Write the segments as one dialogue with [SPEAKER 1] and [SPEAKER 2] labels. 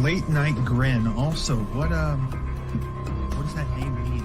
[SPEAKER 1] Late Night Grin. Also, what does that name mean?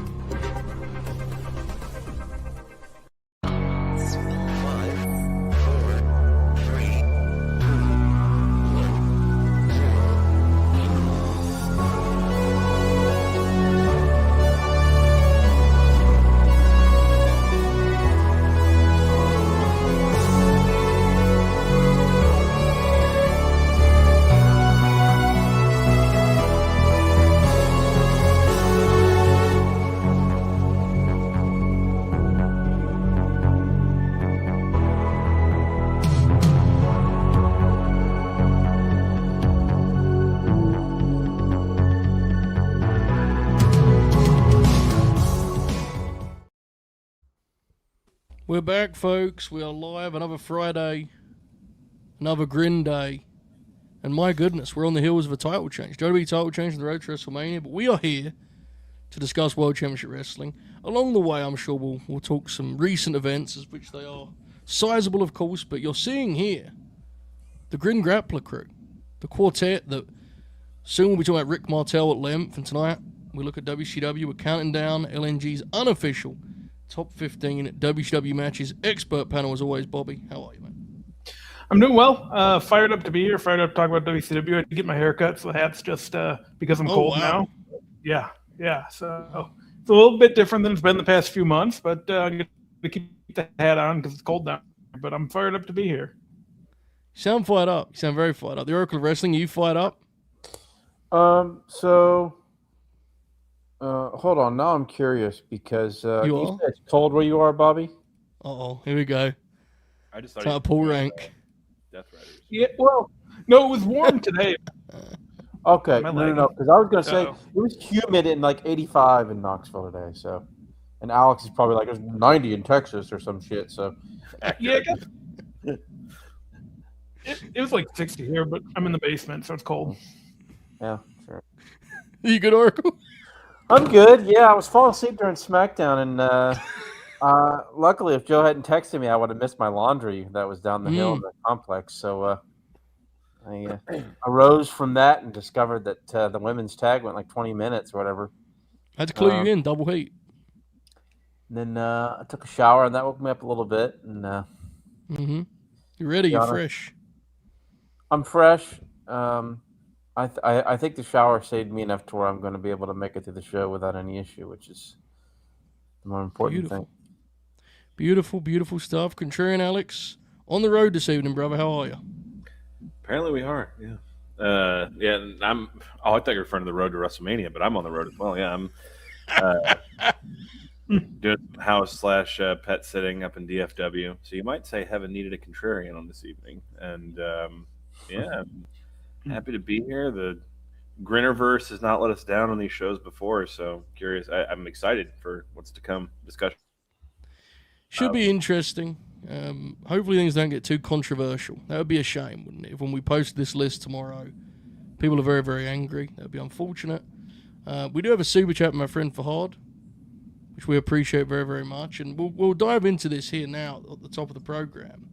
[SPEAKER 2] We're back, folks. We are live. Another Friday. Another Grin Day. And my goodness, we're on the heels of a title change. WWE title change on the road to WrestleMania. But we are here to discuss World Championship Wrestling. Along the way, I'm sure we'll talk some recent events, as which they are sizable, of course. But you're seeing here the Grin Grappler crew. The quartet that soon we'll be talking about Rick Martel at length. And tonight, we look at WCW. We're counting down LNG's unofficial Top 15 WCW matches. Expert panel as always. Bobby, how are you, man?
[SPEAKER 3] I'm doing well. Fired up to be here. Fired up to talk about WCW. I had to get my hair cut, so the hat's just because I'm cold now. Yeah. So it's a little bit different than it's been the past few months, but I'm going to keep the hat on because it's cold down. But I'm fired up to be here.
[SPEAKER 2] You sound fired up. You sound very fired up. The Oracle of Wrestling, are you fired up?
[SPEAKER 4] Hold on. Now I'm curious because
[SPEAKER 2] you
[SPEAKER 4] said it's cold where you are, Bobby.
[SPEAKER 2] Uh-oh. Here we go.
[SPEAKER 5] I just thought
[SPEAKER 2] it's not pull rank.
[SPEAKER 5] Death Riders.
[SPEAKER 3] Yeah, well, no, it was warm today.
[SPEAKER 4] Okay, no, because I was going to say it was humid in like 85 in Knoxville today. So, and Alex is probably like, it's 90 in Texas or some shit. So,
[SPEAKER 3] yeah, it was like 60 here, but I'm in the basement, so it's cold.
[SPEAKER 4] Yeah, sure.
[SPEAKER 2] You good, Oracle?
[SPEAKER 4] I'm good. Yeah, I was falling asleep during SmackDown, and luckily, if Joe hadn't texted me, I would have missed my laundry that was down the hill in the complex. So I arose from that and discovered that the women's tag went like 20 minutes or whatever.
[SPEAKER 2] I had to clue you in, double heat.
[SPEAKER 4] And then I took a shower, and that woke me up a little bit. And
[SPEAKER 2] You ready? You're fresh.
[SPEAKER 4] I'm fresh. I think the shower saved me enough to where I'm going to be able to make it through the show without any issue, which is the more important thing.
[SPEAKER 2] Beautiful stuff. Contrarian Alex, on the road this evening, brother. How are you?
[SPEAKER 5] Apparently we are, yeah. And I thought you were referring to the road to WrestleMania, but I'm on the road as well. Yeah, I'm doing house/pet sitting up in DFW. So you might say heaven needed a contrarian on this evening. And I'm happy to be here. The Grinnerverse has not let us down on these shows before, so curious. I'm excited for what's to come. Discussion
[SPEAKER 2] should be interesting. Hopefully things don't get too controversial. That would be a shame, wouldn't it? If when we post this list tomorrow, people are very, very angry. That would be unfortunate. We do have a super chat from my friend Fahad, which we appreciate very, very much, and we'll dive into this here now at the top of the program.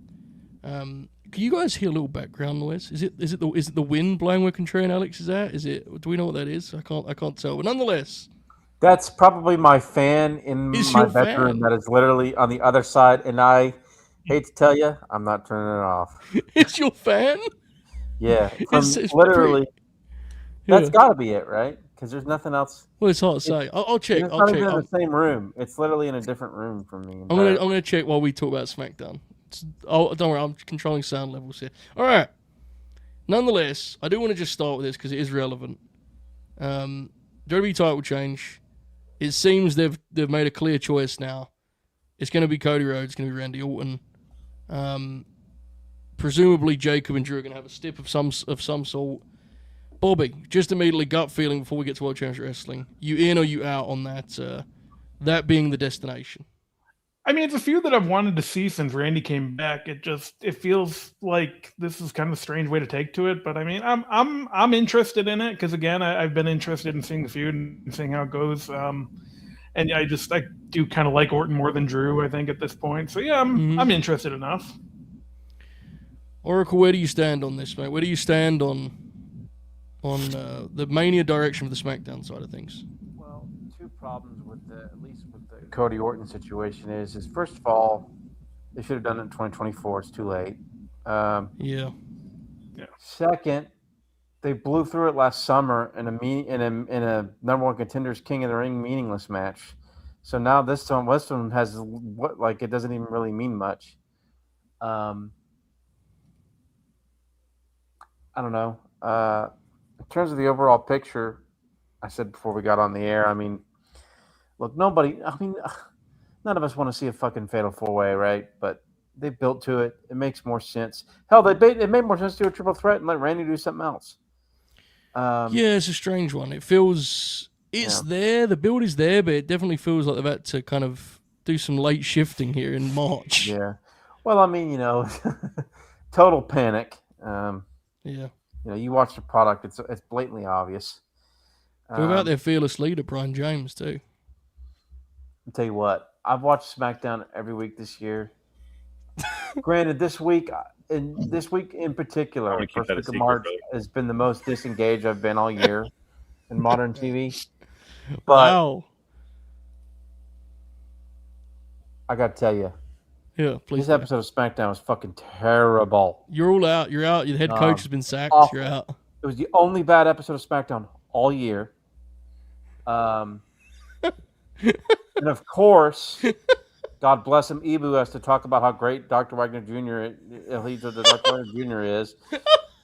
[SPEAKER 2] Can you guys hear a little background noise? Is it the wind blowing where Contrarian Alex is at? Do we know what that is? I can't tell. But nonetheless,
[SPEAKER 4] that's probably my fan in my bedroom that is literally on the other side. And I hate to tell you, I'm not turning it off.
[SPEAKER 2] It's your fan?
[SPEAKER 4] Yeah, it's literally. That's got to be it, right? Because there's nothing else.
[SPEAKER 2] Well, it's hard to say. I'll check.
[SPEAKER 4] It's not even in the same room. It's literally in a different room from me.
[SPEAKER 2] I'm gonna check while we talk about SmackDown. Don't worry, I'm controlling sound levels here. All right. Nonetheless, I do want to just start with this because it is relevant. WWE title change. It seems they've made a clear choice now. It's going to be Cody Rhodes. It's going to be Randy Orton. Presumably, Jacob and Drew are going to have a stip of some sort. Bobby, just immediately gut feeling before we get to World Championship Wrestling. You in or you out on that? That being the destination.
[SPEAKER 3] I mean, it's a feud that I've wanted to see since Randy came back. It feels like this is kind of a strange way to take to it, but I mean, I'm interested in it because again, I've been interested in seeing the feud and seeing how it goes. And I do kind of like Orton more than Drew, I think, at this point. So yeah, I'm interested enough.
[SPEAKER 2] Oracle, where do you stand on this, mate? Where do you stand on the Mania direction for the SmackDown side of things?
[SPEAKER 4] Well, two problems with at least with the Cody Orton situation is first of all, they should have done it in 2024. It's too late.
[SPEAKER 2] Yeah.
[SPEAKER 4] Second, they blew through it last summer in a number one contenders King of the Ring meaningless match. So now this one has it doesn't even really mean much. I don't know. In terms of the overall picture, I said before we got on the air, I mean, look, none of us want to see a fucking fatal four-way, right? But they built to it. It makes more sense. Hell, it made more sense to do a triple threat and let Randy do something else.
[SPEAKER 2] Yeah, it's a strange one. It feels there. The build is there, but it definitely feels like they've had to kind of do some late shifting here in March.
[SPEAKER 4] Yeah. Well, I mean, total panic.
[SPEAKER 2] Yeah.
[SPEAKER 4] You watch the product; it's blatantly obvious.
[SPEAKER 2] What about their fearless leader, Brian James, too?
[SPEAKER 4] I'll tell you what, I've watched SmackDown every week this year. Granted, this week in particular, first week of March has been the most disengaged I've been all year in modern TV. But
[SPEAKER 2] wow.
[SPEAKER 4] I got to tell you,
[SPEAKER 2] yeah, please.
[SPEAKER 4] This episode of SmackDown was fucking terrible.
[SPEAKER 2] You're all out. You're out. Your head coach has been sacked.
[SPEAKER 4] Awful.
[SPEAKER 2] You're out.
[SPEAKER 4] It was the only bad episode of SmackDown all year. And of course, God bless him, Ibu has to talk about how great Dr. Wagner Jr. is.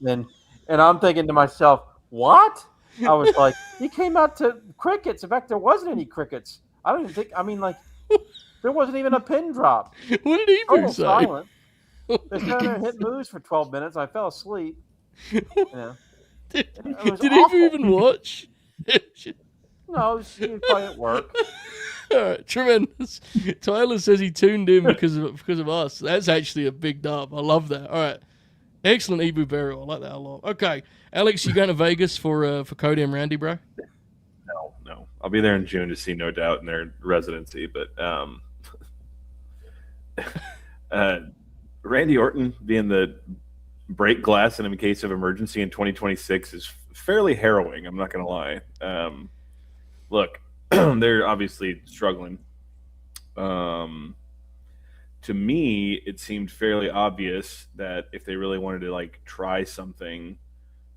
[SPEAKER 4] And I'm thinking to myself, what? I was like, he came out to crickets. In fact, there wasn't any crickets. I don't even think, there wasn't even a pin drop.
[SPEAKER 2] What did Ibu say?
[SPEAKER 4] Silent. They Steiner hit moves for 12 minutes. I fell asleep.
[SPEAKER 2] Did
[SPEAKER 4] awful.
[SPEAKER 2] Ibu even watch?
[SPEAKER 4] No, he was probably at work.
[SPEAKER 2] All right, tremendous. Tyler says he tuned in because of us. That's actually a big dub. I love that. All right, excellent Ibu burial. I like that a lot. Okay, Alex, you going to Vegas for Cody and Randy, bro?
[SPEAKER 5] No. I'll be there in June to see No Doubt in their residency, but Randy Orton being the break glass in case of emergency in 2026 is fairly harrowing. I'm not going to lie. Look, they're obviously struggling. To me, it seemed fairly obvious that if they really wanted to try something,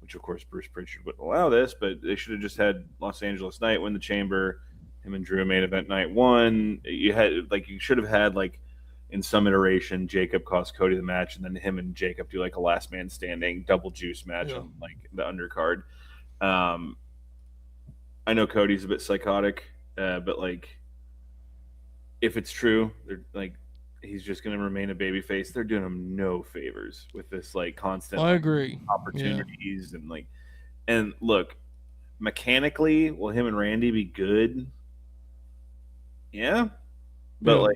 [SPEAKER 5] which of course Bruce Pritchard wouldn't allow this, but they should have just had Los Angeles Night win the Chamber, him and Drew main event night one. You should have had in some iteration Jacob cost Cody the match, and then him and Jacob do a last man standing double juice match on the undercard. I know Cody's a bit psychotic, but if it's true, they're he's just going to remain a babyface. They're doing him no favors with this constant.
[SPEAKER 2] I agree.
[SPEAKER 5] Opportunities and look, mechanically, will him and Randy be good? Yeah, but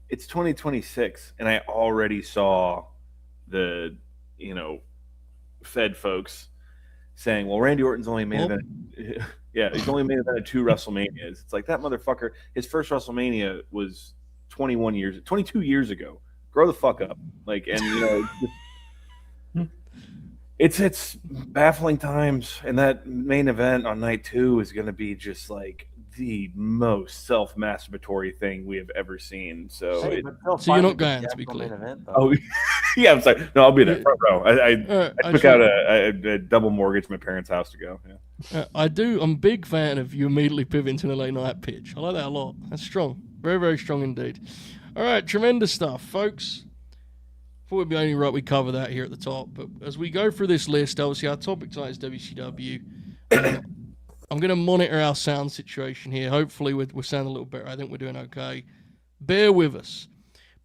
[SPEAKER 5] it's 2026, and I already saw the Fed folks saying, "Well, Randy Orton's only made event." Yeah, he's only made event 2 WrestleManias. It's that motherfucker. His first WrestleMania was 22 years ago. Grow the fuck up. It's baffling times, and that main event on night 2 is going to be just the most self-masturbatory thing we have ever seen. So,
[SPEAKER 2] so you're not going to be clear.
[SPEAKER 4] Event,
[SPEAKER 5] oh, yeah, I'm sorry. No, I'll be there front row. I took out a double mortgage at my parents' house to go. Yeah.
[SPEAKER 2] I'm a big fan of you immediately pivoting to the late night pitch. I like that a lot. That's strong. Very, very strong indeed. All right, tremendous stuff, folks. Thought it'd be only right we cover that here at the top. But as we go through this list, obviously our topic tonight is WCW. I'm going to monitor our sound situation here. Hopefully we're sounding a little better. I think we're doing okay. Bear with us.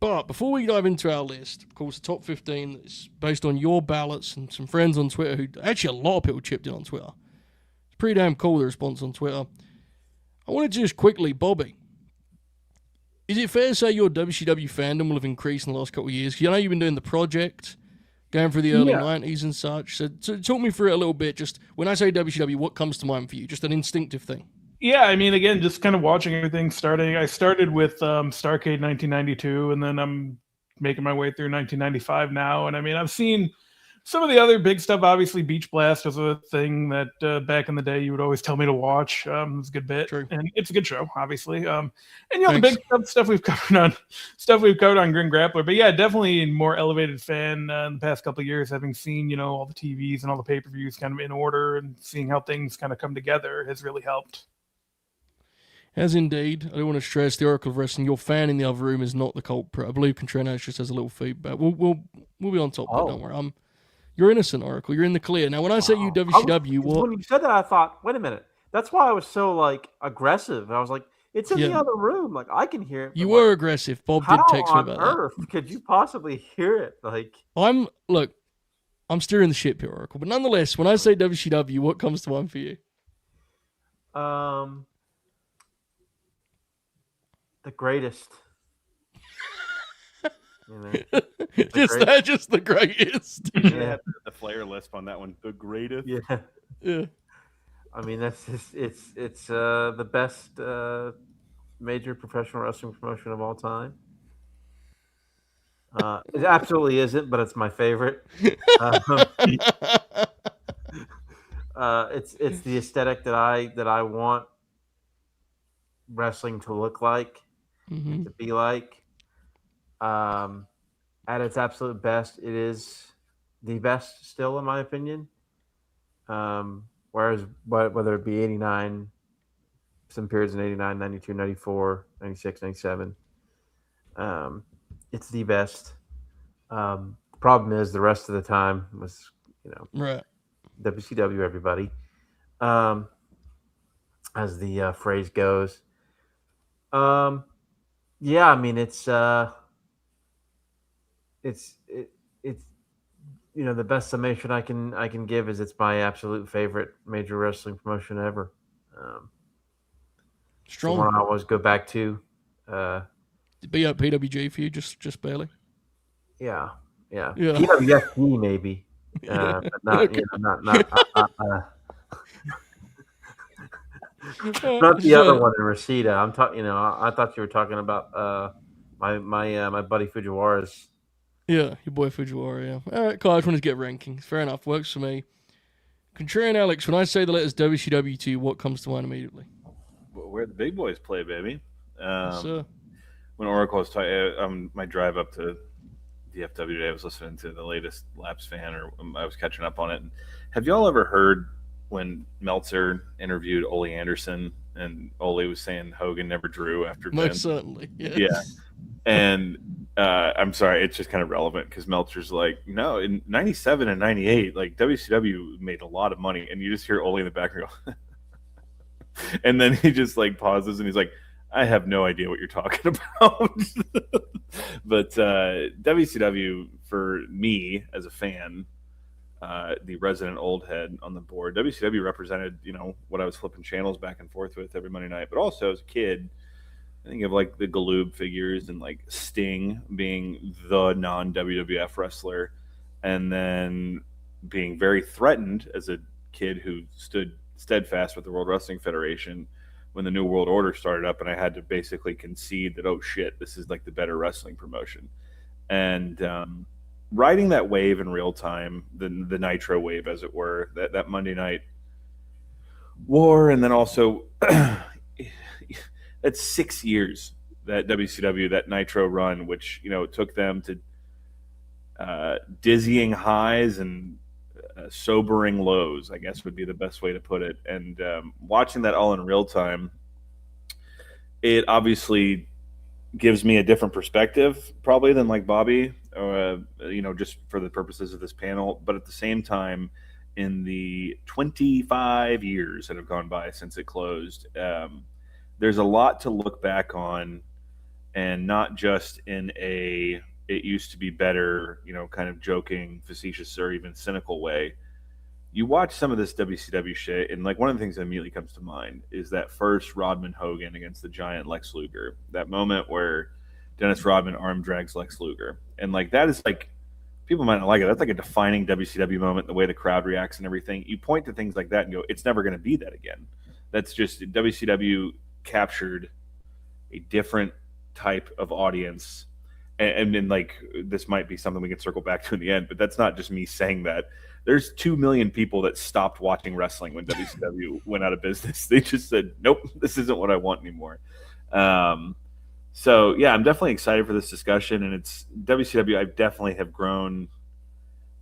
[SPEAKER 2] But before we dive into our list, of course, the top 15 is based on your ballots and some friends on Twitter who actually a lot of people chipped in on Twitter. It's pretty damn cool, the response on Twitter. I wanted to just quickly, Bobby, is it fair to say your WCW fandom will have increased in the last couple of years? Because I know you've been doing the project, going through the early 90s and such. So talk me through it a little bit. Just when I say WCW, what comes to mind for you? Just an instinctive thing.
[SPEAKER 3] Yeah, again, just kind of watching everything starting. I started with Starrcade 1992, and then I'm making my way through 1995 now. And I've seen some of the other big stuff, obviously, Beach Blast was a thing that back in the day you would always tell me to watch. It's a good bit,
[SPEAKER 2] True.
[SPEAKER 3] and it's a good show, obviously. And the
[SPEAKER 2] Thanks.
[SPEAKER 3] big stuff we've covered on Grin Grappler. But yeah, definitely a more elevated fan in the past couple of years, having seen all the TVs and all the pay-per-views kind of in order, and seeing how things kind of come together has really helped.
[SPEAKER 2] As indeed. I do want to stress the Oracle of Wrestling. Your fan in the other room is not the culprit. I believe Contreras just has a little feedback. We'll be on top of it, don't worry. You're innocent, Oracle. You're in the clear. Now, when I say you WCW,
[SPEAKER 4] when you said that, I thought, wait a minute. That's why I was so aggressive. I was like, it's in the other room. Like, I can hear it.
[SPEAKER 2] You were aggressive. Bob did text me about that.
[SPEAKER 4] How on earth could you possibly hear it?
[SPEAKER 2] I'm steering the ship here, Oracle. But nonetheless, when I say WCW, what comes to mind for you?
[SPEAKER 4] The greatest.
[SPEAKER 2] Just the greatest.
[SPEAKER 5] Yeah, the Flair lisp on that one. The greatest.
[SPEAKER 2] Yeah.
[SPEAKER 4] I mean, that's just, it's the best major professional wrestling promotion of all time. It absolutely isn't, but it's my favorite. It's the aesthetic that I want wrestling to look like, to be like. At its absolute best, it is the best still, in my opinion. Whereas whether it be 89, some periods in 89, 92, 94, 96, 97, it's the best. The problem is the rest of the time was,
[SPEAKER 2] right.
[SPEAKER 4] WCW, everybody, as the phrase goes. Yeah, I mean, it's the best summation I can give is it's my absolute favorite major wrestling promotion ever.
[SPEAKER 2] Strong.
[SPEAKER 4] The one I always go back to.
[SPEAKER 2] Be up PWG for you, just barely.
[SPEAKER 4] Yeah. PWFP maybe, but not not the other one in Reseda. I'm talking. I thought you were talking about my buddy Fujiwara's.
[SPEAKER 2] Yeah, your boy Fujiwara, yeah. All right, cool. I just wanted to get rankings. Fair enough. Works for me. Contrarian and Alex, when I say the letters WCW to you, what comes to mind immediately?
[SPEAKER 5] Where the big boys play, baby.
[SPEAKER 2] Yes, sir.
[SPEAKER 5] When Oracle was talking, my drive up to DFW today, I was listening to the latest Laps Fan, or I was catching up on it. And have y'all ever heard when Meltzer interviewed Ole Anderson and Ole was saying Hogan never drew after
[SPEAKER 2] Most
[SPEAKER 5] Vince?
[SPEAKER 2] certainly, yes.
[SPEAKER 5] Yeah. And I'm sorry, it's just kind of relevant because Meltzer's like, no, in 97 and 98, WCW made a lot of money. And you just hear Ole in the background go, and then he just pauses and he's like, I have no idea what you're talking about. But WCW, for me as a fan, the resident old head on the board, WCW represented, what I was flipping channels back and forth with every Monday night. But also as a kid, I think of the Galoob figures and Sting being the non-WWF wrestler, and then being very threatened as a kid who stood steadfast with the World Wrestling Federation when the New World Order started up, and I had to basically concede that, oh shit, this is the better wrestling promotion. And riding that wave in real time, the Nitro wave, as it were, that Monday Night War, and then also that's 6 years that WCW, that Nitro run, which took them to dizzying highs and sobering lows, I guess would be the best way to put it. And watching that all in real time, it obviously gives me a different perspective probably than Bobby, just for the purposes of this panel. But at the same time, in the 25 years that have gone by since it closed, there's a lot to look back on, and not just in a it used to be better, kind of joking, facetious, or even cynical way. You watch some of this WCW shit, and one of the things that immediately comes to mind is that first Rodman Hogan against the giant Lex Luger. That moment where Dennis Rodman arm drags Lex Luger. And that is people might not like it. That's a defining WCW moment, the way the crowd reacts and everything. You point to things like that and go, it's never going to be that again. That's just WCW captured a different type of audience and like this might be something we can circle back to in the end, but that's not just me saying that. There's 2 million people that stopped watching wrestling when WCW went out of business. They just said, nope, this isn't what I want anymore. So yeah, I'm definitely excited for this discussion, and it's WCW. I definitely have grown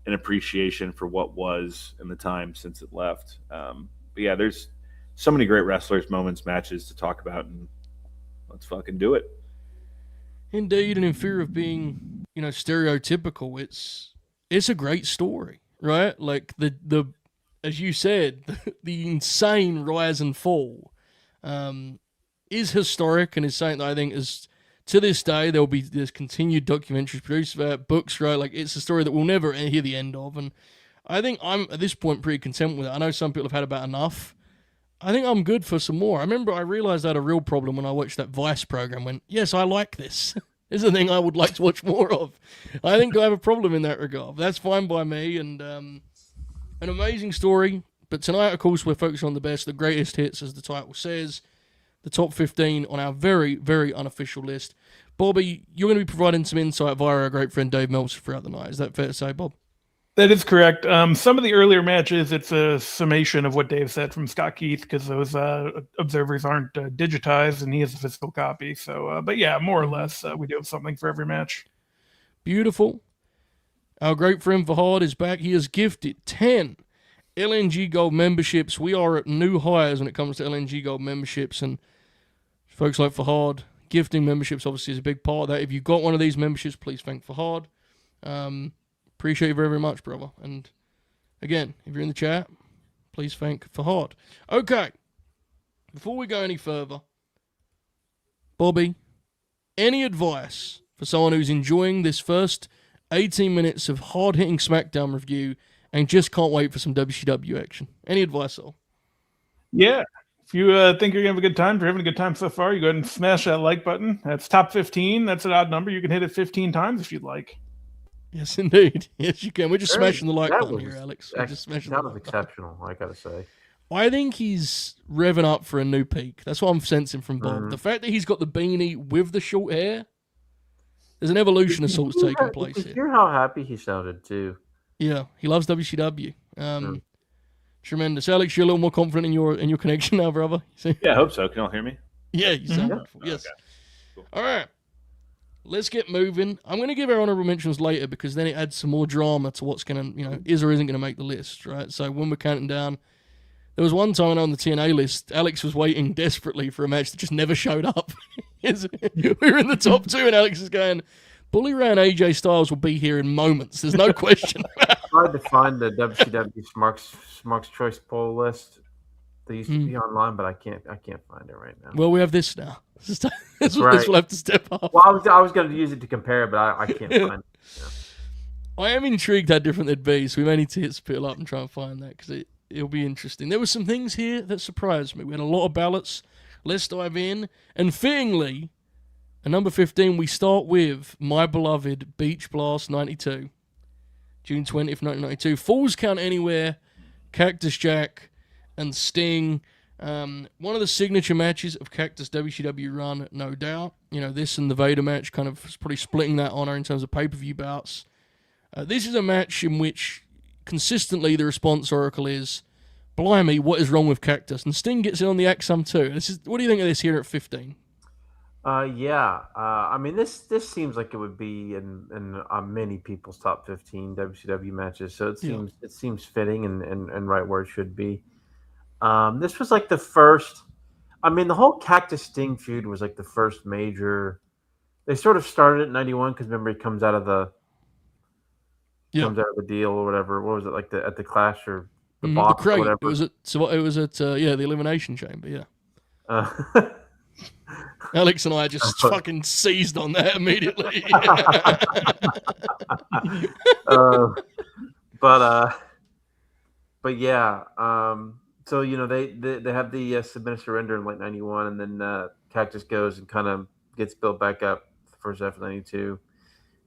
[SPEAKER 5] an appreciation for what was in the time since it left. But yeah, there's so many great wrestlers, moments, matches to talk about, and let's fucking do it.
[SPEAKER 2] Indeed, and in fear of being, stereotypical, it's a great story, right? Like the as you said, the insane rise and fall is historic, and is something that I think is, to this day, there's continued documentaries produced about, books, right? Like, it's a story that we'll never hear the end of, and I think I'm at this point pretty content with it. I know some people have had about enough. I think I'm good for some more. I realized I had a real problem when I watched that Vice program. When, yes, I like this. This is a thing I would like to watch more of. I think I have a problem in that regard. That's fine by me, and an amazing story. But tonight, of course, we're focusing on the greatest hits, as the title says. The top 15 on our very, very unofficial list. Bobby, you're going to be providing some insight via our great friend Dave Meltzer throughout the night. Is that fair to say, Bob?
[SPEAKER 3] That is correct. Some of the earlier matches, it's a summation of what Dave said from Scott Keith, because those observers aren't digitized, and he has a physical copy. So, but yeah, more or less, we do have something for every match.
[SPEAKER 2] Beautiful. Our great friend Fahad is back. He has gifted 10 LNG Gold memberships. We are at new highs when it comes to LNG Gold memberships, and folks like Fahad, gifting memberships obviously is a big part of that. If you've got one of these memberships, please thank Fahad. Appreciate you very, very much, brother. And again, if you're in the chat, please thank Fahad. Okay, before we go any further, Bobby, any advice for someone who's enjoying this first 18 minutes of hard-hitting SmackDown review and just can't wait for some WCW action? Any advice at all?
[SPEAKER 3] Yeah. If you think you're going to have a good time, if you're having a good time so far, you go ahead and smash that like button. That's top 15. That's an odd number. You can hit it 15 times if you'd like.
[SPEAKER 2] Yes, indeed. Yes, you can. We're just smashing the like button here, Alex. We're just smashing
[SPEAKER 4] that was exceptional, I gotta say.
[SPEAKER 2] I think he's revving up for a new peak. That's what I'm sensing from Bob. The fact that he's got the beanie with the short hair, there's an evolution of sorts taking place here.
[SPEAKER 4] Did you hear how happy he sounded, too?
[SPEAKER 2] Yeah, he loves WCW. Tremendous. Alex, you're a little more confident in your connection now, brother.
[SPEAKER 5] Yeah, I hope so. Can you all hear me?
[SPEAKER 2] Yeah, you sound wonderful. Yes.
[SPEAKER 5] Okay. Cool.
[SPEAKER 2] All right. Let's get moving. I'm going to give our honorable mentions later, because then it adds some more drama to what's going to, is or isn't going to make the list, right? So when we're counting down, there was one time on the TNA list, Alex was waiting desperately for a match that just never showed up. We were in the top 2, and Alex is going, Bully Ray and AJ Styles will be here in moments. There's no question.
[SPEAKER 4] I tried to find the WCW Smarks Choice poll list. They used to be online, but I can't find it right now.
[SPEAKER 2] Well, we have this now. This will have to step up.
[SPEAKER 4] Well, I was going to use it to compare, but I can't find it. Yeah.
[SPEAKER 2] I am intrigued how different they'd be, so we may need to hit Spill up and try and find that, because it'll be interesting. There were some things here that surprised me. We had a lot of ballots. Let's dive in. And fittingly, at number 15, we start with my beloved Beach Blast 92. June 20th, 1992. Falls Count Anywhere, Cactus Jack, and Sting. One of the signature matches of Cactus' WCW run, no doubt. This and the Vader match kind of probably splitting that honor in terms of pay-per-view bouts. This is a match in which consistently the response oracle is, blimey, what is wrong with Cactus? And Sting gets in on the act some too. What do you think of this here at 15?
[SPEAKER 4] I mean, this seems like it would be in many people's top 15 WCW matches, so it seems fitting and right where it should be. This was like the first. I mean, the whole Cactus Sting feud was like the first major. They sort of started at 91 because remember he comes out of the deal or whatever. What was it like at the Clash or the box
[SPEAKER 2] the crate?
[SPEAKER 4] Or whatever?
[SPEAKER 2] It was at the Elimination Chamber. Yeah. Alex and I just fucking seized on that immediately.
[SPEAKER 4] But yeah. So they have the Submit Surrender in like 91, and then Cactus goes and kind of gets built back up for first half of 92,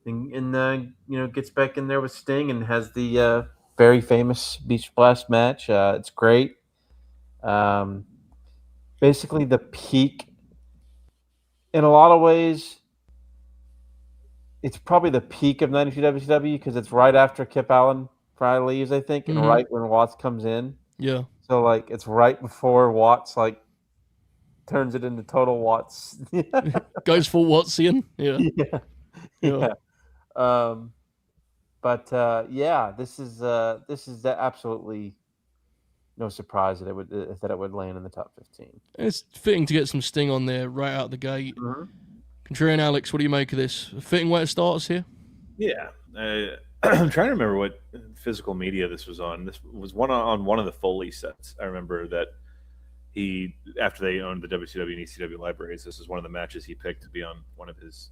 [SPEAKER 4] and gets back in there with Sting and has the very famous Beach Blast match. It's great. Basically the peak. In a lot of ways, it's probably the peak of 92 WCW because it's right after Kip Allen probably leaves, I think, and right when Watts comes in.
[SPEAKER 2] Yeah.
[SPEAKER 4] So like it's right before Watts like turns it into total Watts.
[SPEAKER 2] Goes full Wattsian. Yeah.
[SPEAKER 4] Yeah. This is absolutely no surprise that it would land in the top 15.
[SPEAKER 2] It's fitting to get some Sting on there right out the gate. Contrarian Alex, what do you make of this? A fitting way to start us here?
[SPEAKER 5] Yeah. I'm trying to remember what physical media this was on. This was on one of the Foley sets. I remember that after they owned the WCW and ECW libraries, this is one of the matches he picked to be on one of his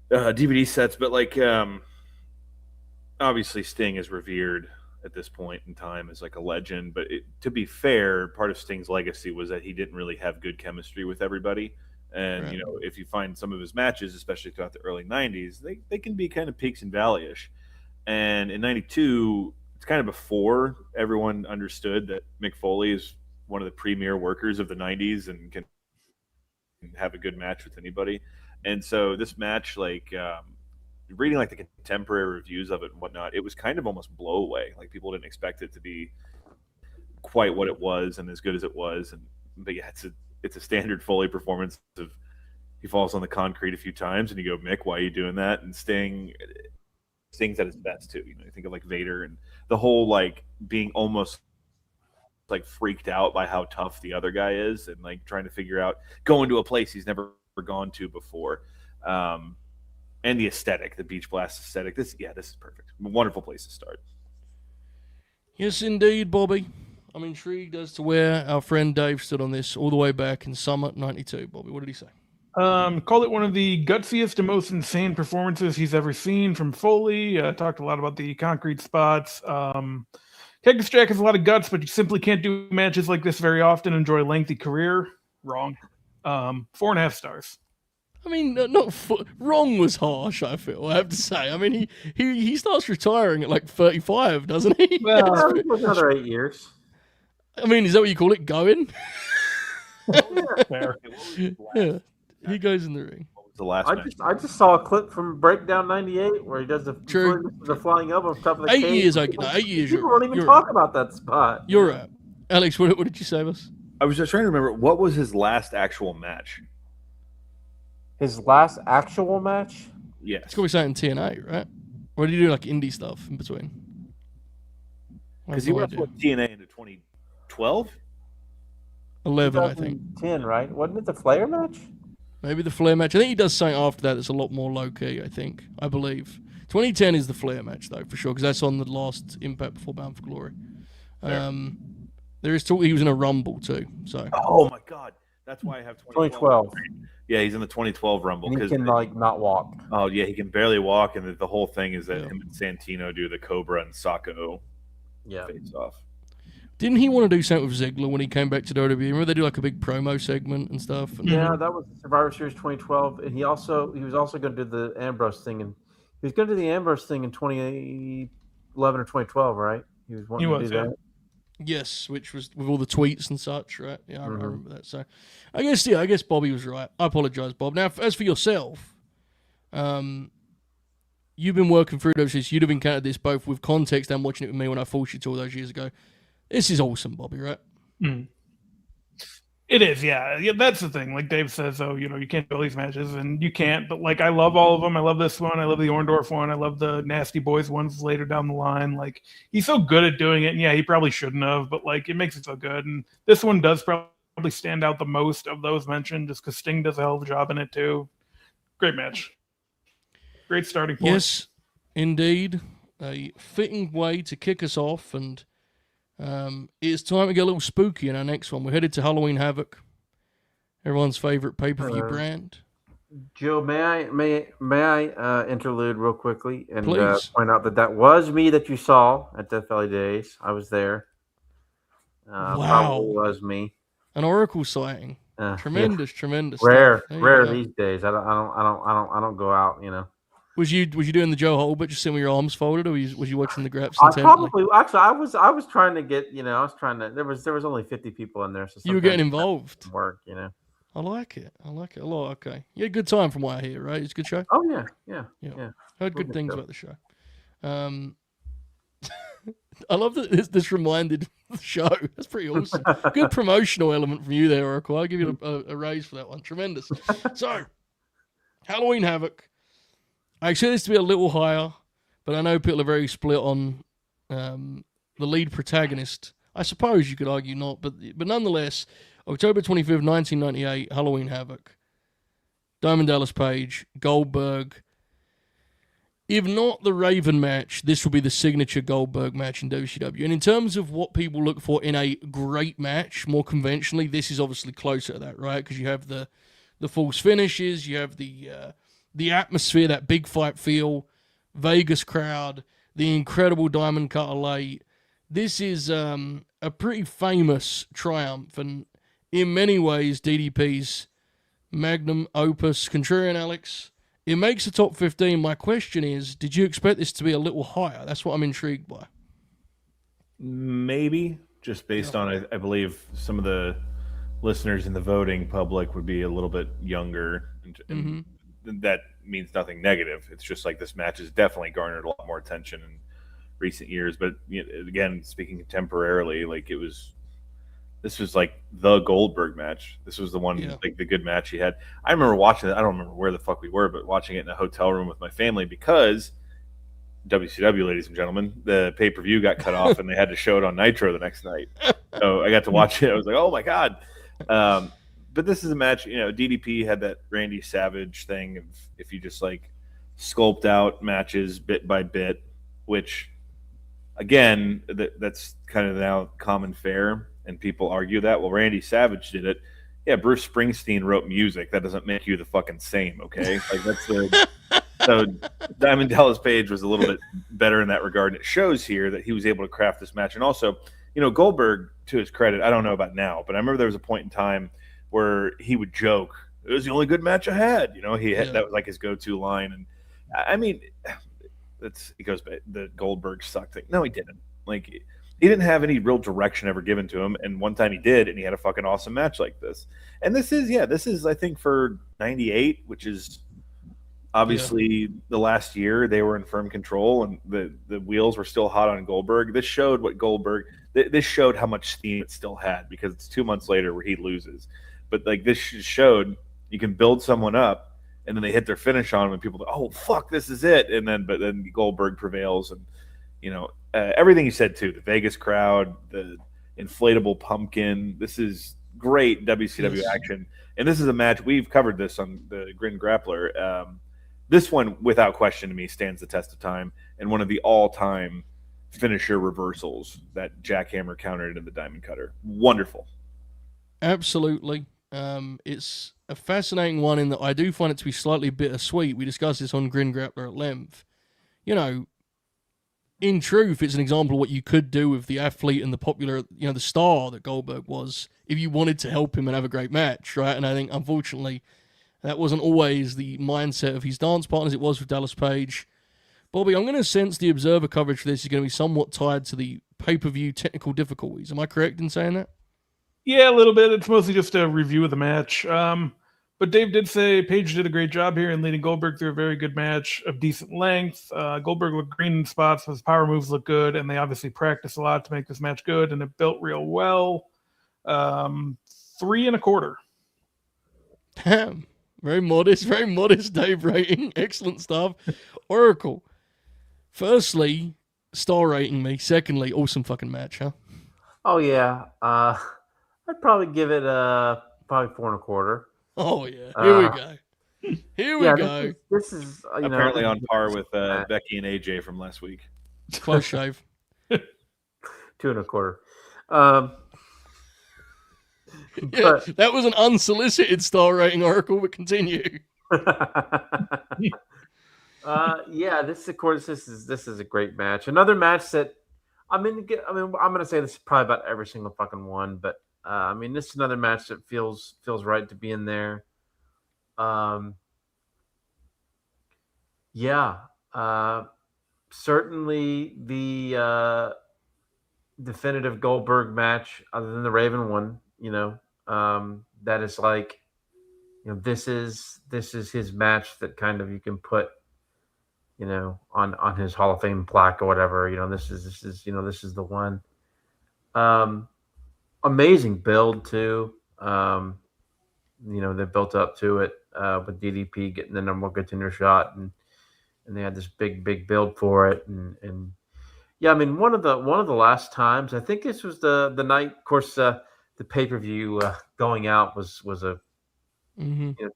[SPEAKER 5] DVD sets. But like, obviously Sting is revered at this point in time as like a legend. But to be fair, part of Sting's legacy was that he didn't really have good chemistry with everybody. And,
[SPEAKER 2] right.
[SPEAKER 5] If you find some of his matches, especially throughout the early 90s, they can be kind of peaks and valley-ish. And in 92, it's kind of before everyone understood that Mick Foley is one of the premier workers of the 90s and can have a good match with anybody. And so this match, like, reading like the contemporary reviews of it and whatnot, it was kind of almost blow away. Like, people didn't expect it to be quite what it was and as good as it was. But yeah, it's a standard Foley performance of he falls on the concrete a few times and you go, Mick, why are you doing that? And Sting's at his best too. You think of like Vader and the whole like being almost like freaked out by how tough the other guy is and like trying to figure out going to a place he's never gone to before. And the aesthetic, the Beach Blast aesthetic. This is perfect. Wonderful place to start.
[SPEAKER 2] Yes, indeed, Bobby. I'm intrigued as to where our friend Dave stood on this all the way back in summer 92. Bobby, what did he say?
[SPEAKER 3] Called it one of the gutsiest and most insane performances he's ever seen from Foley. Talked a lot about the concrete spots. Cactus Jack has a lot of guts, but you simply can't do matches like this very often. Enjoy a lengthy career. Wrong. 4.5 stars.
[SPEAKER 2] I mean, wrong was harsh, I feel, I have to say. I mean, he starts retiring at like 35, doesn't he?
[SPEAKER 4] Well, another 8 years.
[SPEAKER 2] I mean, is that what you call it, going?
[SPEAKER 3] Fair.
[SPEAKER 2] Yeah, he goes in the ring.
[SPEAKER 5] What was the last match?
[SPEAKER 4] I just saw a clip from Breakdown 98 where he does the flying elbow on top of the
[SPEAKER 2] 8
[SPEAKER 4] cage.
[SPEAKER 2] years, 8 years.
[SPEAKER 4] People don't even talk about that spot.
[SPEAKER 2] You're right. Alex, what did you say of us?
[SPEAKER 5] I was just trying to remember, what was his last actual match?
[SPEAKER 4] His last actual match?
[SPEAKER 5] Yes.
[SPEAKER 2] It's got to be something in TNA, right? Or did you do like indie stuff in between?
[SPEAKER 5] Because he wrestled TNA into 2012?
[SPEAKER 2] 11, I think.
[SPEAKER 4] 10, right? Wasn't it the Flair match?
[SPEAKER 2] Maybe the Flair match. I think he does something after that that's a lot more low-key, I believe. 2010 is the Flair match, though, for sure, because that's on the last Impact before Bound for Glory. There is talk he was in a Rumble, too. So.
[SPEAKER 5] Oh, my God. That's why I have
[SPEAKER 4] 2012.
[SPEAKER 5] Yeah, he's in the 2012 Rumble.
[SPEAKER 4] And he can, not walk.
[SPEAKER 5] Oh, yeah, he can barely walk, and the whole thing is that him and Santino do the Cobra and Sacco face-off.
[SPEAKER 2] Didn't he want to do something with Ziggler when he came back to WWE? Remember they do like a big promo segment and stuff? And
[SPEAKER 4] yeah, that was Survivor Series 2012, and he was also going to do the Ambrose thing, and he was going to do the Ambrose thing in 2011 or 2012, right? He was wanting to do that.
[SPEAKER 2] Yes, which was with all the tweets and such, right? Yeah, I remember that. So, I guess Bobby was right. I apologize, Bob. Now, as for yourself, you've been working through those years. You'd have encountered this both with context and watching it with me when I forced you to all those years ago. This is awesome, Bobby, right?
[SPEAKER 3] Mm. It is, yeah. That's the thing. Like Dave says, you can't do all these matches, and you can't. But like, I love all of them. I love this one. I love the Orndorff one. I love the Nasty Boys ones later down the line. Like, he's so good at doing it. And yeah, he probably shouldn't have, but like, it makes it so good. And this one does probably stand out the most of those mentioned, just because Sting does a hell of a job in it too. Great match. Great starting point.
[SPEAKER 2] Yes, indeed. A fitting way to kick us off, and it's time to get a little spooky in our next one. We're headed to Halloween Havoc, everyone's favorite pay-per-view brand.
[SPEAKER 4] Joe, may I interlude real quickly and point out that was me that you saw at Death Valley Days. I was there.
[SPEAKER 2] Wow,
[SPEAKER 4] probably was me.
[SPEAKER 2] An Oracle sighting. Tremendous.
[SPEAKER 4] Rare these days. I don't go out.
[SPEAKER 2] Was you doing the Joe Holbert just sitting with your arms folded, or was you watching the Graps
[SPEAKER 4] intently? I was trying to get, there was only 50 people in there, so
[SPEAKER 2] you were getting involved.
[SPEAKER 4] Work,
[SPEAKER 2] I like it. I like it a lot. Okay. Yeah, good time from what I hear, right? It's a good show.
[SPEAKER 4] Oh yeah, yeah,
[SPEAKER 2] Yeah.
[SPEAKER 4] yeah.
[SPEAKER 2] Heard good
[SPEAKER 4] Good
[SPEAKER 2] things
[SPEAKER 4] show.
[SPEAKER 2] about the show. I love that this reminded the show. That's pretty awesome. Good promotional element from you there, Oracle. I'll give you a raise for that one. Tremendous. So, Halloween Havoc. I expect this to be a little higher, but I know people are very split on the lead protagonist. I suppose you could argue not, but nonetheless, October 25th, 1998, Halloween Havoc. Diamond Dallas Page, Goldberg. If not the Raven match, this will be the signature Goldberg match in WCW. And in terms of what people look for in a great match, more conventionally, this is obviously closer to that, right? Because you have the false finishes, you have the atmosphere, that big fight feel, Vegas crowd, the incredible Diamond Cutter late. This is a pretty famous triumph, and in many ways, DDP's magnum opus. Contrarian Alex, it makes the top 15. My question is, did you expect this to be a little higher? That's what I'm intrigued by.
[SPEAKER 5] Maybe, just based on, I believe, some of the listeners in the voting public would be a little bit younger. And that means nothing negative. It's just like this match has definitely garnered a lot more attention in recent years. But again, speaking contemporarily, like this was like the Goldberg match. This was the one, like the good match he had. I remember watching it. I don't remember where the fuck we were, but watching it in a hotel room with my family because WCW, ladies and gentlemen, the pay-per-view got cut off and they had to show it on Nitro the next night. So I got to watch it. I was like, oh my God. But this is a match, DDP had that Randy Savage thing of if you just like sculpt out matches bit by bit, which again, that's kind of now common fare. And people argue that, well, Randy Savage did it. Yeah, Bruce Springsteen wrote music. That doesn't make you the fucking same, okay? Like that's so Diamond Dallas Page was a little bit better in that regard. And it shows here that he was able to craft this match. And also, Goldberg, to his credit, I don't know about now, but I remember there was a point in time where he would joke, it was the only good match I had. That was like his go-to line. And I mean, he goes back, the Goldberg sucked thing. No, he didn't. Like, he didn't have any real direction ever given to him, and one time he did, and he had a fucking awesome match like this. And this is I think for 98, which is obviously the last year they were in firm control, and the wheels were still hot on Goldberg. This showed this showed how much steam it still had, because it's 2 months later where he loses. But like this showed you can build someone up, and then they hit their finish on him, and people go, oh fuck, this is it. But then Goldberg prevails, and everything you said too, the Vegas crowd, the inflatable pumpkin. This is great WCW action. And this is a match, we've covered this on the Grin Grappler. This one, without question to me, stands the test of time, and one of the all-time finisher reversals that Jackhammer countered in the Diamond Cutter. Wonderful.
[SPEAKER 2] Absolutely. It's a fascinating one in that I do find it to be slightly bittersweet. We discussed this on Grin Grappler at length. In truth, it's an example of what you could do with the athlete and the popular, the star that Goldberg was, if you wanted to help him and have a great match, right? And I think, unfortunately, that wasn't always the mindset of his dance partners. It was with Dallas Page. Bobby, I'm going to sense the Observer coverage for this is going to be somewhat tied to the pay-per-view technical difficulties. Am I correct in saying that?
[SPEAKER 3] Yeah, a little bit. It's mostly just a review of the match. But Dave did say Page did a great job here in leading Goldberg through a very good match of decent length. Goldberg looked green in spots. His power moves look good, and they obviously practiced a lot to make this match good, and it built real well. 3 1/4.
[SPEAKER 2] Damn. Very modest Dave rating. Excellent stuff. Oracle. Firstly, star rating me. Secondly, awesome fucking match, huh?
[SPEAKER 4] Oh, yeah. I'd probably give it probably 4 1/4.
[SPEAKER 2] Oh, yeah. Here we go. Here we go.
[SPEAKER 4] This is
[SPEAKER 5] apparently on par with Becky and AJ from last week.
[SPEAKER 2] Close shave.
[SPEAKER 4] 2 1/4.
[SPEAKER 2] Yeah, that was an unsolicited star rating, Oracle, but continue.
[SPEAKER 4] This is a great match. Another match that I'm going to say this is probably about every single fucking one, but this is another match that feels right to be in there. Certainly the definitive Goldberg match, other than the Raven one, that is like this is his match that kind of you can put, on his Hall of Fame plaque or whatever. This is the one. Amazing build too. They built up to it with DDP getting the number one contender shot, and they had this big build for it, and yeah, I mean one of the last times, I think this was the night. Of course, the pay-per-view going out was a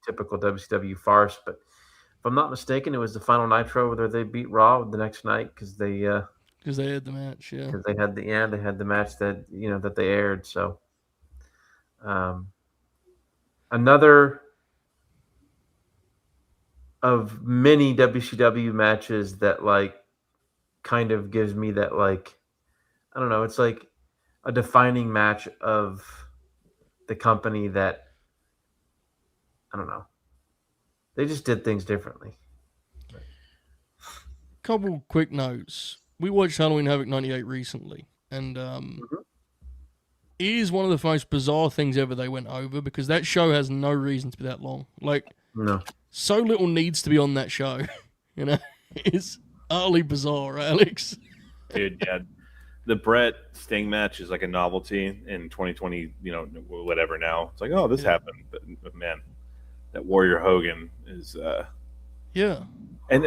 [SPEAKER 4] typical WCW farce, but if I'm not mistaken, it was the final Nitro where they beat Raw the next night because they had
[SPEAKER 2] the match, yeah.
[SPEAKER 4] Because they had the match that that they aired. So, another of many WCW matches that kind of gives me that I don't know. It's like a defining match of the company that I don't know. They just did things differently.
[SPEAKER 2] Couple quick notes. We watched Halloween Havoc 98 recently, and it is one of the most bizarre things ever they went over, because that show has no reason to be that long.
[SPEAKER 4] No.
[SPEAKER 2] So little needs to be on that show. It's utterly bizarre, right, Alex?
[SPEAKER 5] Dude, yeah. The Brett Sting match is like a novelty in 2020, whatever now. It's like, oh, this happened. But man, that Warrior Hogan is...
[SPEAKER 2] Yeah.
[SPEAKER 5] And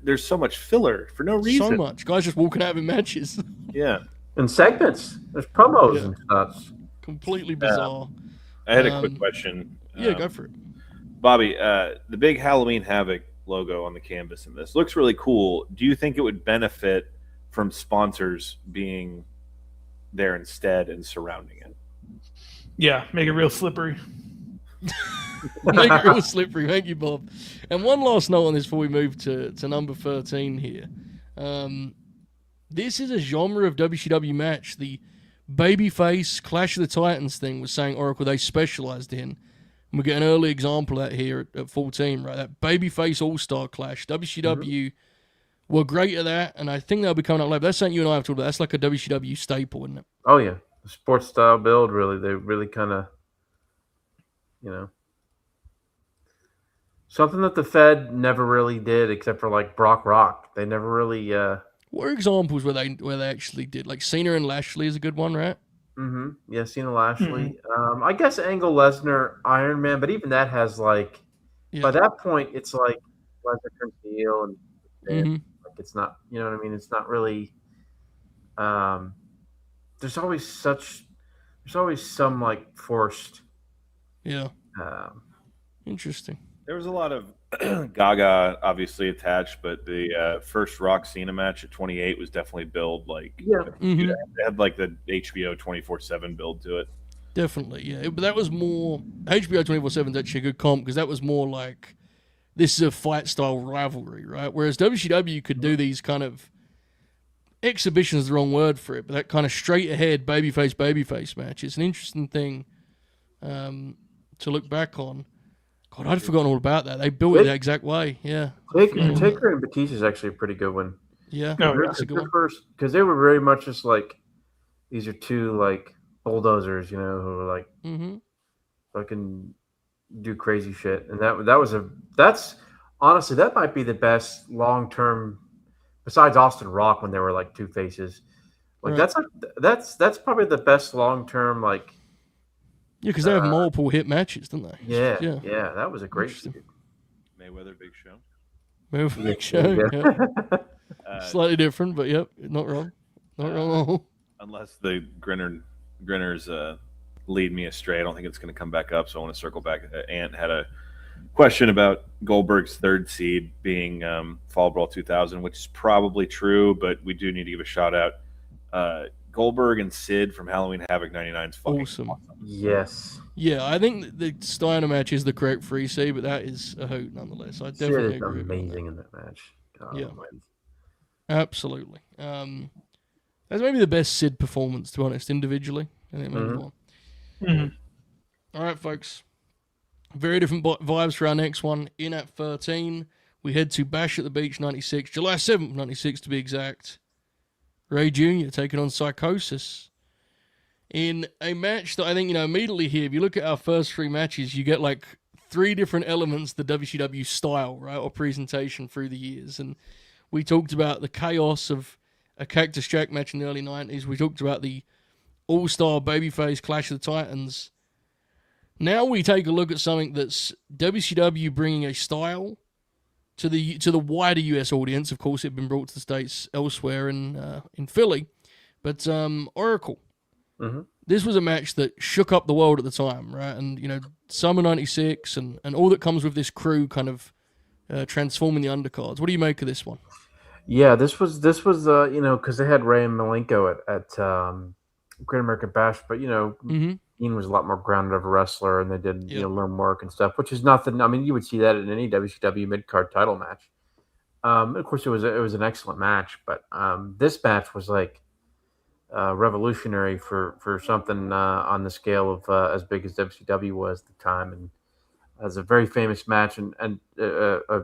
[SPEAKER 5] there's so much filler for no reason.
[SPEAKER 2] So much. Guys just walking out in matches.
[SPEAKER 5] Yeah.
[SPEAKER 4] And segments. There's promos and stuff.
[SPEAKER 2] Completely bizarre.
[SPEAKER 5] I had a quick question.
[SPEAKER 2] Yeah, go for it.
[SPEAKER 5] Bobby, the big Halloween Havoc logo on the canvas in this looks really cool. Do you think it would benefit from sponsors being there instead and surrounding it?
[SPEAKER 3] Yeah, make it real slippery.
[SPEAKER 2] Make it real slippery. Thank you, Bob. And one last note on this before we move to number 13 here. This is a genre of WCW match. The babyface Clash of the Titans thing was saying Oracle they specialized in. And we get an early example of that here at 14, right? That babyface all-star clash. WCW were great at that, and I think they'll be coming up later. That's something you and I have talked about. That's like a WCW staple, isn't it?
[SPEAKER 4] Oh, yeah. The sports style build, really. They really kind of, something that the Fed never really did, except for Brock Rock. They never really.
[SPEAKER 2] What are examples where they actually did? Like Cena and Lashley is a good one, right?
[SPEAKER 4] Mm-hmm. Yeah, Cena Lashley. I guess Angle, Lesnar, Iron Man, but even that has by that point it's like Lesnar turns heel and it's not, you know what I mean? It's not really. There's always some forced.
[SPEAKER 2] Yeah. Interesting.
[SPEAKER 5] There was a lot of Gaga obviously attached, but the first Rock Cena match at 28 was definitely billed it had the HBO 24/7 build to it.
[SPEAKER 2] Definitely, yeah. But that was more HBO 24/7 is actually a good comp, because that was more like this is a fight style rivalry, right? Whereas WCW could do these kind of exhibition is the wrong word for it, but that kind of straight ahead babyface match. It's an interesting thing to look back on. God, I'd forgotten all about that. They built it that exact way. Yeah.
[SPEAKER 4] Taker and Batista is actually a pretty good one.
[SPEAKER 2] Yeah.
[SPEAKER 3] No,
[SPEAKER 2] That's a good one.
[SPEAKER 4] First, because they were very much just these are two bulldozers, who are fucking do crazy shit. And that's honestly, that might be the best long term, besides Austin Rock when they were two faces.
[SPEAKER 2] Right.
[SPEAKER 4] That's probably the best long term
[SPEAKER 2] Yeah, because they have multiple hit matches, don't they?
[SPEAKER 4] Yeah, that was a great feud.
[SPEAKER 5] Mayweather Big Show.
[SPEAKER 2] Mayweather Big Show. Yeah. Slightly different, but yep, not wrong. Not wrong at all.
[SPEAKER 5] Unless the Grinners lead me astray, I don't think it's going to come back up. So I want to circle back. Ant had a question about Goldberg's third seed being Fall Brawl 2000, which is probably true, but we do need to give a shout out. Goldberg and Sid from Halloween Havoc 99 is fucking awesome.
[SPEAKER 4] Yes.
[SPEAKER 2] Yeah, I think the Steiner match is the correct free seed, but that is a hoot nonetheless. I definitely
[SPEAKER 4] Sid is
[SPEAKER 2] agree.
[SPEAKER 4] Amazing in that match. God,
[SPEAKER 2] yeah, absolutely. That's maybe the best Sid performance, to be honest, individually. And then move on. All right, folks. Very different vibes for our next one. In at 13, we head to Bash at the Beach 96, July 7th, 96 to be exact. Ray Jr. taking on Psychosis in a match that I think, immediately here, if you look at our first three matches, you get three different elements the WCW style, right, or presentation through the years. And we talked about the chaos of a Cactus Jack match in the early 90s. We talked about the all-star babyface Clash of the Titans. Now we take a look at something that's WCW bringing a style to the wider US audience. Of course, it had been brought to the States elsewhere in Philly. But Oracle.
[SPEAKER 4] Mm-hmm.
[SPEAKER 2] This was a match that shook up the world at the time, right? And, Summer 96 and all that comes with this crew kind of transforming the undercards. What do you make of this one?
[SPEAKER 4] Yeah, this was because they had Ray and Malenko at Great American Bash, but
[SPEAKER 2] Mm-hmm.
[SPEAKER 4] Ian was a lot more grounded of a wrestler, and they did learn work and stuff, which is nothing. I mean, you would see that in any WCW mid card title match. Of course, it was an excellent match, but this match was like revolutionary for something on the scale of as big as WCW was at the time, and as a very famous match and a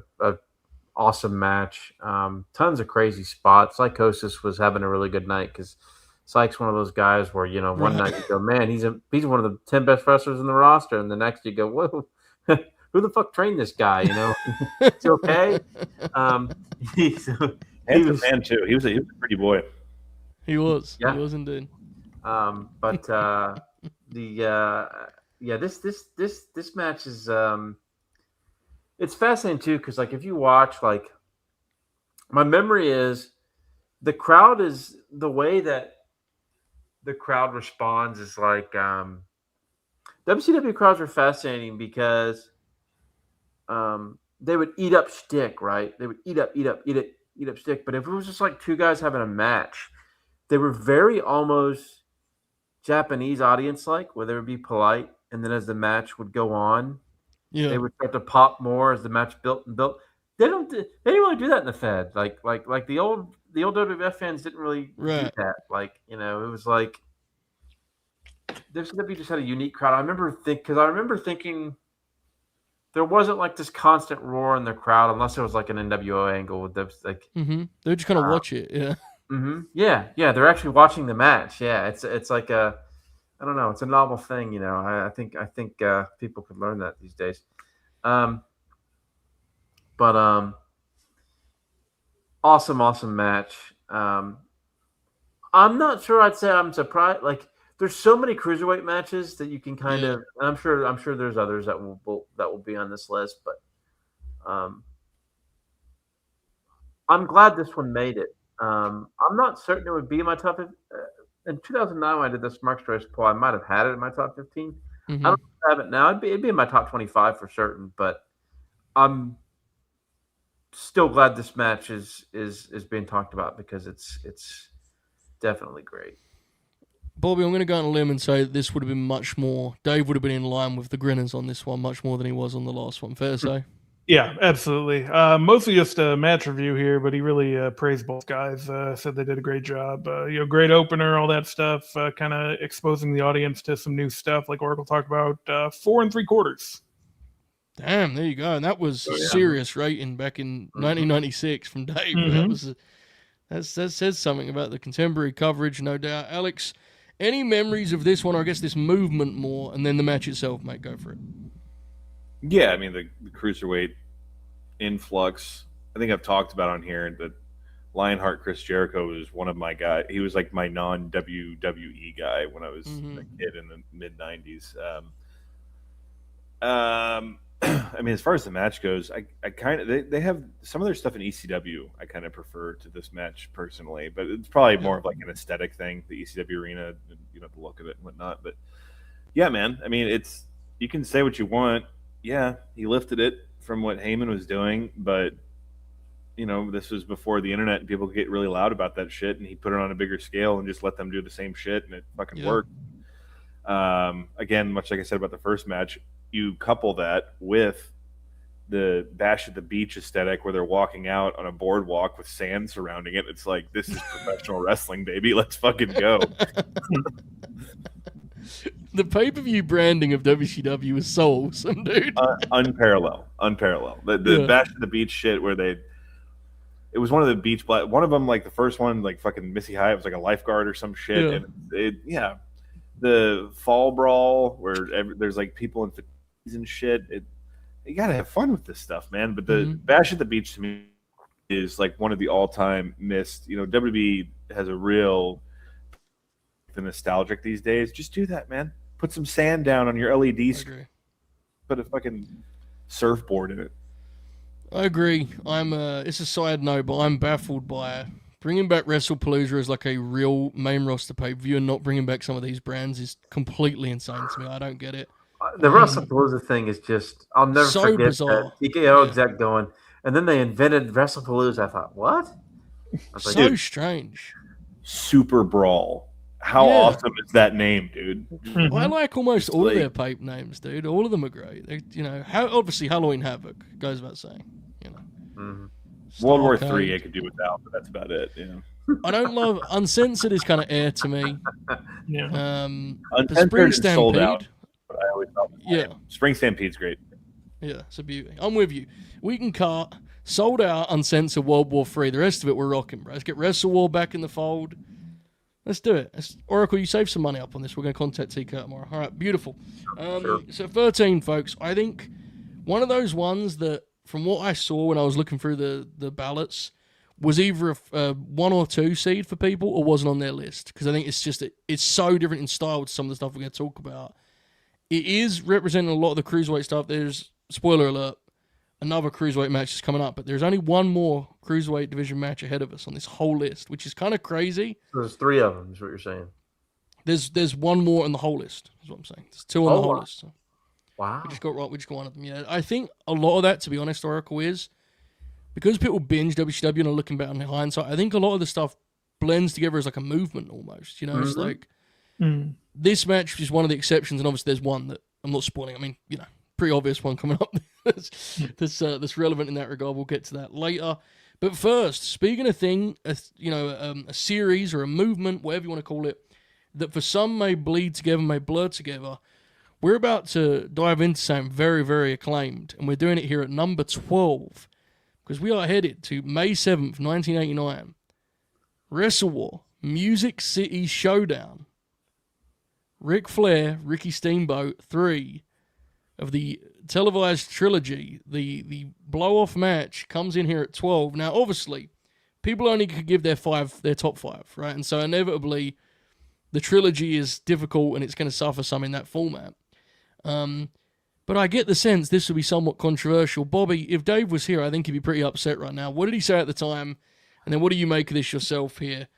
[SPEAKER 4] awesome match. Tons of crazy spots. Psychosis was having a really good night because Psych's one of those guys where one night you go, man, he's one of the 10 best wrestlers in the roster, and the next you go, whoa, who the fuck trained this guy? It's okay. He was
[SPEAKER 5] a man too. He was a pretty boy.
[SPEAKER 2] He was.
[SPEAKER 4] Yeah.
[SPEAKER 2] He was indeed.
[SPEAKER 4] But this match is it's fascinating too because if you watch my memory is the crowd is the way that the crowd responds is WCW crowds are fascinating because they would eat up shtick, right? They would eat up shtick. But if it was just two guys having a match, they were very almost Japanese audience where they would be polite, and then as the match would go on, they would start to pop more as the match built and built. They didn't really do that in the Fed. Like the old WWF fans didn't really do that. It was WCW just had a unique crowd. I remember thinking there wasn't this constant roar in the crowd unless it was an NWO angle with them.
[SPEAKER 2] Mm-hmm. They would just kind of watch it. Yeah.
[SPEAKER 4] Mm-hmm. Yeah. They're actually watching the match. Yeah. It's like I don't know. It's a novel thing. I think people could learn that these days. But awesome match. I'm not sure. I'd say I'm surprised. There's so many cruiserweight matches that you can kind of. And I'm sure there's others that will be on this list, but I'm glad this one made it. I'm not certain it would be in my top. In 2009, when I did the Mark Strauss poll, I might have had it in my top 15.
[SPEAKER 2] Mm-hmm.
[SPEAKER 4] I don't have it now. It'd be in my top 25 for certain, but I'm still glad this match is being talked about because it's definitely great.
[SPEAKER 2] Bobby, I'm going to go on a limb and say that this would have been much more. Dave would have been in line with the Grinners on this one much more than he was on the last one. Fair to say?
[SPEAKER 3] Yeah, absolutely. Mostly just a match review here, but he really praised both guys. Said they did a great job. Great opener, all that stuff. Kind of exposing the audience to some new stuff, like Oracle talked about. 4 3/4.
[SPEAKER 2] Damn, there you go. And that was serious rating back in 1996 from Dave. Mm-hmm. That says something about the contemporary coverage, no doubt. Alex, any memories of this one, or I guess this movement more, and then the match itself, mate? Go for it.
[SPEAKER 5] Yeah, I mean, the cruiserweight influx, I think I've talked about on here that Lionheart Chris Jericho was one of my guys. He was my non-WWE guy when I was a kid in the mid-90s. I mean, as far as the match goes, I kind of they have some of their stuff in ECW. I kind of prefer to this match personally, but it's probably more of an aesthetic thing. The ECW arena, the look of it and whatnot. But yeah, man, I mean, you can say what you want. Yeah, he lifted it from what Heyman was doing, but this was before the internet and people get really loud about that shit, and he put it on a bigger scale and just let them do the same shit, and it fucking worked. Again, much like I said about the first match, you couple that with the Bash at the Beach aesthetic where they're walking out on a boardwalk with sand surrounding it. It's this is professional wrestling, baby. Let's fucking go.
[SPEAKER 2] The pay-per-view branding of WCW is so awesome, dude.
[SPEAKER 5] Unparalleled. The Bash at the Beach shit where it was one of the beach one of them, the first one, fucking Missy Hyatt was a lifeguard or some shit. And the fall brawl where there's people in fatigues and shit. you gotta have fun with this stuff, man. But the Bash at the Beach to me is like one of the all-time missed. WWE has a real nostalgic these days. Just do that, man. Put some sand down on your LED screen. Put a fucking surfboard in it.
[SPEAKER 2] I agree. It's a side note, but I'm baffled by bringing back WrestlePalooza as like a real main roster pay-per-view and not bringing back some of these brands is completely insane to me. I don't get it.
[SPEAKER 4] The WrestlePalooza thing is just, I'll never forget
[SPEAKER 2] bizarre.
[SPEAKER 4] that TKO exec going, and then they invented WrestlePalooza. I thought, what? I was like,
[SPEAKER 2] So strange.
[SPEAKER 5] SuperBrawl. How awesome is that name, dude?
[SPEAKER 2] I like almost all of their pape names, dude. All of them are great. Obviously Halloween Havoc goes without saying.
[SPEAKER 5] World War III I could do without, but that's about it.
[SPEAKER 2] I don't love Uncensored is kind of air to me.
[SPEAKER 5] Uncensored is sold out. But I always thought Spring Stampede's great.
[SPEAKER 2] Yeah, it's a beauty. I'm with you. We can cut sold out Uncensored World War III. The rest of it we're rocking, bro. Let's get WrestleWar back in the fold. Let's do it. Oracle, you save some money up on this. We're going to contact TK tomorrow. All right, beautiful. So 13, folks. I think one of those ones that, from what I saw when I was looking through the ballots, was either a 1 or 2 seed for people or wasn't on their list. Because I think it's so different in style to some of the stuff we're going to talk about. It is representing a lot of the cruiserweight stuff. There's, spoiler alert, another cruiserweight match is coming up, but there's only one more cruiserweight division match ahead of us on this whole list, which is kind of crazy.
[SPEAKER 4] So there's 3 of them, is what you're saying.
[SPEAKER 2] There's one more on the whole list, is what I'm saying. There's 2 on the whole list. So.
[SPEAKER 4] Wow.
[SPEAKER 2] We just got one of them. Yeah, I think a lot of that, to be honest, Oracle, is because people binge WCW and are looking back on hindsight. I think a lot of the stuff blends together as like a movement almost. It's like this match is one of the exceptions, and obviously there's one that I'm not spoiling. I mean, pretty obvious one coming up that's relevant in that regard. We'll get to that later. But first, speaking of a series or a movement, whatever you want to call it, that for some may bleed together, may blur together. We're about to dive into something very, very acclaimed, and we're doing it here at number 12 because we are headed to May 7th, 1989. WrestleWar, Music City Showdown. Ric Flair, Ricky Steamboat, 3 of the televised trilogy. The blow-off match comes in here at 12. Now, obviously, people only could give their top 5, right? And so inevitably, the trilogy is difficult and it's going to suffer some in that format. But I get the sense this will be somewhat controversial. Bobby, if Dave was here, I think he'd be pretty upset right now. What did he say at the time? And then what do you make of this yourself here?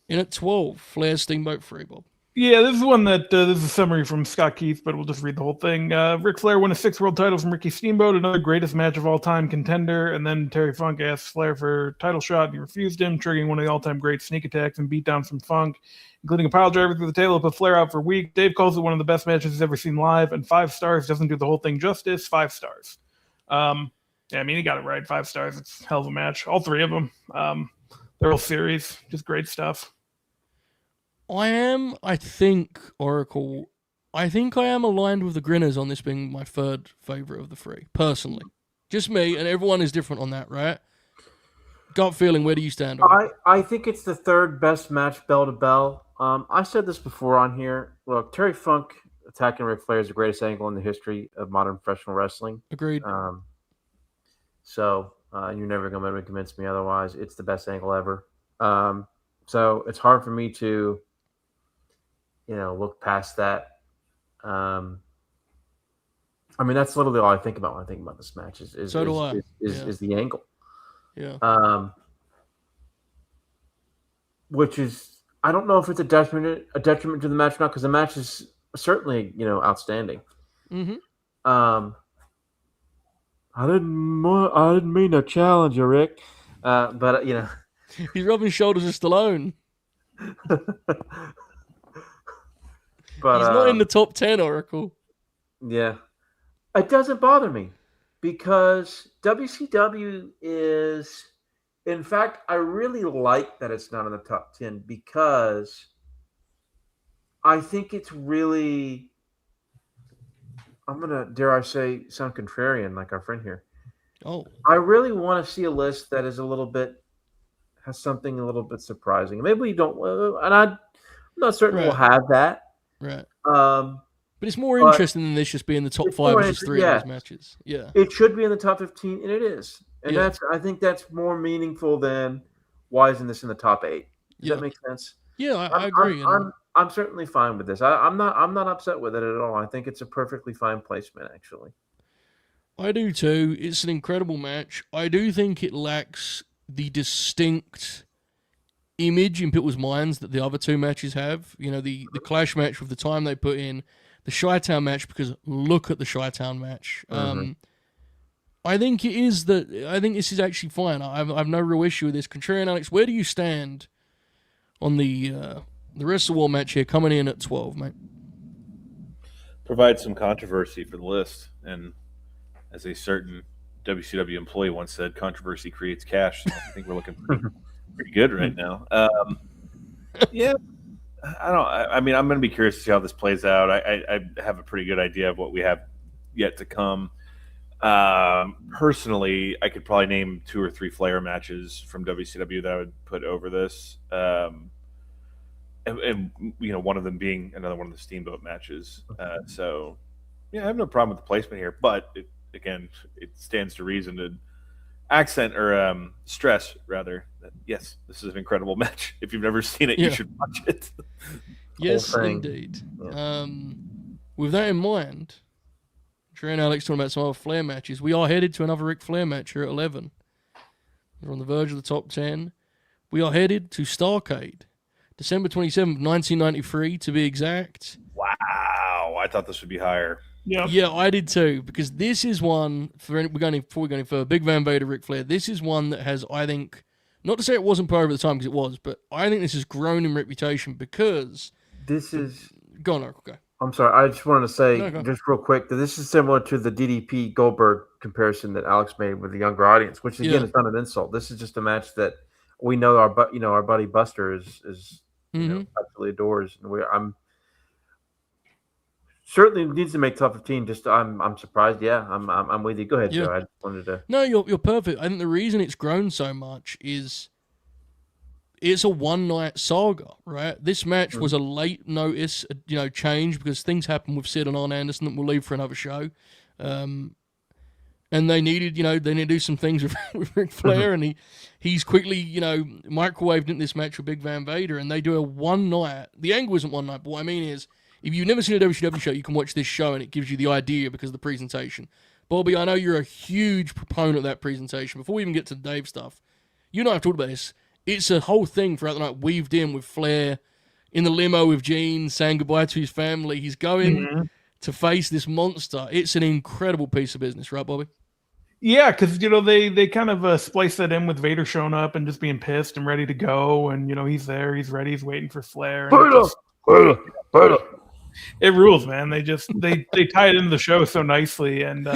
[SPEAKER 2] In at 12, Flair, Steamboat, 3, Bob.
[SPEAKER 3] Yeah, this is one that this is a summary from Scott Keith, but we'll just read the whole thing. Ric Flair won a 6 world title from Ricky Steamboat, another greatest match of all time contender, and then Terry Funk asked Flair for a title shot, and he refused him, triggering one of the all-time great sneak attacks and beatdowns from Funk, including a pile driver through the table to put Flair out for a week. Dave calls it one of the best matches he's ever seen live, and 5 stars doesn't do the whole thing justice. 5 stars. Yeah, I mean, he got it right. 5 stars. It's a hell of a match. All 3 of them. They're all series. Just great stuff.
[SPEAKER 2] I think, Oracle, I am aligned with the Grinners on this being my 3rd favorite of the 3, personally. Just me, and everyone is different on that, right? Gut feeling, where do you stand on it?
[SPEAKER 4] I think it's the 3rd best match bell to bell. I said this before on here. Look, Terry Funk attacking Ric Flair is the greatest angle in the history of modern professional wrestling.
[SPEAKER 2] Agreed.
[SPEAKER 4] So you're never going to convince me otherwise. It's the best angle ever. So it's hard for me to look past that. I mean, that's literally all I think about when I think about this match is the angle.
[SPEAKER 2] Yeah.
[SPEAKER 4] Which is, I don't know if it's a detriment to the match or not, because the match is certainly, outstanding.
[SPEAKER 2] Mm-hmm.
[SPEAKER 4] I didn't mean to challenge you, Rick. But
[SPEAKER 2] he's rubbing shoulders with Stallone.
[SPEAKER 4] But
[SPEAKER 2] he's not in the top 10, Oracle.
[SPEAKER 4] Yeah. It doesn't bother me because WCW is, in fact, I really like that it's not in the top 10 because I think it's really, I'm going to, dare I say, sound contrarian like our friend here.
[SPEAKER 2] Oh.
[SPEAKER 4] I really want to see a list that is has something a little bit surprising. Maybe we don't, and I'm not certain we'll have that.
[SPEAKER 2] Right. But it's more
[SPEAKER 4] But
[SPEAKER 2] interesting than this just being the top
[SPEAKER 4] it's
[SPEAKER 2] 5
[SPEAKER 4] more
[SPEAKER 2] of just 3
[SPEAKER 4] inter-
[SPEAKER 2] of those
[SPEAKER 4] yeah.
[SPEAKER 2] matches. Yeah.
[SPEAKER 4] It should be in the top 15, and it is. And
[SPEAKER 2] Yeah.
[SPEAKER 4] I think that's more meaningful than why isn't this in the top 8? Does that make sense?
[SPEAKER 2] Yeah, I agree.
[SPEAKER 4] I'm certainly fine with this. I'm not upset with it at all. I think it's a perfectly fine placement, actually.
[SPEAKER 2] I do too. It's an incredible match. I do think it lacks the distinct image in people's minds that the other 2 matches have. You know, the Clash match with the time they put in, the Chi-Town match, because look at the Chi-Town match. I think it is I think this is actually fine. I've no real issue with this. Contrarian Alex, where do you stand on the WrestleWar match here, coming in at 12, mate?
[SPEAKER 5] Provide some controversy for the list, and as a certain WCW employee once said, controversy creates cash. So I think we're looking pretty good right now. Yeah, I mean, I'm going to be curious to see how this plays out. I have a pretty good idea of what we have yet to come. Personally, I could probably name 2 or 3 Flair matches from WCW that I would put over this. And you know, one of them being another one of the Steamboat matches. So, yeah, I have no problem with the placement here. But again, it stands to reason to accent or stress rather that yes, this is an incredible match. If you've never seen it, you should watch it.
[SPEAKER 2] Yes, indeed.
[SPEAKER 4] Yeah.
[SPEAKER 2] With that in mind, Trey and Alex talking about some other Flair matches. We are headed to another Ric Flair match here at 11. We're on the verge of the top 10. We are headed to Starrcade, December 27th, 1993, to be exact.
[SPEAKER 5] Wow, I thought this would be higher.
[SPEAKER 2] Yeah, I did too, because this is one, before we go any further, Big Van Vader, Ric Flair, this is one that has, I think, not to say it wasn't popular at the time, because it was, but I think this has grown in reputation because...
[SPEAKER 4] This is...
[SPEAKER 2] Go on, Oracle, go.
[SPEAKER 4] I'm sorry, I just wanted to say, just real quick, that this is similar to the DDP Goldberg comparison that Alex made with the younger audience, which, again, is not an insult. This is just a match that we know our buddy Buster is absolutely adores. And I'm certainly needs to make top 15. Just I'm surprised. Yeah, I'm with you. Go ahead, Joe. I just wanted to.
[SPEAKER 2] No, you're perfect. I think the reason it's grown so much is it's a one-night saga, right? This match was a late notice, change because things happened with Sid and Arn Anderson that we'll leave for another show. And they needed, they need to do some things with Ric Flair, and he's quickly, microwaved into this match with Big Van Vader, and they do a one night. The angle isn't one night, but what I mean is, if you've never seen a WCW show, you can watch this show, and it gives you the idea because of the presentation. Bobby, I know you're a huge proponent of that presentation. Before we even get to the Dave stuff, you and I have talked about this. It's a whole thing throughout the night, weaved in with Flair in the limo with Gene, saying goodbye to his family. He's going to face this monster. It's an incredible piece of business, right, Bobby?
[SPEAKER 3] Yeah, because they kind of splice that in with Vader showing up and just being pissed and ready to go, and he's there, he's ready, he's waiting for Flair. It rules, man. They tie it into the show so nicely, and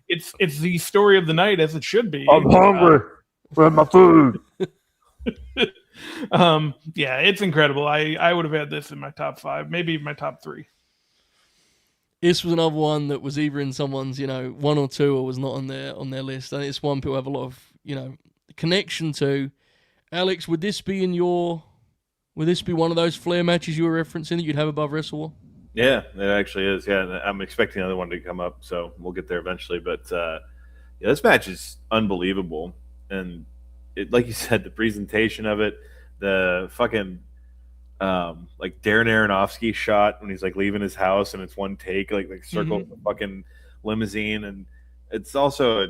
[SPEAKER 3] it's the story of the night as it should be.
[SPEAKER 4] I'm hungry. Where's my food?
[SPEAKER 3] Yeah, it's incredible. I would have had this in my top 5, maybe my top 3.
[SPEAKER 2] This was another one that was either in someone's, 1 or 2, or was not on their list. I think it's one people have a lot of, connection to. Alex, would this be one of those Flair matches you were referencing that you'd have above WrestleWar?
[SPEAKER 5] Yeah, it actually is. Yeah, and I'm expecting another one to come up, so we'll get there eventually. But this match is unbelievable, and like you said, the presentation of it, the fucking like Darren Aronofsky shot when he's like leaving his house and it's one take, like circle the fucking limousine, and it's also a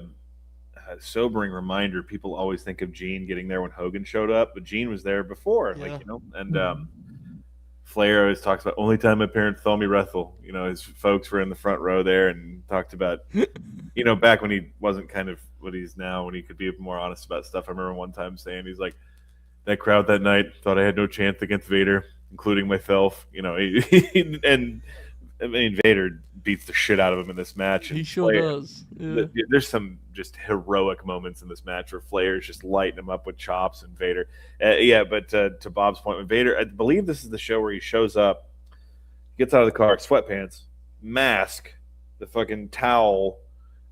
[SPEAKER 5] sobering reminder. People always think of Gene getting there when Hogan showed up, but Gene was there before, and Flair always talks about only time my parents saw me wrestle. His folks were in the front row there and talked about, back when he wasn't kind of what he's now, when he could be more honest about stuff. I remember one time saying, he's like, that crowd that night thought I had no chance against Vader, including myself. And I mean, Vader beats the shit out of him in this match.
[SPEAKER 2] He sure does. Yeah.
[SPEAKER 5] There's some just heroic moments in this match where Flair's just lighting him up with chops and Vader. But to Bob's point with Vader, I believe this is the show where he shows up, gets out of the car, sweatpants, mask, the fucking towel,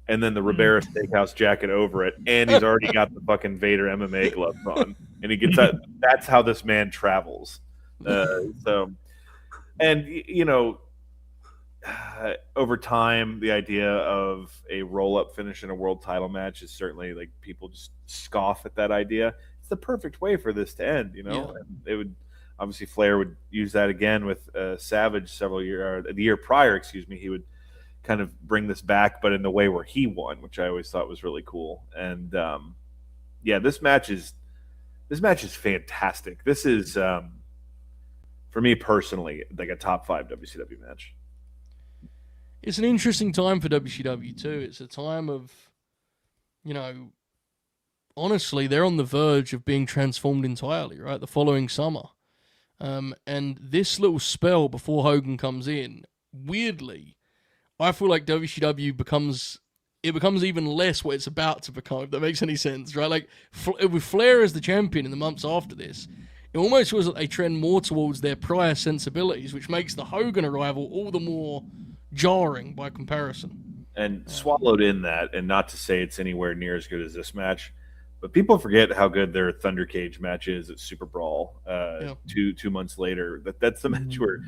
[SPEAKER 5] and then the Ribera Steakhouse jacket over it, and he's already got the fucking Vader MMA gloves on, and he gets that. That's how this man travels. over time, the idea of a roll-up finish in a world title match is certainly like people just scoff at that idea. It's the perfect way for this to end, you know.
[SPEAKER 2] Yeah.
[SPEAKER 5] And it would obviously Flair would use that again with Savage the year prior. Excuse me, he would kind of bring this back, but in the way where he won, which I always thought was really cool. And yeah, this match is fantastic. This is for me personally like a top 5 WCW match.
[SPEAKER 2] It's an interesting time for WCW too. It's a time of, honestly, they're on the verge of being transformed entirely, right? The following summer. And this little spell before Hogan comes in, weirdly, I feel like WCW becomes even less what it's about to become, if that makes any sense, right? Like, with Flair as the champion in the months after this, it almost feels like they trend more towards their prior sensibilities, which makes the Hogan arrival all the more jarring by comparison.
[SPEAKER 5] And swallowed in that, and not to say it's anywhere near as good as this match, but people forget how good their Thunder Cage match is at SuperBrawl 2 months later. That's the match where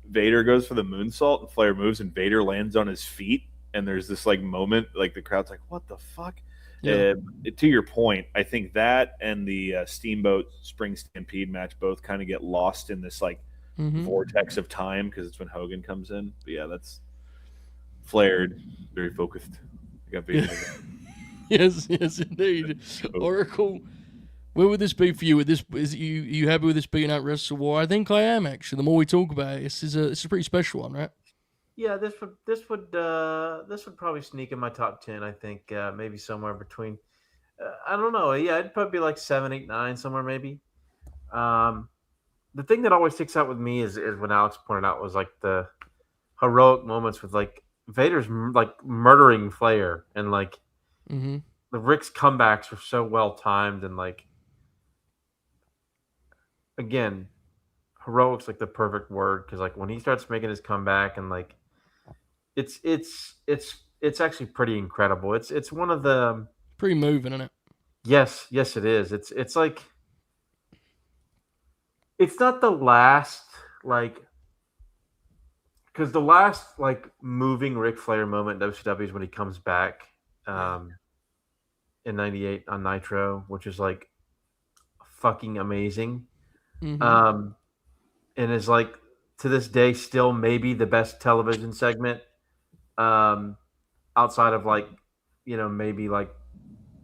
[SPEAKER 5] Vader goes for the moonsault and Flair moves and Vader lands on his feet, and there's this like moment, like the crowd's like, what the fuck?
[SPEAKER 2] Yeah.
[SPEAKER 5] To your point, I think that and the Steamboat Spring Stampede match both kind of get lost in this like vortex of time because it's when Hogan comes in. But yeah, that's Flair, very focused. I got Vader.
[SPEAKER 2] Yes, indeed. Oracle, where would this be for you? Is you happy with this being at WrestleWar? I think I am, actually. The more we talk about it, it's a pretty special one, right?
[SPEAKER 4] Yeah, this would probably sneak in my top 10. I think maybe somewhere between. I don't know. Yeah, it'd probably be like 7, 8, 9 somewhere maybe. The thing that always sticks out with me is when Alex pointed out was like the heroic moments with like Vader's like murdering Flair and like the Rick's comebacks were so well timed and like again, heroic's like the perfect word because like when he starts making his comeback and like it's actually pretty incredible. It's one of the
[SPEAKER 2] pretty moving, isn't it?
[SPEAKER 4] Yes, it is. It's like it's not the last like because the last like moving Ric Flair moment in WCW is when he comes back in '98 on Nitro, which is like fucking amazing. And is like to this day still maybe the best television segment outside of like maybe like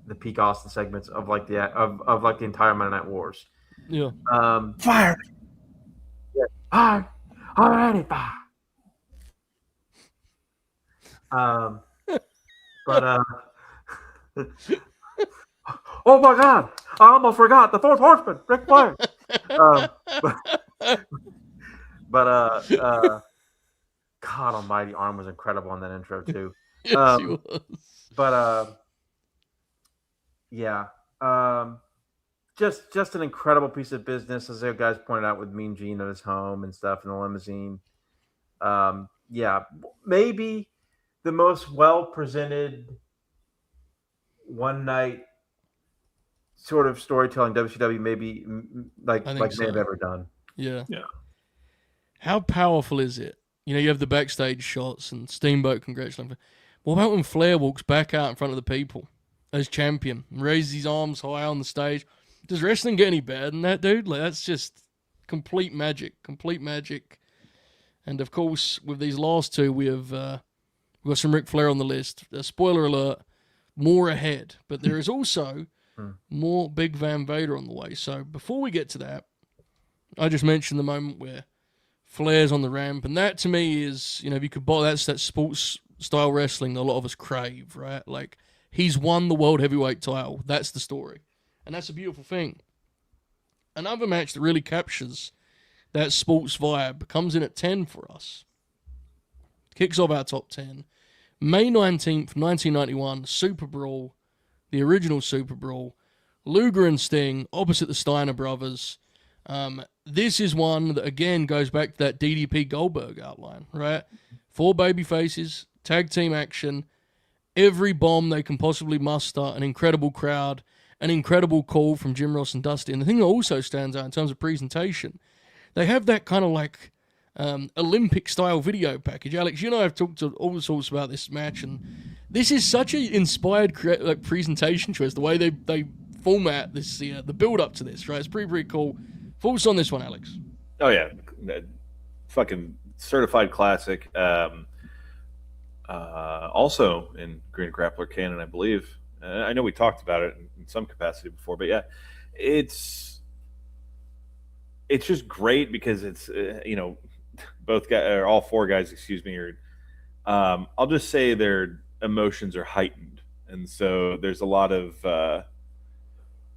[SPEAKER 4] the peak Austin segments of like the of like the entire Monday Night Wars.
[SPEAKER 2] Yeah.
[SPEAKER 3] Fire.
[SPEAKER 4] Yeah. Fire. Already fire. But oh my God! I almost forgot the fourth horseman, Ric Flair. God Almighty, Arn was incredible on that intro too.
[SPEAKER 2] Yes, he was.
[SPEAKER 4] But yeah, just an incredible piece of business, as you guys pointed out with Mean Gene at his home and stuff in the limousine. Yeah, maybe the most well presented one night sort of storytelling WCW maybe like may have ever done.
[SPEAKER 2] Yeah.
[SPEAKER 3] Yeah.
[SPEAKER 2] How powerful is it? You have the backstage shots and Steamboat congratulating him. What about when Flair walks back out in front of the people as champion and raises his arms high on the stage? Does wrestling get any better than that, dude? Like, that's just complete magic. And of course, with these last two, we've got some Ric Flair on the list. Spoiler alert, more ahead. But there is also more Big Van Vader on the way. So before we get to that, I just mentioned the moment where Flair's on the ramp, and that to me is, if you could buy that's that sports style wrestling that a lot of us crave, right? Like, he's won the world heavyweight title. That's the story. And that's a beautiful thing. Another match that really captures that sports vibe comes in at 10 for us. Kicks off our top 10. May 19th, 1991, SuperBrawl, the original SuperBrawl. Luger and Sting opposite the Steiner brothers. This is one that, again, goes back to that DDP Goldberg outline, right? 4 baby faces, tag team action, every bomb they can possibly muster, an incredible crowd, an incredible call from Jim Ross and Dusty. And the thing that also stands out in terms of presentation, they have that kind of like Olympic style video package. Alex, you and I have talked to all sorts about this match, and this is such an inspired presentation choice. The way they format this, the build up to this, right? It's pretty cool. Thoughts on this one, Alex?
[SPEAKER 5] Oh yeah, fucking certified classic. Also in Green Grappler canon, I believe. I know we talked about it in some capacity before, but yeah, it's just great because it's both guys, or all four guys, excuse me, are I'll just say their emotions are heightened, and so there's a lot of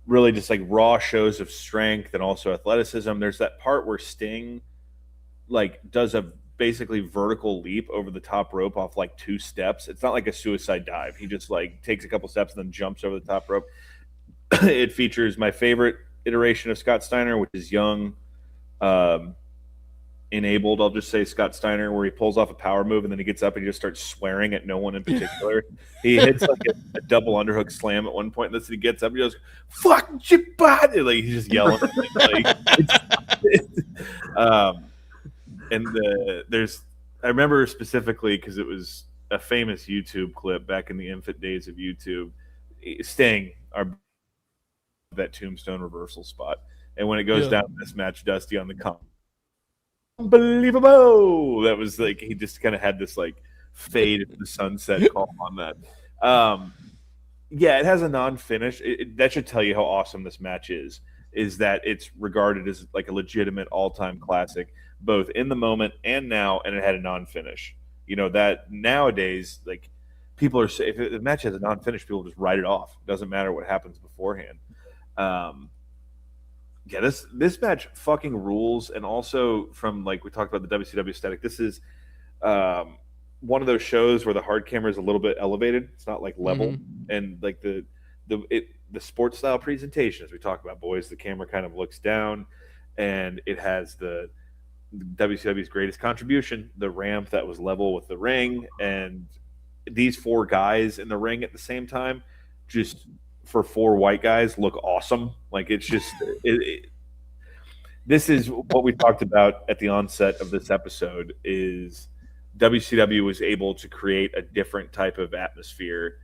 [SPEAKER 5] really just like raw shows of strength and also athleticism. There's that part where Sting does a basically vertical leap over the top rope off 2 steps. It's not like a suicide dive. He just takes a couple steps and then jumps over the top rope. It features my favorite iteration of Scott Steiner, which is young, enabled, I'll just say, Scott Steiner, where he pulls off a power move and then he gets up and he just starts swearing at no one in particular. He hits a double underhook slam at one point, and then he gets up and he goes, "Fuck your body!" He's just yelling. I remember specifically because it was a famous YouTube clip back in the infant days of YouTube. Sting, that tombstone reversal spot, and when it goes down in this match, Dusty on the comp. Unbelievable! That was he just kind of had this fade into the sunset call on that. Yeah, it has a non-finish. That should tell you how awesome this match is that it's regarded as a legitimate all-time classic, both in the moment and now, and it had a non-finish. That nowadays, people are saying, if the match has a non-finish, people just write it off. It doesn't matter what happens beforehand. Yeah, this match fucking rules, and also from we talked about the WCW aesthetic, this is one of those shows where the hard camera is a little bit elevated. It's not level, and the sports style presentation, as we talk about, boys, the camera kind of looks down, and it has the WCW's greatest contribution, the ramp that was level with the ring, and these 4 guys in the ring at the same time, just for 4 white guys, look awesome. It's just this is what we talked about at the onset of this episode. Is WCW was able to create a different type of atmosphere,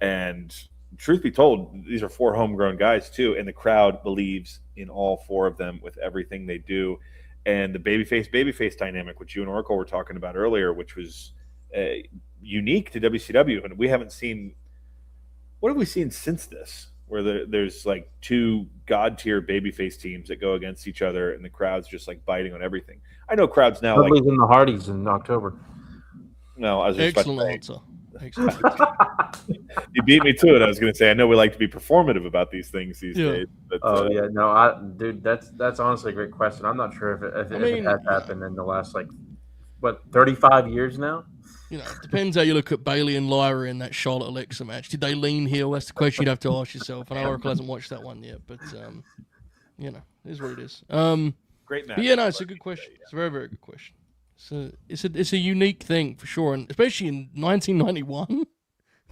[SPEAKER 5] and truth be told, these are 4 homegrown guys too, and the crowd believes in all 4 of them with everything they do. And the babyface dynamic, which you and Oracle were talking about earlier, which was unique to WCW, and we haven't seen. What have we seen since this? Where there's 2 god tier babyface teams that go against each other, and the crowd's just biting on everything. I know crowds now
[SPEAKER 4] in the Hardys in October.
[SPEAKER 5] No, I was just
[SPEAKER 2] excellent answer. Excellent.
[SPEAKER 5] You beat me to it. I was going to say, I know we like to be performative about these things these days. But,
[SPEAKER 4] yeah, no, dude, that's honestly a great question. I'm not sure if it has happened in the last 35 years now.
[SPEAKER 2] It depends how you look at Bailey and Lyra in that Charlotte Alexa match. Did they lean heel? That's the question you'd have to ask yourself. And Oracle hasn't watched that one yet, but it is what it is.
[SPEAKER 5] Great match.
[SPEAKER 2] But yeah, no, it's a good question. It's a very, very good question. It's a unique thing for sure, and especially in 1991,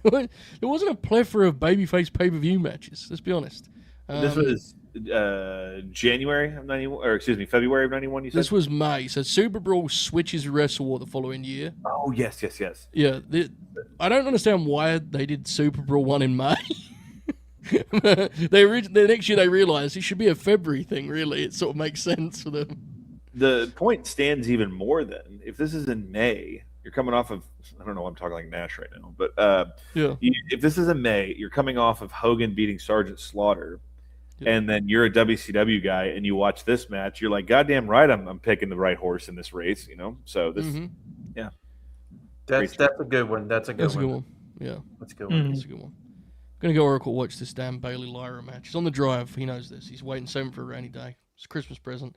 [SPEAKER 2] there wasn't a plethora of babyface pay-per-view matches. Let's be honest.
[SPEAKER 5] This was January of 91, or excuse me, February of 91. You said
[SPEAKER 2] this was May. So SuperBrawl switches WrestleWar the following year.
[SPEAKER 5] Oh yes.
[SPEAKER 2] Yeah, I don't understand why they did SuperBrawl 1 in May. The next year they realized it should be a February thing. Really, it sort of makes sense for them.
[SPEAKER 5] The point stands even more then. If this is in May, you're coming off of, I don't know, I'm talking like Nash right now, but if this is in May, you're coming off of Hogan beating Sergeant Slaughter, and then you're a WCW guy and you watch this match, you're like, goddamn right, I'm picking the right horse in this race, So this, yeah,
[SPEAKER 4] that's a good one. That's a good one.
[SPEAKER 2] Yeah,
[SPEAKER 4] that's a good one.
[SPEAKER 2] That's a good one. I'm gonna go Oracle watch this damn Bailey Lyra match. He's on the drive. He knows this. He's waiting saving for a rainy day. It's a Christmas present.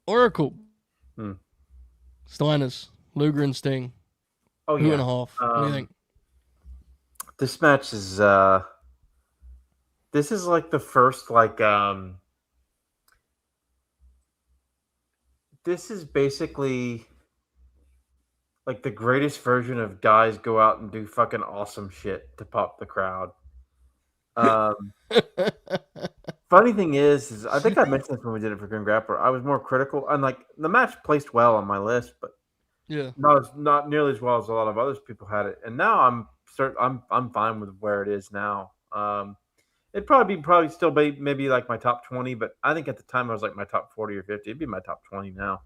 [SPEAKER 2] Oracle. Steiners. Luger and Sting.
[SPEAKER 4] Oh,
[SPEAKER 2] 2.5. What do you think?
[SPEAKER 4] This match is this is the first this is basically the greatest version of guys go out and do fucking awesome shit to pop the crowd. Funny thing is I think I mentioned this when we did it for Grin Grappler. I was more critical, and like the match placed well on my list, but
[SPEAKER 2] Yeah.
[SPEAKER 4] not nearly as well as a lot of others people had it. And now I'm fine with where it is now. It'd probably still be maybe like my top 20, but I think at the time I was like my top 40 or 50. It'd be my top 20 now.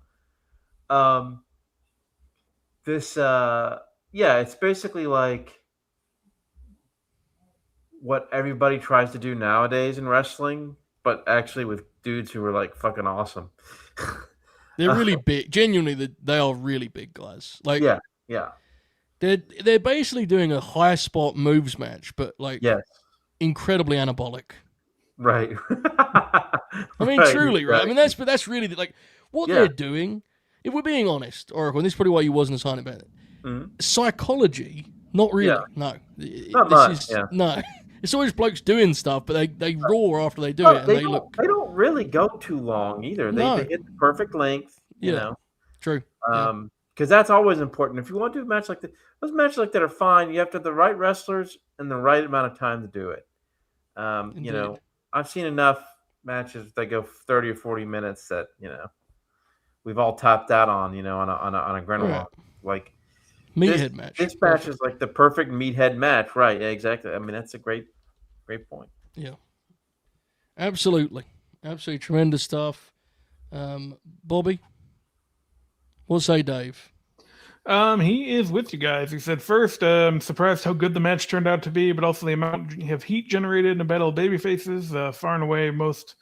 [SPEAKER 4] It's basically like what everybody tries to do nowadays in wrestling, but actually with dudes who are like fucking awesome.
[SPEAKER 2] They're really big. Genuinely, they are really big guys. Like,
[SPEAKER 4] yeah.
[SPEAKER 2] They're basically doing a high spot moves match, but like incredibly anabolic.
[SPEAKER 4] Right.
[SPEAKER 2] I mean, truly, right? I mean, that's really like what they're doing. If we're being honest, Oracle, and this is probably why you wasn't as high about it.
[SPEAKER 4] Mm-hmm.
[SPEAKER 2] Psychology, not really.
[SPEAKER 4] Yeah.
[SPEAKER 2] No,
[SPEAKER 4] Not much.
[SPEAKER 2] No. It's always blokes doing stuff, but they roar after they do it, and they look.
[SPEAKER 4] They don't really go too long either. They hit the perfect length. You know.
[SPEAKER 2] True.
[SPEAKER 4] Because that's always important. If you want to do a match like that, those matches like that are fine. You have to have the right wrestlers and the right amount of time to do it. You know, I've seen enough matches that go 30 or 40 minutes that we've all tapped out on. On a Grin walk. Like
[SPEAKER 2] meathead match.
[SPEAKER 4] This match is like the perfect meathead match, right? Yeah, exactly. I mean, that's a great point.
[SPEAKER 2] Yeah, absolutely tremendous stuff. Bobby, what say Dave?
[SPEAKER 3] He is with you guys. He said, first, surprised how good the match turned out to be, but also the amount of heat generated in a battle of babyfaces. Far and away most.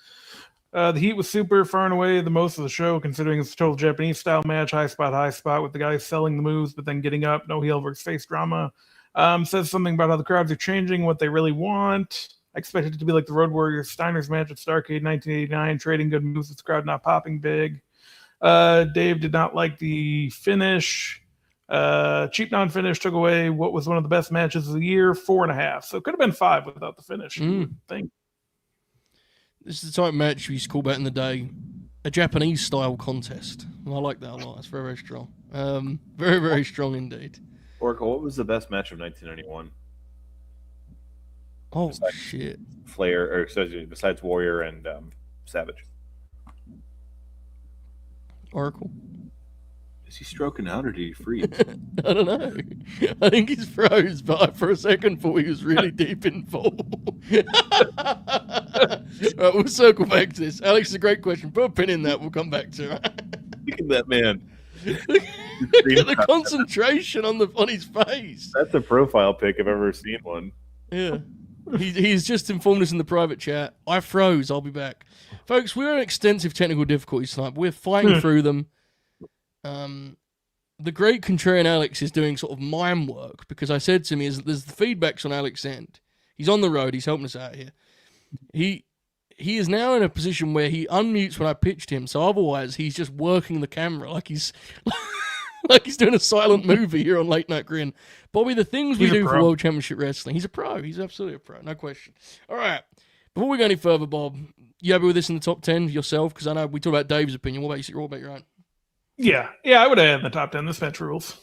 [SPEAKER 3] The heat was super, far and away the most of the show, considering it's a total Japanese style match, high spot with the guys selling the moves, but then getting up, no heel versus face drama. Says something about how the crowds are changing, what they really want. I expected it to be like the Road Warriors Steiner's match at Starrcade 1989, trading good moves with the crowd not popping big. Dave did not like the finish. Cheap non-finish took away what was one of the best matches of the year, 4.5. So it could have been 5 without the finish, I think.
[SPEAKER 2] This is the type of match we used to call back in the day a Japanese style contest. And I like that a lot. It's very, very strong. Very, very strong indeed.
[SPEAKER 5] Oracle, what was the best match of 1991?
[SPEAKER 2] Oh, shit.
[SPEAKER 5] Flair, or besides Warrior and Savage.
[SPEAKER 2] Oracle.
[SPEAKER 5] Is he stroking out or did he freeze?
[SPEAKER 2] I don't know. I think he's froze, but I for a second thought he was really deep in fall. Right, we'll circle back to this. Alex, it's a great question. Put a pin in that. We'll come back to it.
[SPEAKER 5] Look at that man.
[SPEAKER 2] Look at the concentration on his face.
[SPEAKER 5] That's a profile pic if I've ever seen one.
[SPEAKER 2] Yeah. He's just informed us in the private chat. I froze. I'll be back. Folks, we're in extensive technical difficulties tonight, but we're fighting through them. The great contrarian Alex is doing sort of mime work because I said to him, there's the feedbacks on Alex's end. He's on the road. He's helping us out here. He is now in a position where he unmutes when I pitched him. So otherwise, he's just working the camera like he's like he's doing a silent movie here on Late Night Grin. Bobby, the things we do for World Championship Wrestling. He's a pro. He's absolutely a pro. No question. All right. Before we go any further, Bob, you happy with this in the top 10 yourself? Because I know we talked about Dave's opinion. What about your own?
[SPEAKER 3] Yeah, I would have had in the top 10. This match rules.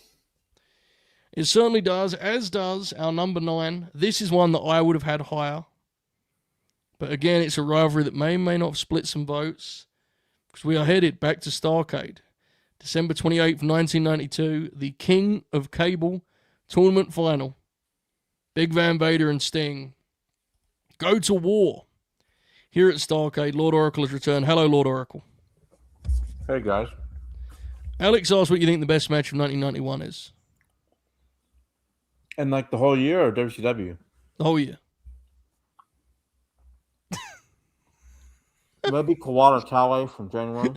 [SPEAKER 2] It certainly does, as does our number 9. This is one that I would have had higher. But again, it's a rivalry that may not have split some votes. Because we are headed back to Starrcade. December 28th, 1992. The King of Cable Tournament Final. Big Van Vader and Sting go to war. Here at Starrcade, Lord Oracle has returned. Hello, Lord Oracle.
[SPEAKER 4] Hey, guys.
[SPEAKER 2] Alex asked what you think the best match of 1991 is.
[SPEAKER 4] And like the whole year or WCW?
[SPEAKER 2] The whole year.
[SPEAKER 4] Maybe Kawada from January.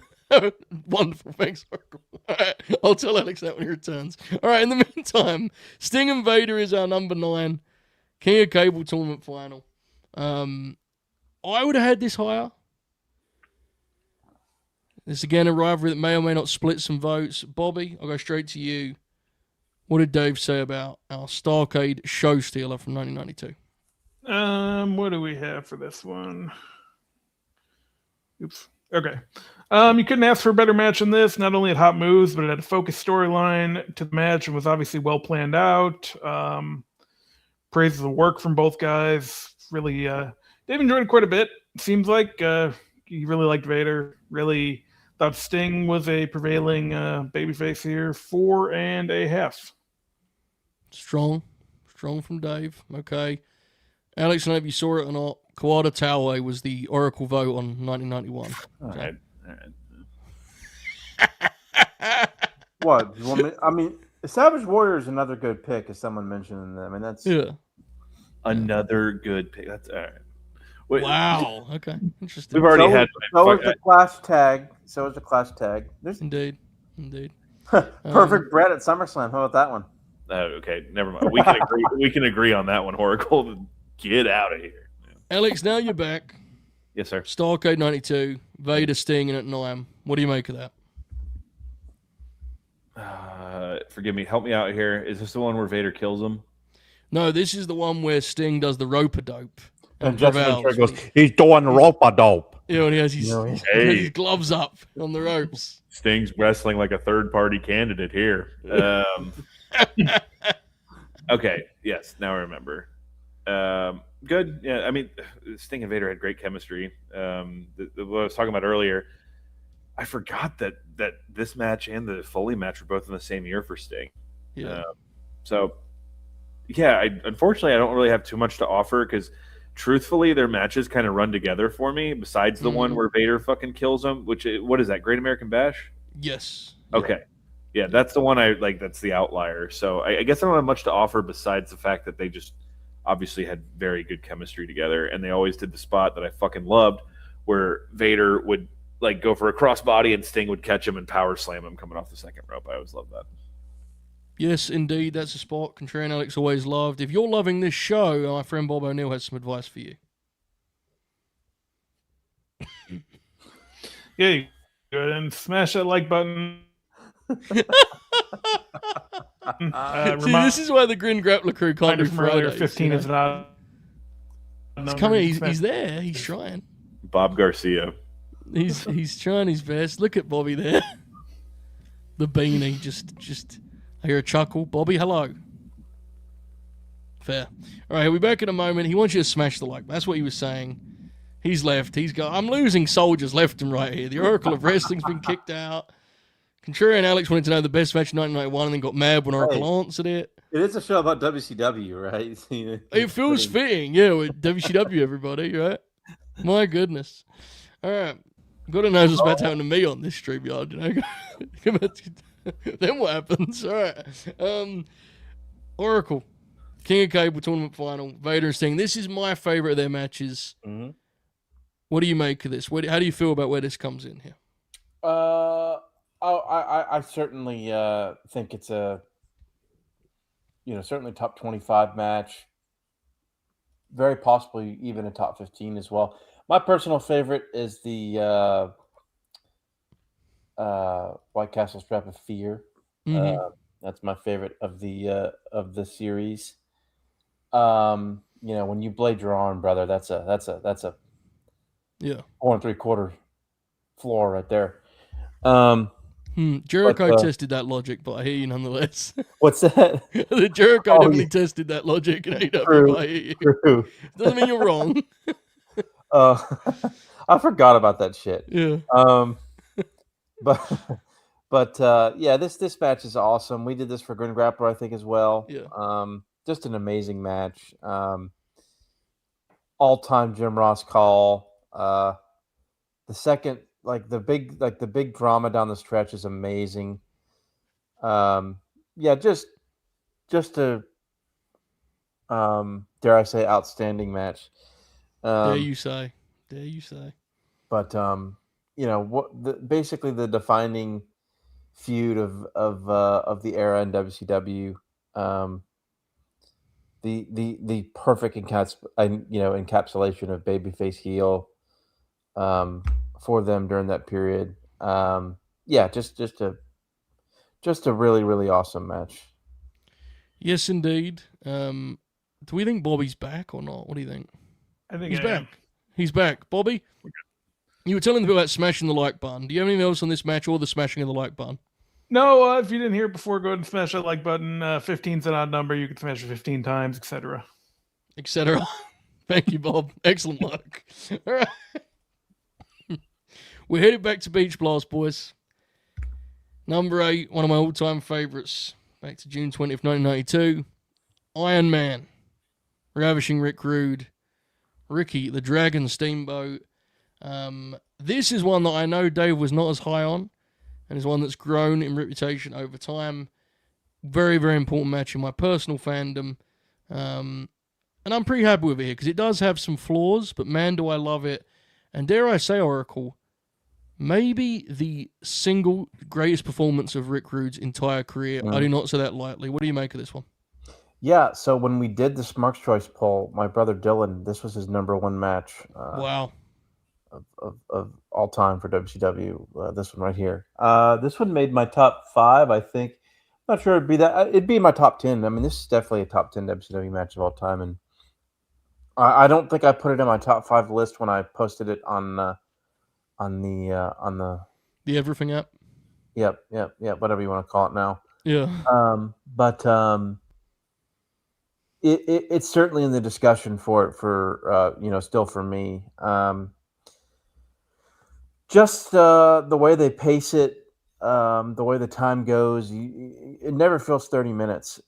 [SPEAKER 2] Wonderful. Thanks, Oracle. All right, I'll tell Alex that when he returns. All right, in the meantime, Sting and Vader is our number 9. King of Cable Tournament Final. I would have had this higher. This again a rivalry that may or may not split some votes. Bobby, I'll go straight to you. What did Dave say about our Starrcade show stealer from 1992?
[SPEAKER 3] What do we have for this one? Oops. Okay. You couldn't ask for a better match than this. Not only had hot moves, but it had a focused storyline to the match and was obviously well planned out. Praises the work from both guys. Really Dave enjoyed it quite a bit. It seems like he really liked Vader. Really thought Sting was a prevailing babyface here. 4.5.
[SPEAKER 2] Strong from Dave. Okay. Alex, I don't know if you saw it or not. Kawada Taue was the Oracle vote on 1991.
[SPEAKER 5] All right.
[SPEAKER 4] What? You want me, I mean, Savage Warrior is another good pick, as someone mentioned. I mean, that's
[SPEAKER 5] Another good pick. That's all right. Wait,
[SPEAKER 2] wow. Okay. Interesting.
[SPEAKER 5] We've already had.
[SPEAKER 4] So is the Clash tag. So is the Clash tag. There's
[SPEAKER 2] Indeed.
[SPEAKER 4] perfect Brett at SummerSlam. How about that one?
[SPEAKER 5] Okay, never mind. We can agree on that one. Oracle, get out of here.
[SPEAKER 2] Alex, now you're back.
[SPEAKER 5] Yes, sir.
[SPEAKER 2] Starrcade 92. Vader Sting at 9. What do you make of that?
[SPEAKER 5] Forgive me. Help me out here. Is this the one where Vader kills him?
[SPEAKER 2] No, this is the one where Sting does the rope-a-dope.
[SPEAKER 4] And Justin
[SPEAKER 2] prevails.
[SPEAKER 4] goes, he's doing rope-a-dope.
[SPEAKER 2] Yeah, and he has his gloves up on the ropes.
[SPEAKER 5] Sting's wrestling like a third-party candidate here. Okay, yes, now I remember. Good. Yeah, I mean, Sting and Vader had great chemistry. What I was talking about earlier, I forgot that this match and the Foley match were both in the same year for Sting.
[SPEAKER 2] Yeah.
[SPEAKER 5] So, yeah, unfortunately, I don't really have too much to offer because, truthfully, their matches kind of run together for me. Besides the one where Vader fucking kills him, what is that? Great American Bash?
[SPEAKER 2] Yes.
[SPEAKER 5] Okay. Yeah, that's the one I like. That's the outlier. So I guess I don't have much to offer besides the fact that they just obviously had very good chemistry together, and they always did the spot that I fucking loved, where Vader would like go for a crossbody and Sting would catch him and power slam him coming off the second rope. I always loved that.
[SPEAKER 2] Yes, indeed, that's a spot Contrarian Alex always loved. If you're loving this show, my friend Bob O'Neill has some advice for you.
[SPEAKER 3] Yeah, you go ahead and smash that like button.
[SPEAKER 2] See, this is why the Grin Grappler crew can't do
[SPEAKER 3] From earlier,
[SPEAKER 2] Fridays.
[SPEAKER 3] 15 is not.
[SPEAKER 2] He's coming. He's there. He's trying.
[SPEAKER 5] Bob Garcia.
[SPEAKER 2] He's trying his best. Look at Bobby there. The beanie. Just. I hear a chuckle. Bobby, hello. Fair. All right, we'll be back in a moment. He wants you to smash the like. That's what he was saying. He's left. I'm losing soldiers left and right here. The Oracle of Wrestling's been kicked out. Contrarian Alex wanted to know the best match in 1991 and then got mad when Oracle answered it.
[SPEAKER 4] It is a show about WCW, right?
[SPEAKER 2] It feels fitting, yeah, with WCW, everybody, right? My goodness. All right. Got to know what's about to happen to me on this StreamYard, you know? Then what happens? All right. Oracle, King of Cable Tournament Final, Vader and Sting. This is my favorite of their matches.
[SPEAKER 4] Mm-hmm.
[SPEAKER 2] What do you make of this? How do you feel about where this comes in here?
[SPEAKER 4] I certainly think it's a, certainly top 25 match. Very possibly even a top 15 as well. My personal favorite is the White Castle Strap of Fear.
[SPEAKER 2] Mm-hmm.
[SPEAKER 4] That's my favorite of the series. When you blade your arm, brother, that's a 4 3/4 floor right there.
[SPEAKER 2] Jericho tested that logic, but I hear you nonetheless.
[SPEAKER 4] What's that?
[SPEAKER 2] The Jericho definitely tested that logic in AEW, but I hear you.
[SPEAKER 4] True.
[SPEAKER 2] Doesn't mean you're wrong.
[SPEAKER 4] I forgot about that shit.
[SPEAKER 2] Yeah.
[SPEAKER 4] But yeah, this match is awesome. We did this for Grin Grappler, I think, as well.
[SPEAKER 2] Yeah.
[SPEAKER 4] Just an amazing match. All-time Jim Ross call. The second, the big drama down the stretch is amazing. Yeah, just a dare I say outstanding match.
[SPEAKER 2] Dare you say?
[SPEAKER 4] But basically the defining feud of the era in WCW. The perfect encapsulation of babyface heel for them during that period. Yeah, just a really, really awesome match.
[SPEAKER 2] Yes, indeed. Do we think Bobby's back or not? What do you think?
[SPEAKER 3] I think
[SPEAKER 2] he's back. He's back. Bobby, you were telling them about smashing the like button. Do you have anything else on this match or the smashing of the like button?
[SPEAKER 3] No, if you didn't hear it before, go ahead and smash that like button. 15's an odd number. You can smash it 15 times, etc.
[SPEAKER 2] Etc. Thank you, Bob. Excellent work. All right. We're headed back to Beach Blast, boys. Number 8, one of my all-time favorites. Back to June 20th, 1992. Iron Man. Ravishing Rick Rude. Ricky, the Dragon Steamboat. This is one that I know Dave was not as high on, and is one that's grown in reputation over time. Very, very important match in my personal fandom. And I'm pretty happy with it here, because it does have some flaws, but man, do I love it. And dare I say, Oracle, maybe the single greatest performance of Rick Rude's entire career. I do not say that lightly. What do you make of this one?
[SPEAKER 4] Yeah, so when we did the Smarks Choice poll, my brother Dylan, this was his number 1 match.
[SPEAKER 2] Wow.
[SPEAKER 4] Of all time for WCW. This one right here. This one made my top 5, I think. Not sure it'd be that. It'd be my top 10. I mean, this is definitely a top 10 WCW match of all time, and I don't think I put it in my top 5 list when I posted it on the
[SPEAKER 2] Everything app.
[SPEAKER 4] Yep, whatever you want to call it now.
[SPEAKER 2] Yeah.
[SPEAKER 4] But it's certainly in the discussion for still for me. Just the way they pace it, the way the time goes, it never feels 30 minutes,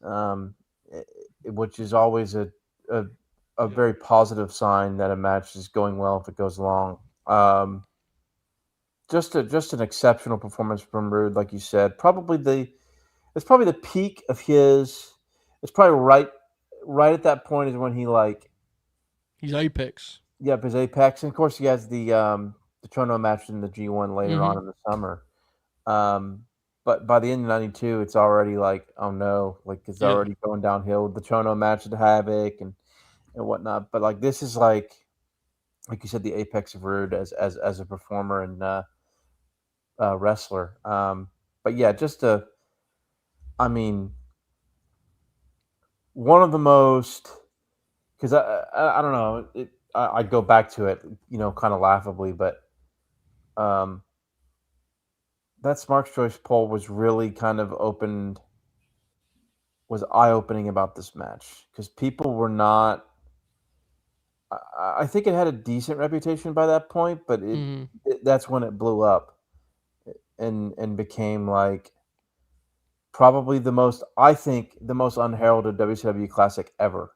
[SPEAKER 4] which is always a very positive sign that a match is going well if it goes long. Just an exceptional performance from Rude, like you said. It's probably the peak of his. It's probably right at that point is when
[SPEAKER 2] he's apex.
[SPEAKER 4] Yep, his apex, and of course he has the Chono match in the G1 later on in the summer. But by the end of '92, it's already oh no, it's already going downhill with the Chono match at Havoc and whatnot. But this is like you said, the apex of Rude as a performer and wrestler. But yeah, one of the most, because I don't know, I go back to it, kind of laughably, but that Smarks Choice poll was really kind of was eye-opening about this match, because people were not. I think it had a decent reputation by that point, but that's when it blew up and became probably the most unheralded WCW classic ever.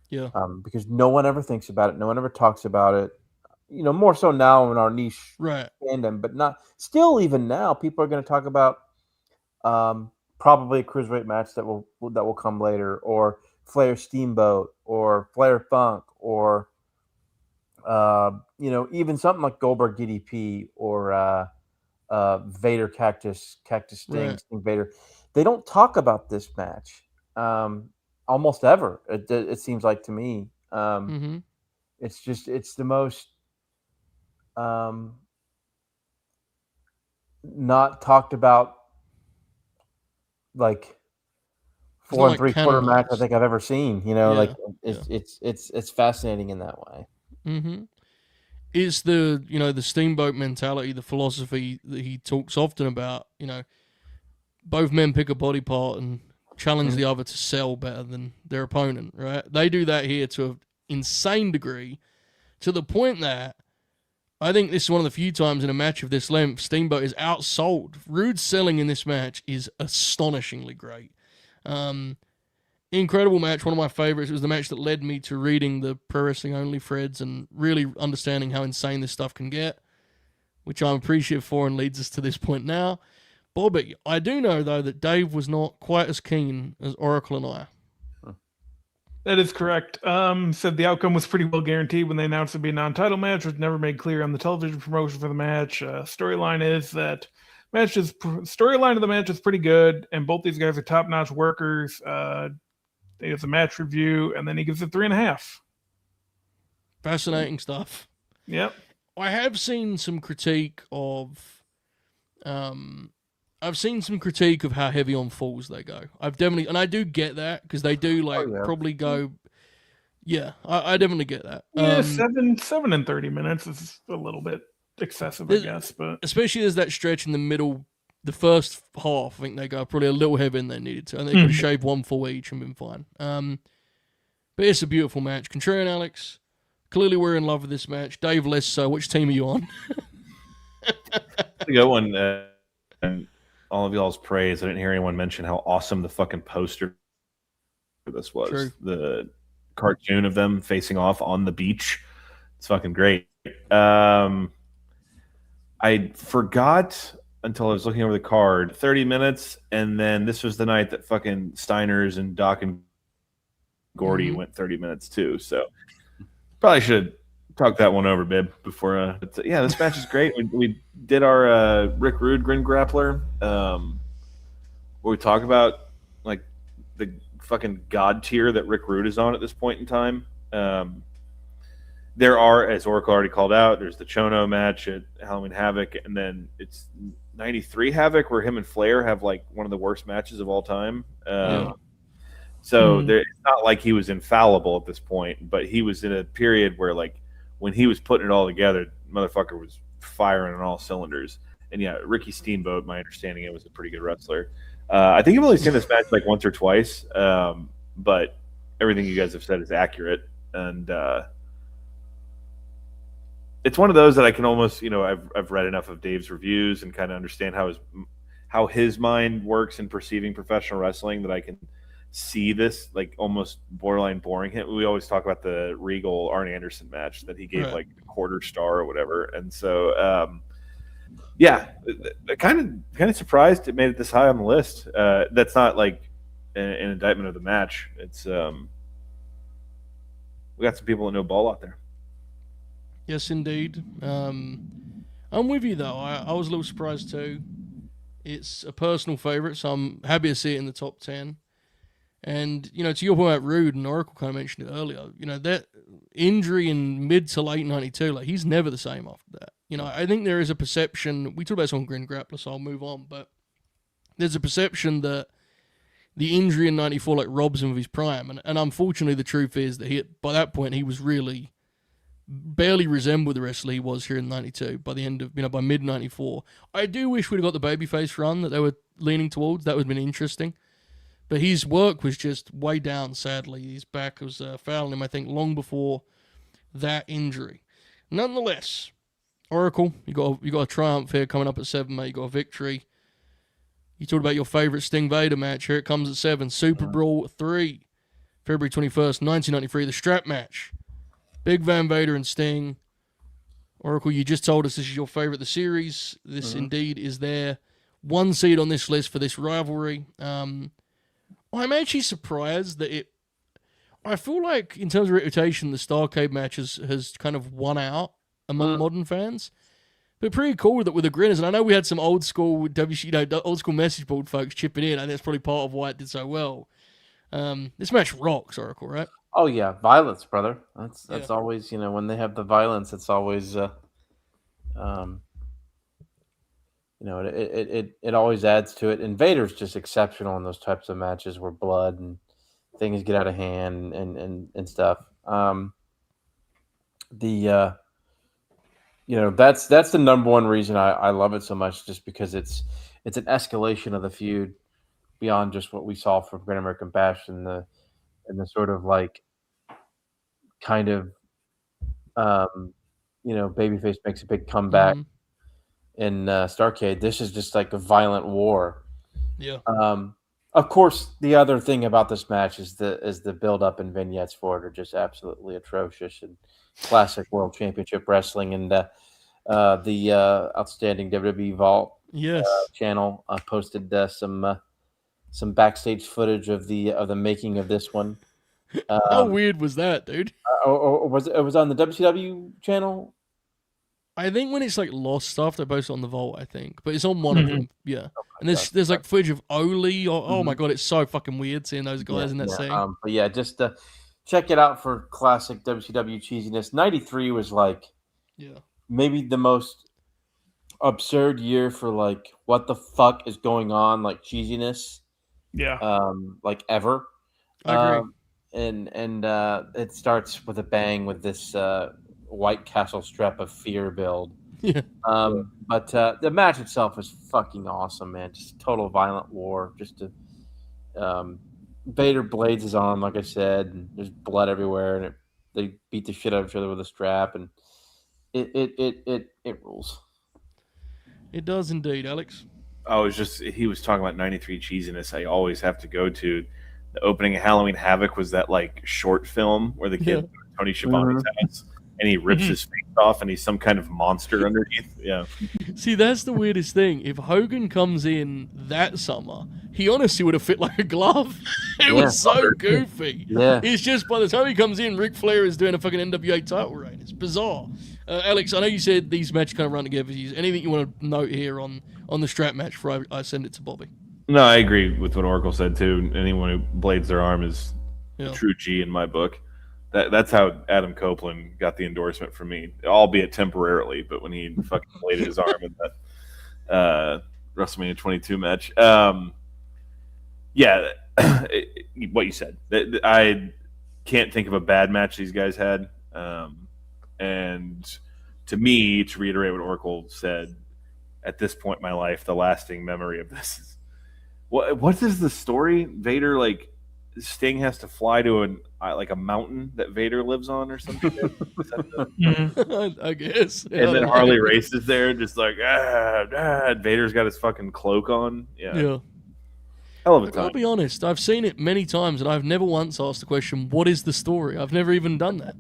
[SPEAKER 2] Yeah.
[SPEAKER 4] Because no one ever thinks about it. No one ever talks about it. More so now in our niche fandom, but not still. Even now, people are going to talk about probably a cruiserweight match that will come later, or Flair Steamboat, or Flair Funk, or even something like Goldberg DDP, or Vader Cactus Sting Vader. They don't talk about this match almost ever. It seems like to me. It's the most not talked about 4 3/4 match I think I've ever seen. It's fascinating in that way.
[SPEAKER 2] It's the Steamboat mentality, the philosophy that he talks often about. Both men pick a body part and challenge the other to sell better than their opponent, right? They do that here to an insane degree, to the point that I think this is one of the few times in a match of this length Steamboat is outsold. Rude's selling in this match is astonishingly great. Incredible match, one of my favorites. It was the match that led me to reading the Pro Wrestling Only threads and really understanding how insane this stuff can get, which I'm appreciative for and leads us to this point now. Bobby, I do know, though, that Dave was not quite as keen as Oracle and I.
[SPEAKER 3] That is correct. Said the outcome was pretty well guaranteed when they announced it'd be a non-title match, which never made clear on the television promotion for the match. Storyline is that storyline of the match is pretty good, and both these guys are top-notch workers. He gives a match review, and then he gives it 3.5.
[SPEAKER 2] Fascinating stuff.
[SPEAKER 3] Yep.
[SPEAKER 2] I have seen some critique of how heavy on falls they go. And I do get that, because they do probably go. Yeah, I definitely get that.
[SPEAKER 3] Yeah, 7 and 30 minutes is a little bit excessive, I guess, but
[SPEAKER 2] especially there's that stretch in the middle. The first half, I think they go probably a little heavier than they needed to, and they could have shaved 1 fall each and been fine. But it's a beautiful match. Contrarian Alex, Clearly, we're in love with this match. Dave, less so. Which team are you on?
[SPEAKER 5] A good one. And all of y'all's praise. I didn't hear anyone mention how awesome the fucking poster for this was.
[SPEAKER 2] True.
[SPEAKER 5] The cartoon of them facing off on the beach. It's fucking great. I forgot until I was looking over the card. 30 minutes, and then this was the night that fucking Steiners and Doc and Gordy went 30 minutes too. So probably should talk that one over, babe, before. But, yeah, this match is great. We did our Rick Rude Grin Grappler, where we talk about like the fucking god tier that Rick Rude is on at this point in time. There are, as Oracle already called out, there's the Chono match at Halloween Havoc, and then it's 93 Havoc where him and Flair have like one of the worst matches of all time. So it's not like he was infallible at this point, but he was in a period where like when he was putting it all together, motherfucker was firing on all cylinders. And yeah, Ricky Steamboat, my understanding, it was a pretty good wrestler. I think I've only seen this match like once or twice, but everything you guys have said is accurate. And it's one of those that I can almost, I've read enough of Dave's reviews and kind of understand how his mind works in perceiving professional wrestling that I can see this like almost borderline boring him. We always talk about the Regal Arn Anderson match that he gave like a quarter star or whatever. And so, yeah, kind of surprised it made it this high on the list. That's not like an indictment of the match. It's we got some people that know ball out there.
[SPEAKER 2] Yes, indeed. I'm with you, though. I was a little surprised, too. It's a personal favourite, so I'm happy to see it in the top 10. And, to your point about Rude, and Oracle kind of mentioned it earlier, that injury in mid to late 92, like, he's never the same after that. I think there is a perception, we talked about this on Grin Grappler, so I'll move on, but there's a perception that the injury in 94, like, robs him of his prime. And unfortunately, the truth is that by that point, he was really barely resembled the wrestler he was here in 92 by the end of, by mid 94. I do wish we'd have got the babyface run that they were leaning towards. That would have been interesting. But his work was just way down, sadly. His back was failing him, I think, long before that injury. Nonetheless, Oracle, you got a triumph here coming up at 7, mate. You got a victory. You talked about your favorite Sting Vader match. Here it comes at 7. SuperBrawl 3, February 21st, 1993, the strap match. Big Van Vader and Sting. Oracle, you just told us this is your favorite of the series. This indeed is their one seed on this list for this rivalry. I'm actually surprised that I feel like in terms of reputation, the Starrcade match has kind of won out among modern fans. But pretty cool with the Grinners. And I know we had some old school old school message board folks chipping in. I think that's probably part of why it did so well. This match rocks, Oracle, right?
[SPEAKER 4] Oh yeah, violence, brother. That's always, when they have the violence, it's always it always adds to it. And Vader's just exceptional in those types of matches where blood and things get out of hand and stuff. That's the number one reason I love it so much, just because it's an escalation of the feud beyond just what we saw from Great American Bash and the sort of like kind of babyface makes a big comeback in Starrcade. This is just like a violent war.
[SPEAKER 2] Yeah.
[SPEAKER 4] Of course, the other thing about this match is the build up and vignettes for it are just absolutely atrocious and classic World Championship Wrestling. And the outstanding WWE Vault channel posted some backstage footage of the making of this one.
[SPEAKER 2] How weird was that, dude?
[SPEAKER 4] Or was it on the WCW channel?
[SPEAKER 2] I think when it's like lost stuff, they post it on the Vault, I think. But it's on one of them, yeah. Okay, and there's like footage of Oli. Oh my god, it's so fucking weird seeing those guys in that scene.
[SPEAKER 4] But yeah, just check it out for classic WCW cheesiness. 93 was like maybe the most absurd year for like what the fuck is going on, like cheesiness.
[SPEAKER 3] Yeah.
[SPEAKER 4] Like ever.
[SPEAKER 2] I agree.
[SPEAKER 4] And it starts with a bang with this White Castle Strap of Fear build.
[SPEAKER 2] Yeah.
[SPEAKER 4] But the match itself is fucking awesome, man. Just total violent war. Just Vader blades his arm, like I said, and there's blood everywhere, and they beat the shit out of each other with a strap, and it rules.
[SPEAKER 2] It does indeed, Alex.
[SPEAKER 5] He was talking about 93 cheesiness. I always have to go to the opening of Halloween Havoc was that like short film where the kid goes to Tony Schiavone's house and he rips his face off and he's some kind of monster underneath. Yeah.
[SPEAKER 2] See, that's the weirdest thing. If Hogan comes in that summer, he honestly would have fit like a glove. It was so goofy.
[SPEAKER 4] Yeah.
[SPEAKER 2] It's just by the time he comes in, Ric Flair is doing a fucking NWA title reign. It's bizarre. Alex, I know you said these matches kind of run together. Anything you want to note here on the strap match before I send it to Bobby?
[SPEAKER 5] No, I agree with what Oracle said too. Anyone who blades their arm is a true G in my book. That's how Adam Copeland got the endorsement from me, albeit temporarily. But when he fucking bladed his arm in that WrestleMania 22 match, what you said. I can't think of a bad match these guys had. And to me, to reiterate what Oracle said, at this point in my life, the lasting memory of this is what is the story? Vader, like, Sting has to fly to a mountain that Vader lives on or something.
[SPEAKER 2] I guess.
[SPEAKER 5] And then Harley races there, just like Vader's got his fucking cloak on. Yeah. Hell of a time.
[SPEAKER 2] I'll be honest, I've seen it many times and I've never once asked the question, what is the story? I've never even done that.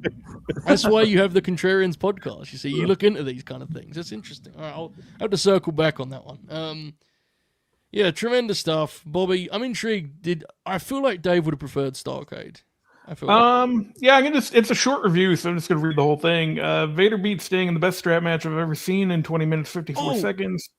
[SPEAKER 2] That's why you have the Contrarians podcast. You see, you look into these kind of things. That's interesting. All right, I'll have to circle back on that one. Yeah, tremendous stuff. Bobby, I'm intrigued. I feel like Dave would have preferred Starrcade.
[SPEAKER 3] It's a short review, so I'm just gonna read the whole thing. Vader beat Sting in the best strap match I've ever seen in 20 minutes 54 seconds.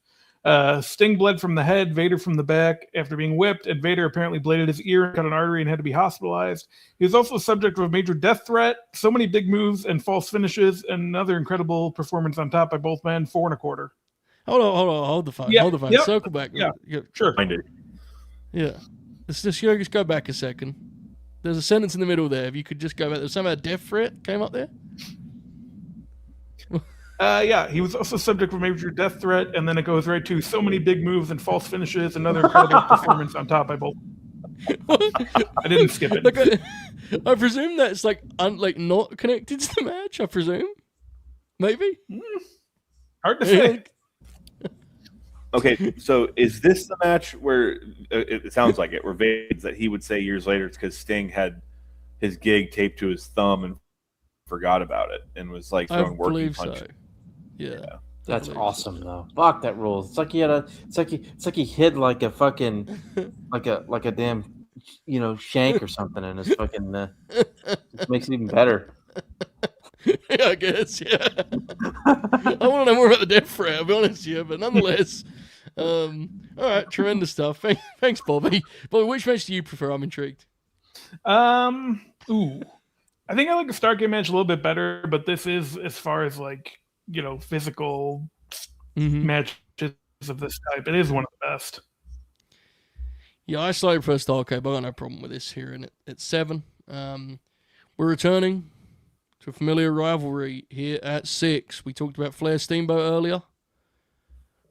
[SPEAKER 3] Sting bled from the head, Vader from the back after being whipped, and Vader apparently bladed his ear and cut an artery and had to be hospitalized. He was also the subject of a major death threat, so many big moves and false finishes, and another incredible performance on top by both men, 4 1/4.
[SPEAKER 2] Hold the phone.
[SPEAKER 3] Yeah,
[SPEAKER 2] Hold the phone.
[SPEAKER 3] yep.
[SPEAKER 2] Circle back.
[SPEAKER 3] Yeah, sure.
[SPEAKER 2] Yeah. Let's just go back a second. There's a sentence in the middle there. If you could just go back. There's something about death threat came up there?
[SPEAKER 3] He was also subject of a major death threat, and then it goes right to so many big moves and false finishes, another incredible performance on top by both. I didn't skip it.
[SPEAKER 2] I presume that's like not connected to the match, I presume. Maybe?
[SPEAKER 3] Hard to say.
[SPEAKER 5] Okay, so is this the match where it sounds like it, where Vader that he would say years later it's because Sting had his gig taped to his thumb and forgot about it and was like throwing working punches? So.
[SPEAKER 2] Yeah.
[SPEAKER 4] That's awesome though. Fuck, that rules. It's like he had it's like he hid like a fucking like a damn shank or something in his fucking it makes it even better.
[SPEAKER 2] Yeah, I guess, yeah. I want to know more about the death threat, I'll be honest with you, but nonetheless. All right, tremendous stuff. Thanks, Bobby. Bobby, which match do you prefer? I'm intrigued.
[SPEAKER 3] I think I like the Starrcade match a little bit better, but this is, as far as physical matches of this type, it is one of the best.
[SPEAKER 2] Yeah, I slightly prefer Starrcade, but I got no problem with this here. And it's 7. We're returning to a familiar rivalry here at 6. We talked about Flair Steamboat earlier.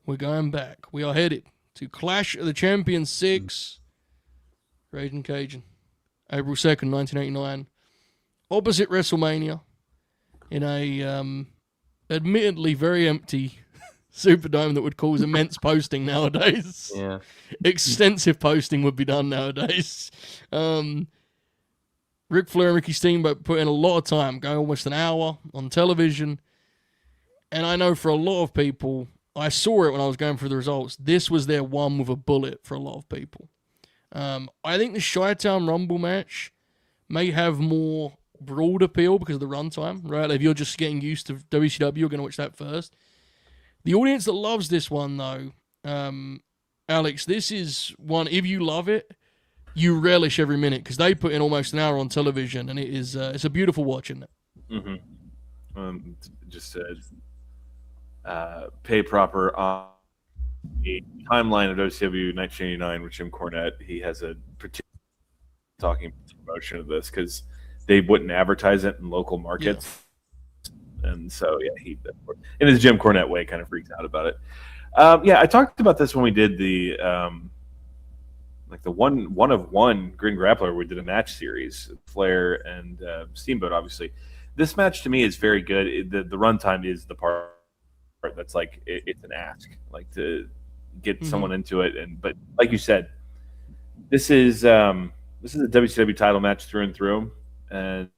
[SPEAKER 2] We're going back. We are headed to Clash of the Champions 6. Ragin Cajun. April 2nd, 1989. Opposite WrestleMania. In a admittedly very empty Superdome that would cause immense posting nowadays.
[SPEAKER 4] Yeah.
[SPEAKER 2] Extensive posting would be done nowadays. Ric Flair and Ricky Steamboat put in a lot of time, going almost an hour on television. And I know for a lot of people, I saw it when I was going through the results, this was their one with a bullet for a lot of people. I think the Chi-Town Rumble match may have more broad appeal because of the runtime, right? If you're just getting used to WCW, you're going to watch that first. The audience that loves this one, though, Alex, this is one, if you love it, you relish every minute because they put in almost an hour on television, and it's a beautiful watch, isn't it?
[SPEAKER 5] Mm-hmm. Just pay proper on the timeline of WCW 1989 with Jim Cornette. He has a particular talking promotion of this because they wouldn't advertise it in local markets. Yeah. And so, he, in his Jim Cornette way, kind of freaks out about it. I talked about this when we did the the one of one Grin Grappler. We did a match series, Flair and Steamboat, obviously. This match to me is very good. The runtime is the part that's like it's an ask, like to get someone into it. But like you said, this is a WCW title match through and through, and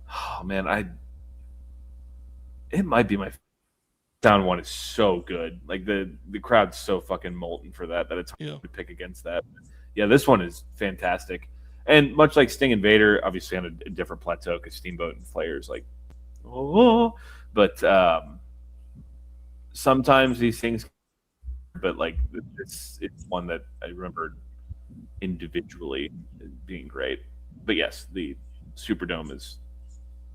[SPEAKER 5] oh man, it might be my down one is so good. Like the crowd's so fucking molten for that it's hard to pick against that. Yeah, this one is fantastic. And much like Sting and Vader, obviously on a different plateau because Steamboat and Flair is like, oh, but sometimes these things, but like it's one that I remember individually being great. But yes, the Superdome is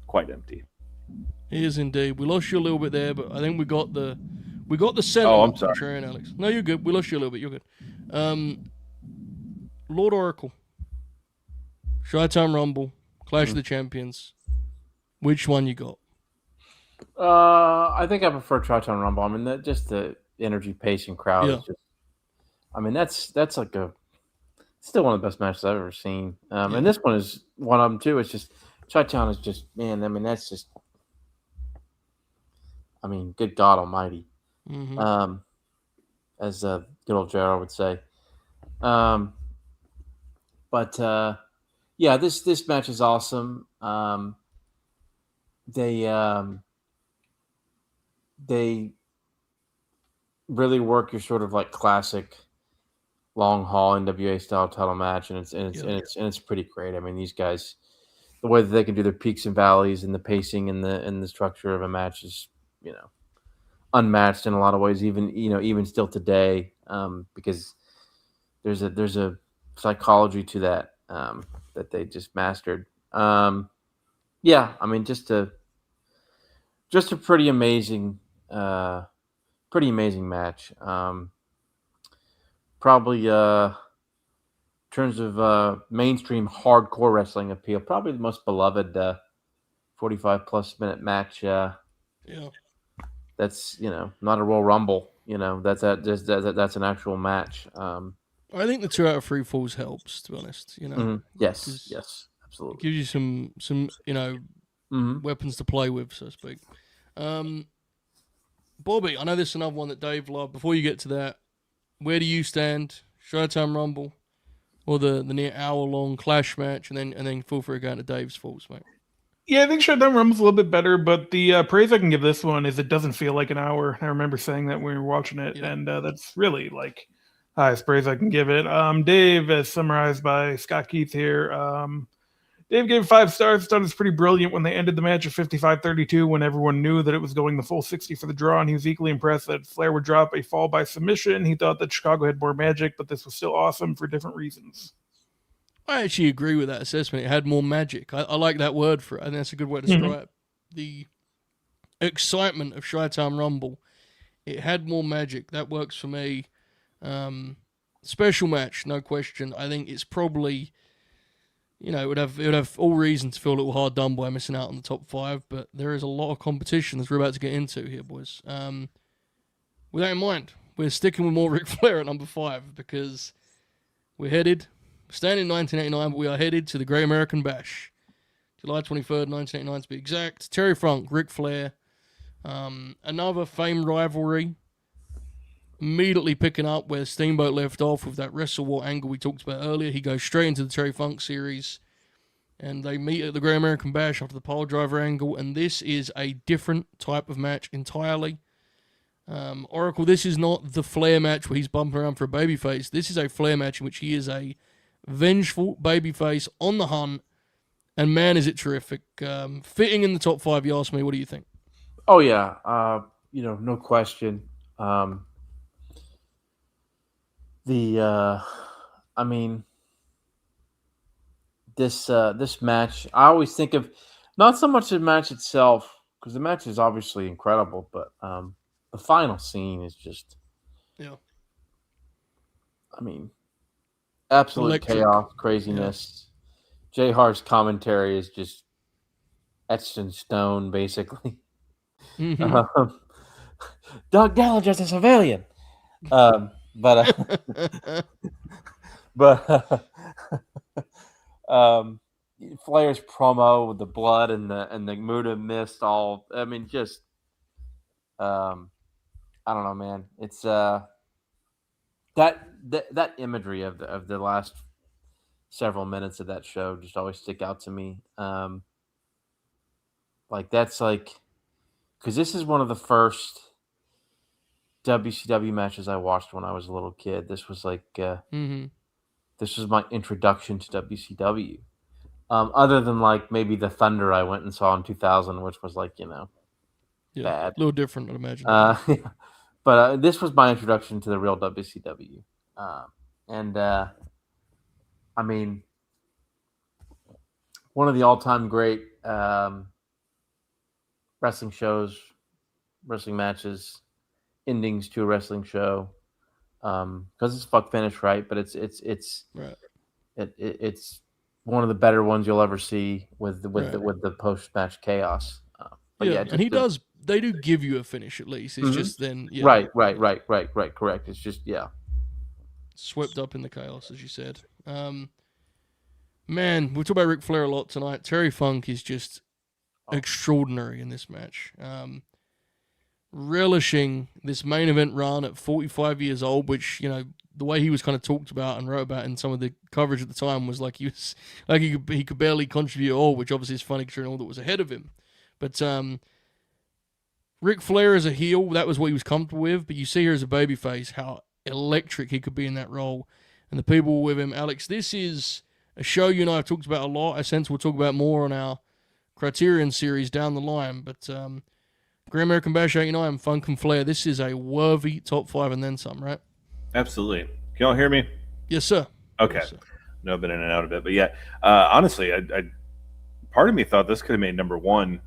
[SPEAKER 5] quite empty.
[SPEAKER 2] It is indeed. We lost you a little bit there, but I think we got the sentiment.
[SPEAKER 5] Oh, I'm sorry,
[SPEAKER 2] Sharon, Alex. No, you're good. We lost you a little bit. You're good. Lord Oracle, Showdown Rumble, Clash of the Champions. Which one you got?
[SPEAKER 4] I think I prefer Tri-Town Rumble. I mean, just the energy, pace, and crowd is just. I mean, that's like still one of the best matches I've ever seen. And this one is one of them too. It's just Tri-Town is just, man. I mean, that's just. I mean, good God Almighty, as good old Guerrero would say. But yeah, this match is awesome. They really work your sort of like classic long haul NWA style title match, and it's pretty great. I mean, these guys, the way that they can do their peaks and valleys and the pacing and the structure of a match is, unmatched in a lot of ways, even still today, because there's a psychology to that that they just mastered. Yeah, I mean, just a pretty amazing match. Probably in terms of mainstream hardcore wrestling appeal, probably the most beloved 45+ minute match. That's not a Royal Rumble. That's an actual match.
[SPEAKER 2] I think the 2 out of 3 falls helps, to be honest.
[SPEAKER 4] Yes, absolutely.
[SPEAKER 2] It gives you some weapons to play with, so to speak. Bobby, I know this is another one that Dave loved. Before you get to that, where do you stand? Showdown Rumble or the near hour-long Clash match, and then feel free to go into Dave's thoughts, mate.
[SPEAKER 3] Yeah, I think Showdown Rumble's a little bit better, but the praise I can give this one is it doesn't feel like an hour. I remember saying that when we were watching it, and that's really like highest praise I can give it. Dave, as summarized by Scott Keith here, Dave gave 5 stars. Thought it was pretty brilliant when they ended the match at 55-32 when everyone knew that it was going the full 60 for the draw, and he was equally impressed that Flair would drop a fall by submission. He thought that Chicago had more magic, but this was still awesome for different reasons.
[SPEAKER 2] I actually agree with that assessment. It had more magic. I like that word for it. I think that's a good way to describe the excitement of Showdown Rumble. It had more magic. That works for me. Special match, no question. I think it's probably, it would have all reason to feel a little hard done by missing out on the top 5, but there is a lot of competition as we're about to get into here, boys. With that in mind, we're sticking with more Ric Flair at number 5 because we're staying in 1989, but we are headed to the Great American Bash. July 23rd, 1989 to be exact. Terry Funk, Ric Flair. Another famed rivalry. Immediately picking up where Steamboat left off with that WrestleWar angle we talked about earlier. He goes straight into the Terry Funk series. And they meet at the Great American Bash after the pile driver angle. And this is a different type of match entirely. Oracle, this is not the Flair match where he's bumping around for a babyface. This is a Flair match in which he is a vengeful babyface on the hunt, and man, is it terrific. Fitting in the top 5, you ask me. What do you think?
[SPEAKER 4] Oh yeah, no question. I mean, this match, I always think of not so much the match itself, because the match is obviously incredible, but the final scene is just, I mean, absolute
[SPEAKER 2] electric
[SPEAKER 4] chaos, craziness. Jay Hart's commentary is just etched in stone, basically. Doug Gallagher's a civilian. But Flair's promo with the blood and the Muda mist. All I mean, just I don't know, man. It's that imagery of the last several minutes of that show just always stick out to me. Like that's like because this is one of the first WCW matches I watched when I was a little kid. This was like this was my introduction to WCW. Other than like maybe the Thunder I went and saw in 2000, which was like bad,
[SPEAKER 2] a little different, I'd imagine.
[SPEAKER 4] But this was my introduction to the real WCW, I mean, one of the all-time great wrestling shows, wrestling matches, endings to a wrestling show, because it's fuck finish, right? But it's
[SPEAKER 2] right.
[SPEAKER 4] It's one of the better ones you'll ever see with the post-match chaos.
[SPEAKER 2] And they do give you a finish at least. It's just then
[SPEAKER 4] right. Correct. It's just
[SPEAKER 2] swept up in the chaos, as you said. Man, we talk about Ric Flair a lot tonight. Terry Funk is just extraordinary in this match. Relishing this main event run at 45 years old, which, the way he was kind of talked about and wrote about in some of the coverage at the time was like he could barely contribute at all, which obviously is funny considering all that was ahead of him. But Ric Flair as a heel, that was what he was comfortable with. But you see here as a babyface how electric he could be in that role. And the people with him. Alex, this is a show you and I have talked about a lot. I sense we'll talk about more on our Criterion series down the line. But Great American Bash 89, Funk and Flair, this is a worthy top 5 and then some, right?
[SPEAKER 5] Absolutely. Can y'all hear me?
[SPEAKER 2] Yes, sir.
[SPEAKER 5] Okay.
[SPEAKER 2] Yes, sir.
[SPEAKER 5] No, I've been in and out a bit. But yeah, honestly, I part of me thought this could have made number 1.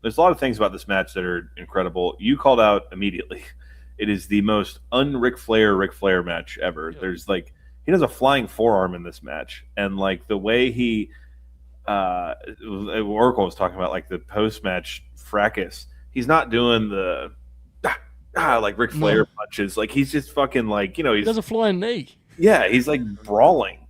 [SPEAKER 5] There's a lot of things about this match that are incredible. You called out immediately. It is the most un-Ric Flair match ever. Yeah. There's he does a flying forearm in this match. And the way he, Oracle was talking about the post-match fracas. He's not doing the like Ric Flair punches. He's just fucking he
[SPEAKER 2] does a flying knee.
[SPEAKER 5] Yeah, he's brawling.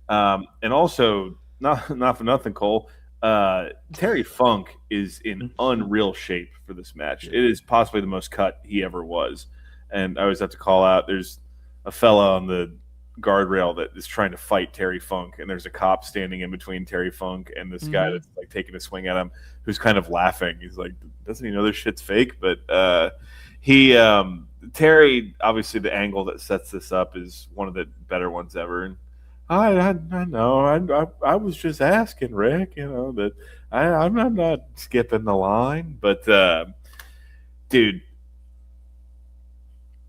[SPEAKER 5] And also, not for nothing, Cole, Terry Funk is in unreal shape for this match. It is possibly the most cut he ever was. And I always have to call out, there's a fella on the guardrail that is trying to fight Terry Funk, and there's a cop standing in between Terry Funk and this guy that's taking a swing at him, who's kind of laughing. He's like, doesn't he know this shit's fake? But Terry, obviously the angle that sets this up is one of the better ones ever. And I know, I was just asking, Rick, that I'm not skipping the line. But dude,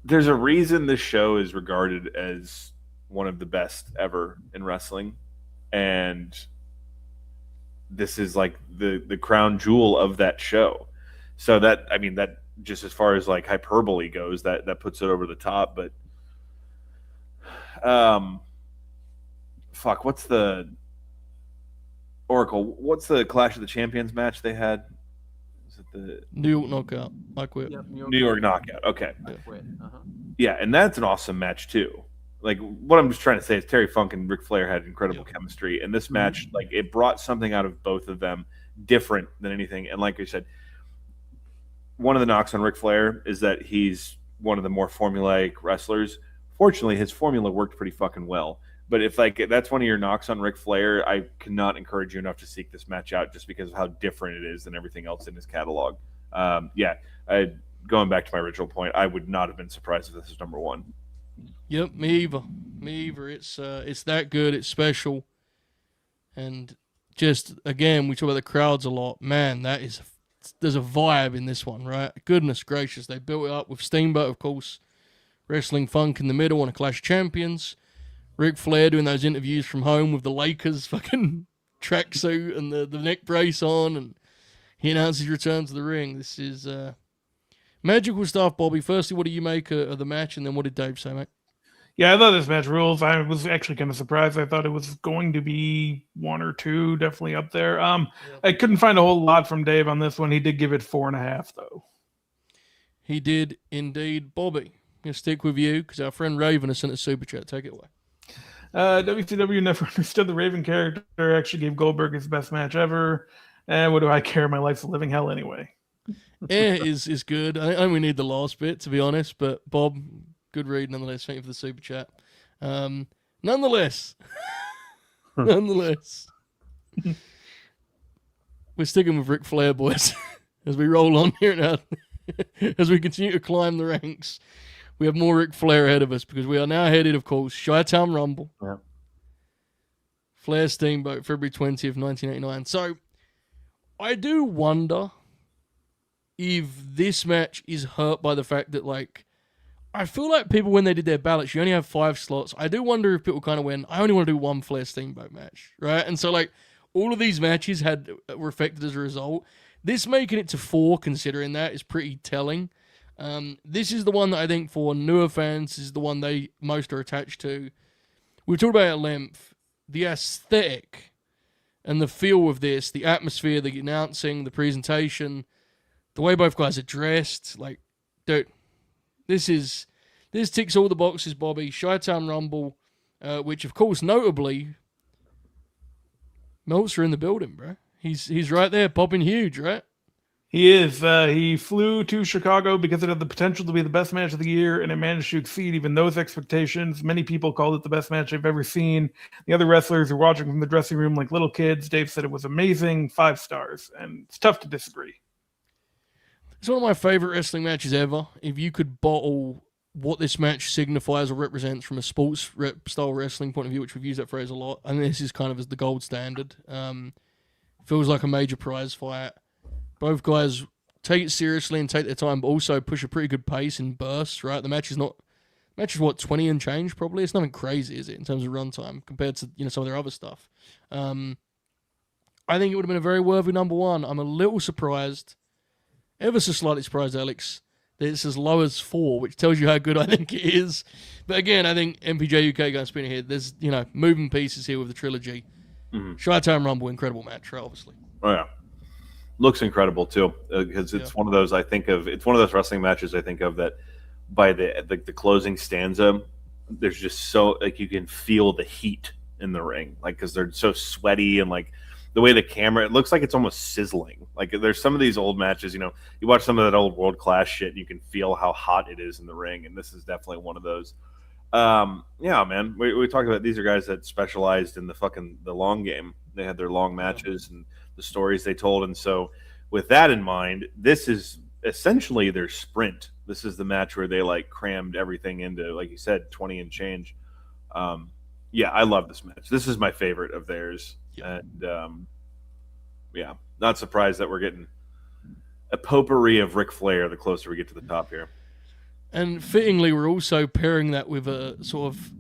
[SPEAKER 5] there's a reason this show is regarded as one of the best ever in wrestling, and this is the crown jewel of that show. So that just as far as hyperbole goes, that puts it over the top. But what's the Oracle? What's the Clash of the Champions match they had? Is it the
[SPEAKER 2] New York Knockout? I quit.
[SPEAKER 4] Yep,
[SPEAKER 5] New York Knockout. Okay.
[SPEAKER 4] I quit.
[SPEAKER 5] Yeah, and that's an awesome match too. What I'm just trying to say is Terry Funk and Ric Flair had incredible chemistry, and this match, it brought something out of both of them different than anything. And like I said, one of the knocks on Ric Flair is that he's one of the more formulaic wrestlers. Fortunately, his formula worked pretty fucking well. But if that's one of your knocks on Ric Flair, I cannot encourage you enough to seek this match out just because of how different it is than everything else in his catalog. Going back to my original point, I would not have been surprised if this is number 1.
[SPEAKER 2] Yep, me either. It's that good. It's special. And just, again, we talk about the crowds a lot. Man, there's a vibe in this one, right? Goodness gracious. They built it up with Steamboat, of course, wrestling Funk in the middle on a Clash of Champions. Ric Flair doing those interviews from home with the Lakers fucking tracksuit and the neck brace on, and he announces his return to the ring. This is magical stuff, Bobby. Firstly, what do you make of the match, and then what did Dave say, mate?
[SPEAKER 3] Yeah, I thought this match rules. I was actually kind of surprised. I thought it was going to be 1 or 2, definitely up there. I couldn't find a whole lot from Dave on this one. He did give it 4.5, though.
[SPEAKER 2] He did indeed. Bobby, I'm going to stick with you because our friend Raven has sent a super chat. Take it away.
[SPEAKER 3] WCW never understood the Raven character. Actually gave Goldberg his best match ever. And what do I care? My life's a living hell anyway.
[SPEAKER 2] Is good. I think we need the last bit, to be honest. But Bob, good read nonetheless. Thank you for the super chat. Nonetheless, we're sticking with Ric Flair, boys, as we roll on here now. As we continue to climb the ranks, we have more Ric Flair ahead of us because we are now headed, of course, Chi-Town Rumble.
[SPEAKER 4] Yeah.
[SPEAKER 2] Flair Steamboat, February 20th, 1989. So, I do wonder if this match is hurt by the fact that, like, I feel like people, when they did their ballots, you only have 5 slots. I do wonder if people kind of went, I only want to do one Flair Steamboat match, right? And so, like, all of these matches were affected as a result. This making it to 4, considering that, is pretty telling. This is the one that I think for newer fans is the one they most are attached to. We talked about it at length. The aesthetic and the feel of this, the atmosphere, the announcing, the presentation, the way both guys are dressed, like, dude, this ticks all the boxes, Bobby. Chi-Town Rumble, which of course, notably, Meltzer in the building, bro. He's right there, popping huge, right?
[SPEAKER 3] He is. He flew to Chicago because it had the potential to be the best match of the year, and it managed to exceed even those expectations. Many people called it the best match they've ever seen. The other wrestlers were watching from the dressing room like little kids. Dave said it was amazing, 5 stars, and it's tough to disagree.
[SPEAKER 2] It's one of my favorite wrestling matches ever. If you could bottle what this match signifies or represents from a sports style wrestling point of view, which we've used that phrase a lot, and this is kind of as the gold standard. Feels like a major prize fight. Both guys take it seriously and take their time, but also push a pretty good pace in bursts, right? The match is what, 20 and change probably? It's nothing crazy, is it, in terms of runtime compared to some of their other stuff. I think it would have been a very worthy number 1. I'm a little surprised, ever so slightly surprised, Alex, that it's as low as 4, which tells you how good I think it is. But again, I think MPJ UK going spin ahead. There's, moving pieces here with the trilogy. Mm-hmm. Chi-Town Rumble, incredible match, right, obviously.
[SPEAKER 5] Oh, yeah. Looks incredible, too, because it's one of those, it's one of those wrestling matches I think of that by the closing stanza, there's just so, like, you can feel the heat in the ring, like, because they're so sweaty and, like, the way the camera, it looks like it's almost sizzling. Like, there's some of these old matches, you watch some of that old world class shit and you can feel how hot it is in the ring, and this is definitely one of those. Yeah, man, we talked about, these are guys that specialized in the long game. They had their long matches and the stories they told, and so with that in mind, this is essentially their sprint. This is the match where they, like, crammed everything into, like you said, 20 and change. Yeah, I love this match. This is my favorite of theirs. And yeah, not surprised that we're getting a potpourri of Ric Flair the closer we get to the top here.
[SPEAKER 2] And fittingly, we're also pairing that with a sort of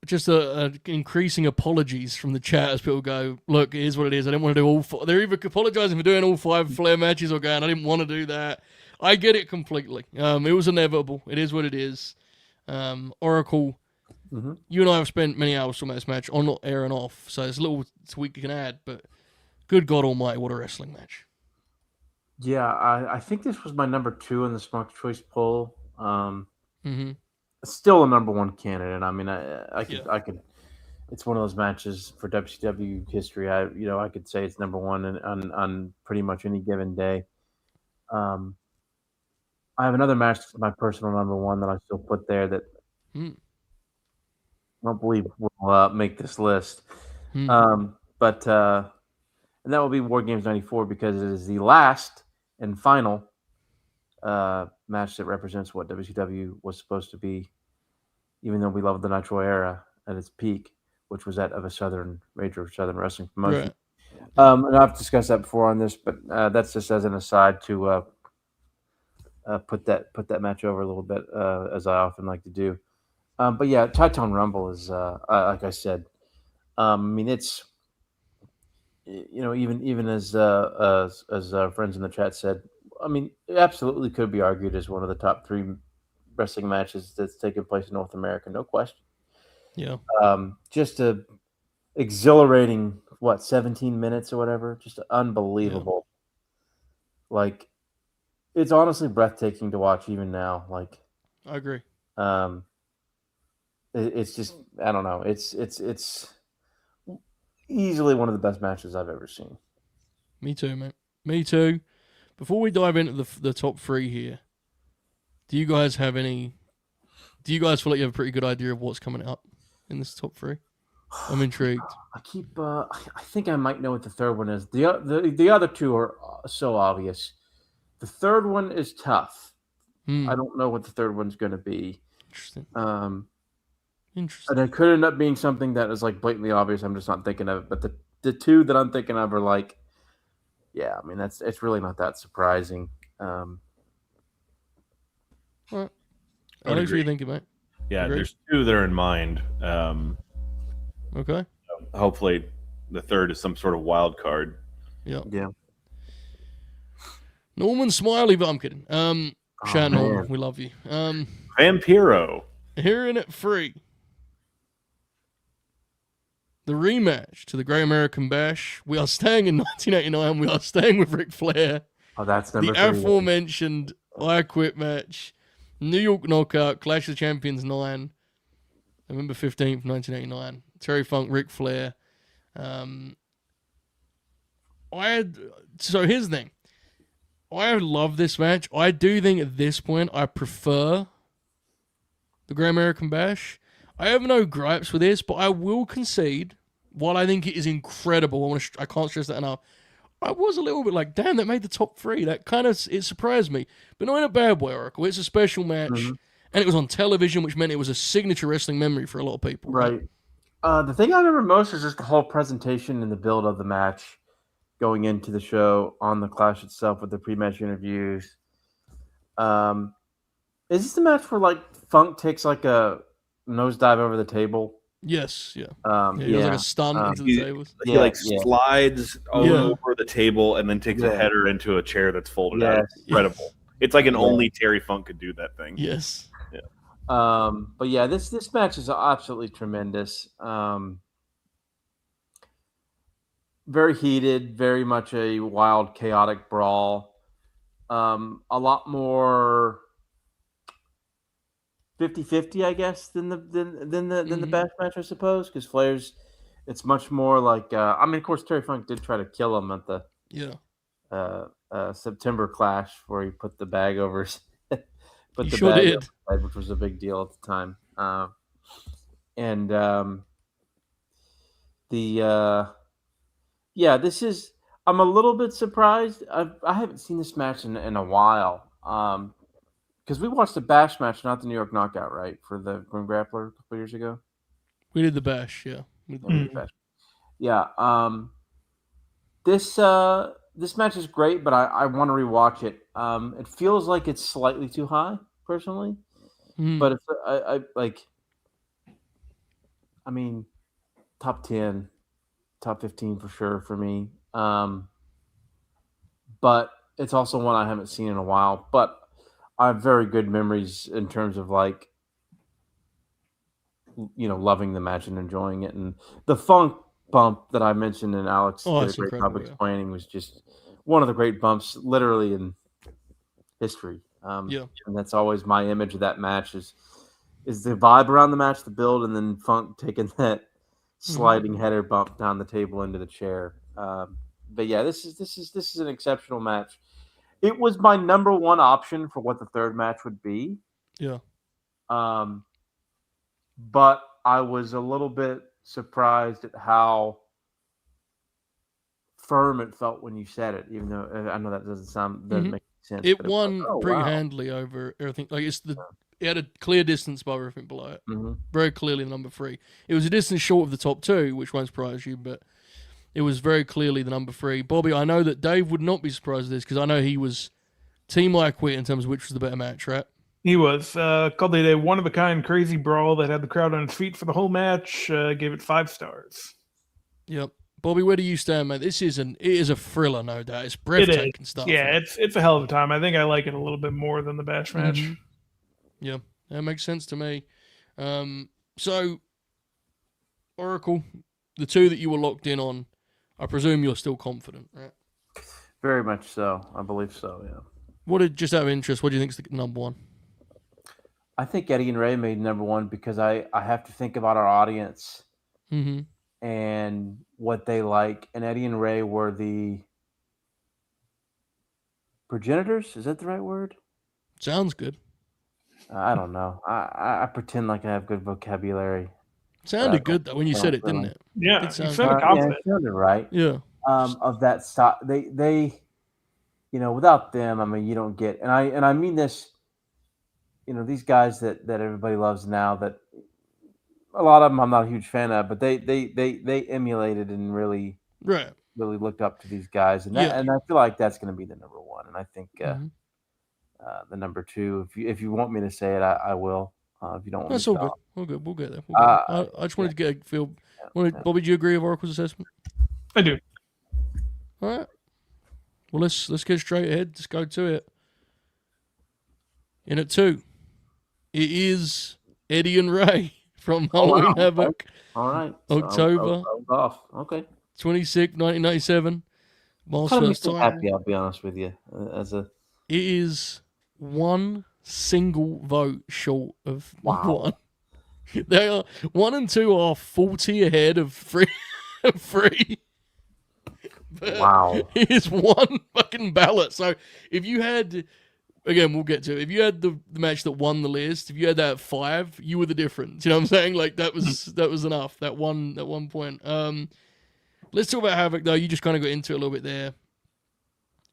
[SPEAKER 2] just a increasing apologies from the chat as people go, look, it is what it is. I didn't want to do all 4. They're either apologizing for doing all 5 Flair matches or going, I didn't want to do that. I get it completely. It was inevitable. It is what it is. Oracle, you and I have spent many hours talking about this match on air and off, so there's a little tweak you can add, but good God almighty, what a wrestling match.
[SPEAKER 4] Yeah, I think this was my number 2 in the Smart Choice poll. Still a number 1 candidate. I mean, I could. It's one of those matches for WCW history. I could say it's number 1 on pretty much any given day. I have another match, my personal number 1, that I still put there that I don't believe will make this list. But and that will be WarGames 94 because it is the last and final match that represents what WCW was supposed to be, even though we loved the Nitro era at its peak, which was that of a major Southern wrestling promotion. Right. And I've discussed that before on this, but that's just as an aside to put that match over a little bit, as I often like to do. But yeah, Chi-Town Rumble is like I said. I mean, it's even as our friends in the chat said. I mean, it absolutely could be argued as one of the top 3 wrestling matches that's taken place in North America, no question.
[SPEAKER 2] Yeah.
[SPEAKER 4] Just a exhilarating 17 minutes or whatever, just unbelievable. Yeah. Like, it's honestly breathtaking to watch even now. Like,
[SPEAKER 2] I agree.
[SPEAKER 4] it's just I don't know. It's easily one of the best matches I've ever seen.
[SPEAKER 2] Me too, mate. Me too. Before we dive into the top three here, do you guys feel like you have a pretty good idea of what's coming up in this top three? I'm intrigued.
[SPEAKER 4] I think I might know what the third one is. The other two are so obvious. The third one is tough. I don't know what the third one's going to be.
[SPEAKER 2] Interesting.
[SPEAKER 4] And it could end up being something that is like blatantly obvious. I'm just not thinking of it. But the two that I'm thinking of are like, yeah, I mean it's really not that surprising.
[SPEAKER 2] All right. I know what you're thinking, mate.
[SPEAKER 5] Yeah,
[SPEAKER 2] Agreed.
[SPEAKER 5] there's two that are in mind.
[SPEAKER 2] Okay.
[SPEAKER 5] Hopefully, the third is some sort of wild card.
[SPEAKER 2] Yeah.
[SPEAKER 4] Yeah.
[SPEAKER 2] Norman Smiley, but I'm kidding. Shout Norman, we love you.
[SPEAKER 5] Vampiro.
[SPEAKER 2] Here in at 3. The rematch to the Great American Bash. We are staying in 1989. We are staying with Ric Flair.
[SPEAKER 4] Oh, that's number
[SPEAKER 2] The
[SPEAKER 4] 3.
[SPEAKER 2] aforementioned I Quit match. New York Knockout. Clash of the Champions 9. November 15th, 1989. Terry Funk, Ric Flair. So here's the thing. I love this match. I do think at this point I prefer the Great American Bash. I have no gripes with this, but I will concede, while I think it is incredible, I can't stress that enough, I was a little bit like, damn, that made the top 3. That kind of, it surprised me. But not in a bad way, Oracle. It's a special match, and it was on television, which meant it was a signature wrestling memory for a lot of people.
[SPEAKER 4] Right. The thing I remember most is just the whole presentation and the build of the match going into the show on the Clash itself with the pre-match interviews. Is this the match where like Funk takes like a nosedive over the table?
[SPEAKER 2] Yes, yeah. He
[SPEAKER 4] Yeah.
[SPEAKER 2] does like a stunt into the tables.
[SPEAKER 5] He slides over the table and then takes a header into a chair that's folded out. It's incredible. It's like only Terry Funk could do that thing.
[SPEAKER 2] Yes.
[SPEAKER 5] Yeah.
[SPEAKER 4] But yeah, this match is absolutely tremendous. Very heated, very much a wild, chaotic brawl. A lot more 50-50, I guess, than the Bash match, I suppose, because Flair's, it's much more like, I mean, of course, Terry Funk did try to kill him at the September Clash where he put the bag over his
[SPEAKER 2] He sure did.
[SPEAKER 4] Head, which was a big deal at the time. This is, I'm a little bit surprised. I haven't seen this match in a while. Because we watched the Bash match, not the New York Knockout, right? For the Grim Grappler a couple years ago.
[SPEAKER 2] We did the Bash, yeah.
[SPEAKER 4] Bash. Yeah. This match is great, but I want to rewatch it. It feels like it's slightly too high, personally. But it's I mean, top 10, top 15 for sure for me. But it's also one I haven't seen in a while. But I have very good memories in terms of like, loving the match and enjoying it. And the Funk bump that I mentioned and Alex did a great job explaining was just one of the great bumps literally in history. And that's always my image of that match is the vibe around the match, the build, and then Funk taking that sliding header bump down the table into the chair. But yeah, this is an exceptional match. It was my number one option for what the third match would be.
[SPEAKER 2] Yeah.
[SPEAKER 4] But I was a little bit surprised at how firm it felt when you said it, even though I know that doesn't make sense.
[SPEAKER 2] It won pretty handily over everything. Like it had a clear distance above everything below it. Very clearly the number 3. It was a distance short of the top 2, which won't surprise you, but it was very clearly the number 3. Bobby, I know that Dave would not be surprised at this because I know he was Team I Quit in terms of which was the better match, right?
[SPEAKER 3] He was. Called it a one-of-a-kind crazy brawl that had the crowd on its feet for the whole match. Gave it 5 stars.
[SPEAKER 2] Yep. Bobby, where do you stand, mate? It is a thriller, no doubt. It's breathtaking stuff.
[SPEAKER 3] Yeah, it's a hell of a time. I think I like it a little bit more than the Bash match.
[SPEAKER 2] Yeah, that makes sense to me. So, Oracle, the two that you were locked in on, I presume you're still confident, right?
[SPEAKER 4] Very much so. I believe so, yeah.
[SPEAKER 2] Just out of interest, what do you think is the number one?
[SPEAKER 4] I think Eddie and Ray made number one because I have to think about our audience
[SPEAKER 2] Mm-hmm.
[SPEAKER 4] and what they like. And Eddie and Ray were the progenitors. Is that the right word?
[SPEAKER 2] Sounds good.
[SPEAKER 4] I don't know. I pretend like I have good vocabulary.
[SPEAKER 2] Sounded good though when you said it, didn't it?
[SPEAKER 3] Yeah,
[SPEAKER 2] It
[SPEAKER 3] you
[SPEAKER 2] sounds
[SPEAKER 3] sounded
[SPEAKER 2] good.
[SPEAKER 4] Yeah,
[SPEAKER 3] confident.
[SPEAKER 4] it sounded right.
[SPEAKER 2] Yeah.
[SPEAKER 4] Of that style, they, without them, I mean, you don't get. And I mean this. These guys that everybody loves now. That a lot of them I'm not a huge fan of, but they emulated and really
[SPEAKER 2] Right.
[SPEAKER 4] looked up to these guys, and
[SPEAKER 2] Yeah.
[SPEAKER 4] and I feel like that's going to be the number one. And I think
[SPEAKER 2] Mhm.
[SPEAKER 4] the number two, if you want me to say it, I will. If you don't want
[SPEAKER 2] That's
[SPEAKER 4] me
[SPEAKER 2] all
[SPEAKER 4] to,
[SPEAKER 2] good. All good. We'll get there. We'll get there. I just wanted to get a feel. Bobby, do you agree with Oracle's assessment?
[SPEAKER 3] I do.
[SPEAKER 2] All right. Well, let's get straight ahead. Let's go to it. In at 2, it is Eddie and Ray from Halloween Havoc,
[SPEAKER 4] all right.
[SPEAKER 2] October.
[SPEAKER 4] I was off. Okay.
[SPEAKER 2] 26, 1997. Miles
[SPEAKER 4] Kind of
[SPEAKER 2] first
[SPEAKER 4] makes me
[SPEAKER 2] time.
[SPEAKER 4] happy. I'll be honest with you.
[SPEAKER 2] It is one single vote short of one. They are 1 and 2 are 40 ahead of 3. But
[SPEAKER 4] Wow.
[SPEAKER 2] it is one fucking ballot. So if you had, again, we'll get to it. If you had the match that won the list, if you had that at 5, you were the difference. You know what I'm saying? Like that was enough. That one point. Let's talk about Havoc though. You just kind of got into it a little bit there.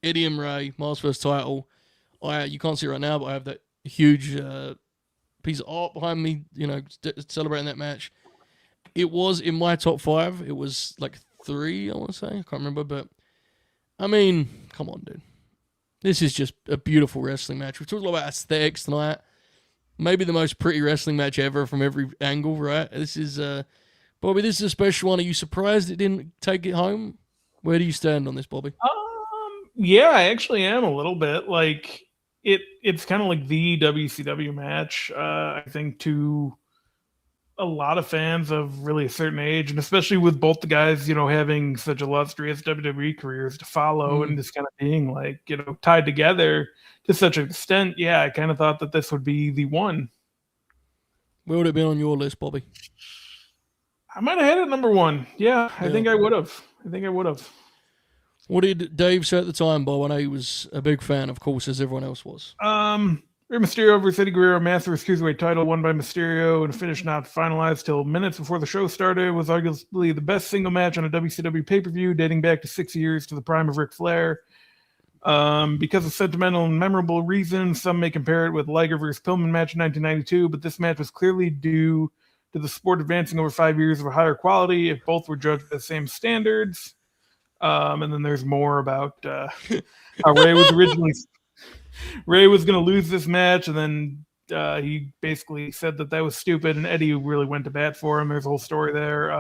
[SPEAKER 2] Eddie and Ray, Miles first title. You can't see it right now, but I have that huge piece of art behind me. Celebrating that match. It was in my top 5. It was like 3, I want to say. I can't remember, but I mean, come on, dude. This is just a beautiful wrestling match. We talked a lot about aesthetics tonight. Maybe the most pretty wrestling match ever from every angle, right? This is, Bobby, this is a special one. Are you surprised it didn't take it home? Where do you stand on this, Bobby?
[SPEAKER 3] Yeah, I actually am a little bit. Like it's kind of like the WCW match. I think to a lot of fans of really a certain age, and especially with both the guys, having such illustrious WWE careers to follow and just kind of being like, tied together to such an extent. Yeah, I kind of thought that this would be the one.
[SPEAKER 2] Where would it be on your list, Bobby?
[SPEAKER 3] I might have had it number 1. Yeah, I think I would have.
[SPEAKER 2] What did Dave say at the time, Bob? I know he was a big fan, of course, as everyone else was.
[SPEAKER 3] Rey Mysterio versus Eddie Guerrero Masters Cruiserweight title won by Mysterio and a finish not finalized till minutes before the show started was arguably the best single match on a WCW pay-per-view dating back to 6 years to the prime of Ric Flair. Because of sentimental and memorable reasons, some may compare it with Liger versus Pillman match in 1992, but this match was clearly due to the sport advancing over 5 years of a higher quality if both were judged by the same standards. And then there's more about how Ray was going to lose this match, and then he basically said that was stupid, and Eddie really went to bat for him. There's a whole story there.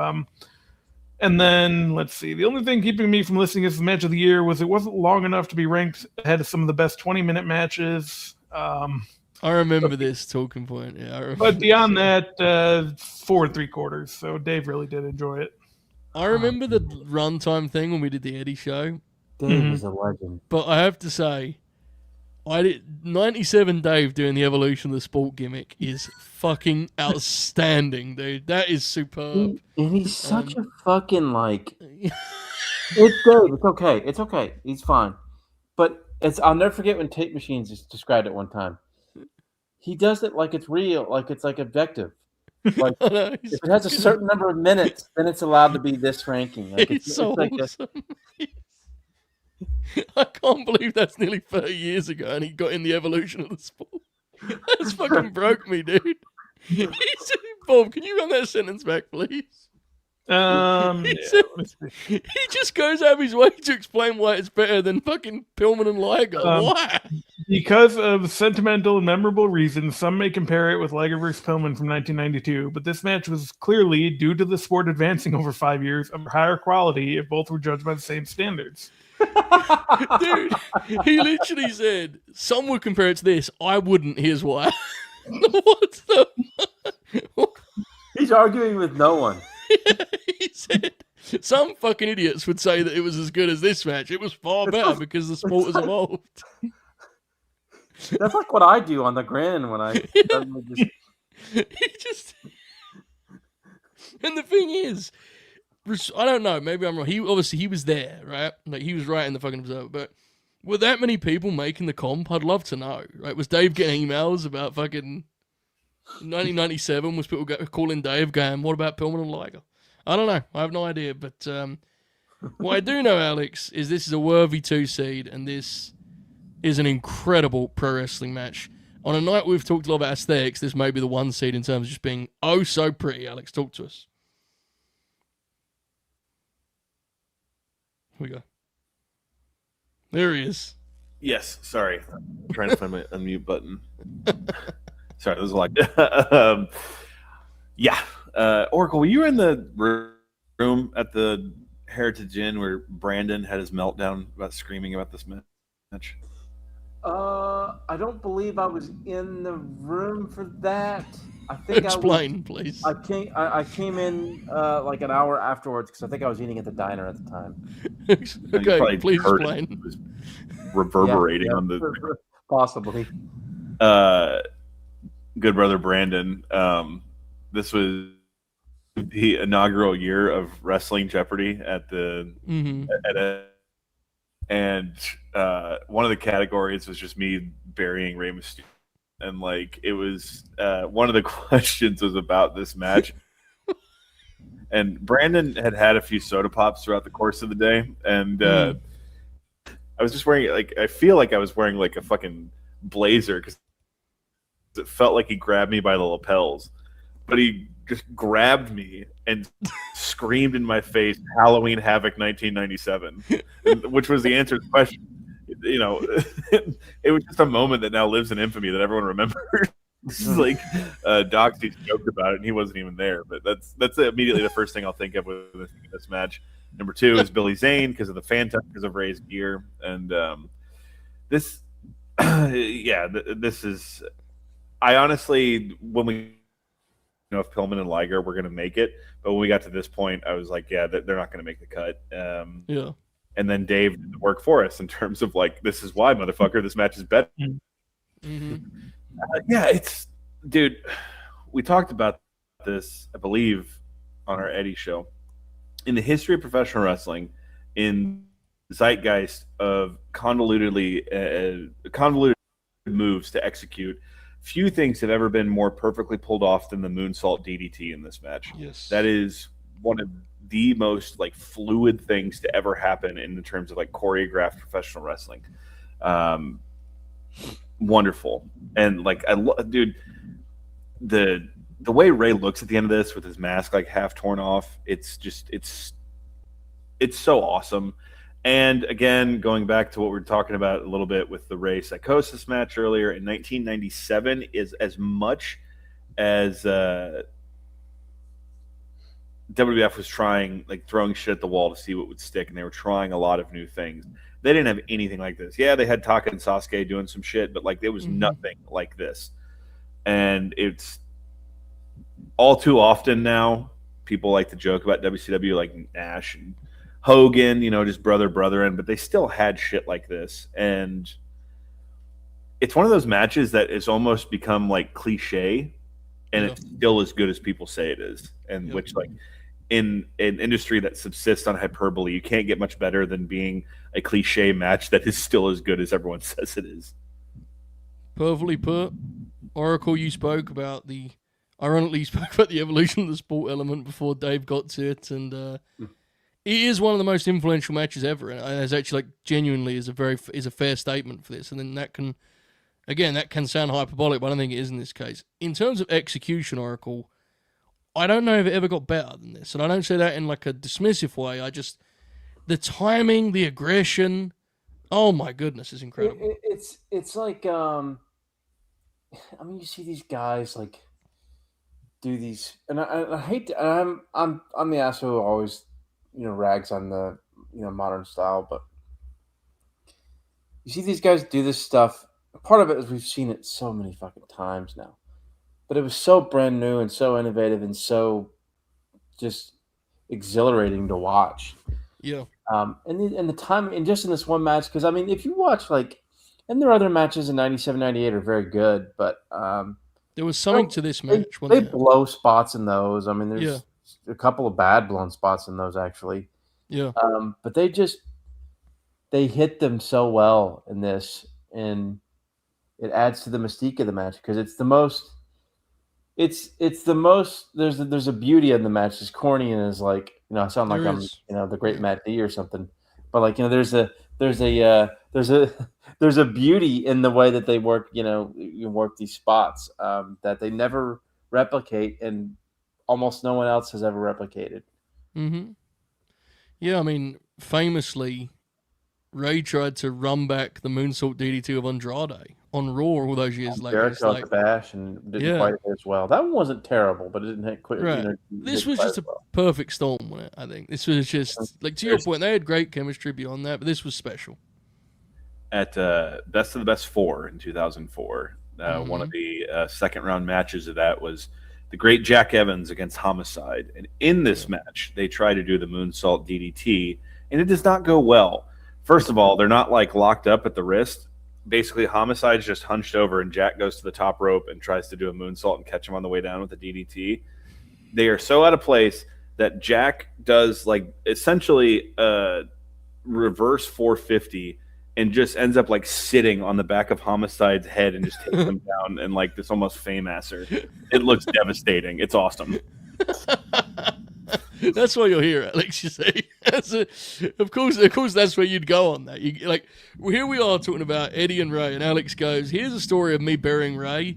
[SPEAKER 3] And then, let's see. The only thing keeping me from listing as the match of the year was it wasn't long enough to be ranked ahead of some of the best 20-minute matches.
[SPEAKER 2] I remember this talking point. Yeah,
[SPEAKER 3] but beyond that, 4 3/4. So Dave really did enjoy it.
[SPEAKER 2] I remember the runtime thing when we did the Eddie show.
[SPEAKER 4] Dave is a legend.
[SPEAKER 2] But I have to say, 97 Dave doing the evolution of the sport gimmick is fucking outstanding, dude. That is superb.
[SPEAKER 4] And he's such a fucking like. It's Dave. It's okay. It's okay. He's fine. But I'll never forget when Tape Machines just described it one time. He does it like it's real, like it's like objective. Like if it has a certain number of minutes, then it's allowed to be this ranking. Like
[SPEAKER 2] it's so
[SPEAKER 4] like
[SPEAKER 2] awesome. I can't believe that's nearly 30 years ago, and he got in the evolution of the sport. That's fucking broke me, dude. Bob, can you run that sentence back, please? He just goes out of his way to explain why it's better than fucking Pillman and Liger. Why?
[SPEAKER 3] Because of sentimental and memorable reasons, some may compare it with Liger vs. Pillman from 1992, but this match was clearly, due to the sport advancing over 5 years, of higher quality if both were judged by the same standards.
[SPEAKER 2] Dude, he literally said, some would compare it to this. I wouldn't. Here's why. What the fuck?
[SPEAKER 4] He's arguing with no one.
[SPEAKER 2] He said, some fucking idiots would say that it was as good as this match. It was far better because the sport has evolved.
[SPEAKER 4] That's like what I do on the Grin when I suddenly just.
[SPEAKER 2] He just. And the thing is, I don't know. Maybe I'm wrong. He was there, right? Like he was right in the fucking observer. But were that many people making the comp? I'd love to know. Right? Was Dave getting emails about fucking 1997? Was people calling Dave going, "What about Pillman and Liger?" I don't know. I have no idea. But what I do know, Alex, is this is a worthy 2 seed, and this is an incredible pro wrestling match. On a night we've talked a lot about aesthetics, this may be the 1 seed in terms of just being oh so pretty. Alex, talk to us. Here we go. There he is.
[SPEAKER 5] Yes, sorry. I'm trying to find my unmute button. Sorry, this is like yeah. Oracle, were you in the room at the Heritage Inn where Brandon had his meltdown about screaming about this match?
[SPEAKER 4] I don't believe I was in the room for that. I think
[SPEAKER 2] Explain, please.
[SPEAKER 4] I came in like an hour afterwards because I think I was eating at the diner at the time.
[SPEAKER 2] Okay, please explain.
[SPEAKER 5] It was reverberating on the
[SPEAKER 4] possibly.
[SPEAKER 5] Good brother Brandon. This was the inaugural year of Wrestling Jeopardy at the and one of the categories was just me burying Rey Mysterio. And like it was one of the questions was about this match, and Brandon had a few soda pops throughout the course of the day, and I was just wearing I feel like I was wearing like a fucking blazer because it felt like he grabbed me by the lapels, but he just grabbed me and screamed in my face, "Halloween Havoc 1997," which was the answer to the question. You know, it was just a moment that now lives in infamy that everyone remembers. Like Doxy joked about it, and he wasn't even there. But that's immediately the first thing I'll think of with this match. Number 2 is Billy Zane because of the Phantom, because of Ray's gear, and this, this is. I honestly, when we know if Pillman and Liger were going to make it, but when we got to this point, I was like, yeah, they're not going to make the cut.
[SPEAKER 2] Yeah.
[SPEAKER 5] And then Dave did the work for us in terms of like, this is why, motherfucker, this match is better.
[SPEAKER 2] Mm-hmm.
[SPEAKER 5] It's, dude, we talked about this, I believe, on our Eddie show. In the history of professional wrestling, in the zeitgeist of convoluted moves to execute, few things have ever been more perfectly pulled off than the moonsault DDT in this match.
[SPEAKER 2] Yes.
[SPEAKER 5] That is one of the most like fluid things to ever happen in terms of like choreographed professional wrestling. Wonderful. And like dude, the way Ray looks at the end of this with his mask like half torn off, it's so awesome. And again, going back to what we were talking about a little bit with the Ray Psychosis match earlier, in 1997 is as much as WWF was trying, like throwing shit at the wall to see what would stick, and they were trying a lot of new things. They didn't have anything like this. Yeah, they had Taka and Sasuke doing some shit, but like there was nothing like this. And it's all too often now, people like to joke about WCW like Nash and Hogan, you know, just brethren, but they still had shit like this. And it's one of those matches that has almost become like cliche, and it's still as good as people say it is. And which, like, in an industry that subsists on hyperbole, you can't get much better than being a cliche match that is still as good as everyone says it is.
[SPEAKER 2] Perfectly put. Oracle, you spoke about the evolution of the sport element before Dave got to it, and it is one of the most influential matches ever, and it's actually like genuinely is a fair statement for this. And then that can sound hyperbolic, but I don't think it is in this case. In terms of execution, Oracle, I don't know if it ever got better than this, and I don't say that in like a dismissive way. The timing, the aggression, oh my goodness, is incredible.
[SPEAKER 4] It's like I mean, you see these guys like do these, and I hate to, I'm the asshole who always, you know, rags on the, you know, modern style, but you see these guys do this stuff. Part of it is we've seen it so many fucking times now, but it was so brand new and so innovative and so just exhilarating to watch.
[SPEAKER 2] Yeah.
[SPEAKER 4] And the time, and just in this one match, because I mean, if you watch like And their other matches in 97, 98 are very good, but
[SPEAKER 2] There was something to this
[SPEAKER 4] they
[SPEAKER 2] match. wasn't there?
[SPEAKER 4] blow spots in those. I mean, there's
[SPEAKER 2] Yeah.
[SPEAKER 4] a couple of bad blown spots in those actually.
[SPEAKER 2] Yeah.
[SPEAKER 4] But they hit them so well in this, and it adds to the mystique of the match because it's the most. It's the most. There's a beauty in the match. It's corny and is like I sound like
[SPEAKER 2] There
[SPEAKER 4] I'm
[SPEAKER 2] is.
[SPEAKER 4] the great Matt D or something, but like there's a there's a beauty in the way that they work. You work these spots that they never replicate, and almost no one else has ever replicated.
[SPEAKER 2] Mm-hmm. Yeah, I mean, famously, Ray tried to run back the moonsault DDT of Andrade on Raw all those years later. It's
[SPEAKER 4] Jericho at the Bash and didn't quite hit as well. That one wasn't terrible, but it didn't hit clear.
[SPEAKER 2] Right. This was just a perfect storm, wasn't it? I think this was just like to your point. They had great chemistry beyond that, but this was special.
[SPEAKER 5] At Best of the Best 4 in 2004, one of the second round matches of that was the great Jack Evans against Homicide, and in this match they try to do the moonsault DDT, and it does not go well. First of all, they're not like locked up at the wrist. Basically, Homicide's just hunched over, and Jack goes to the top rope and tries to do a moonsault and catch him on the way down with the DDT. They are so out of place that Jack does like essentially a reverse 450 and just ends up like sitting on the back of Homicide's head and just takes him down and like this almost fame-asser. It looks devastating. It's awesome.
[SPEAKER 2] That's why you're here, Alex. You see, of course, that's where you'd go on that. You like, well, here we are talking about Eddie and Ray, and Alex goes, "Here's a story of me burying Ray."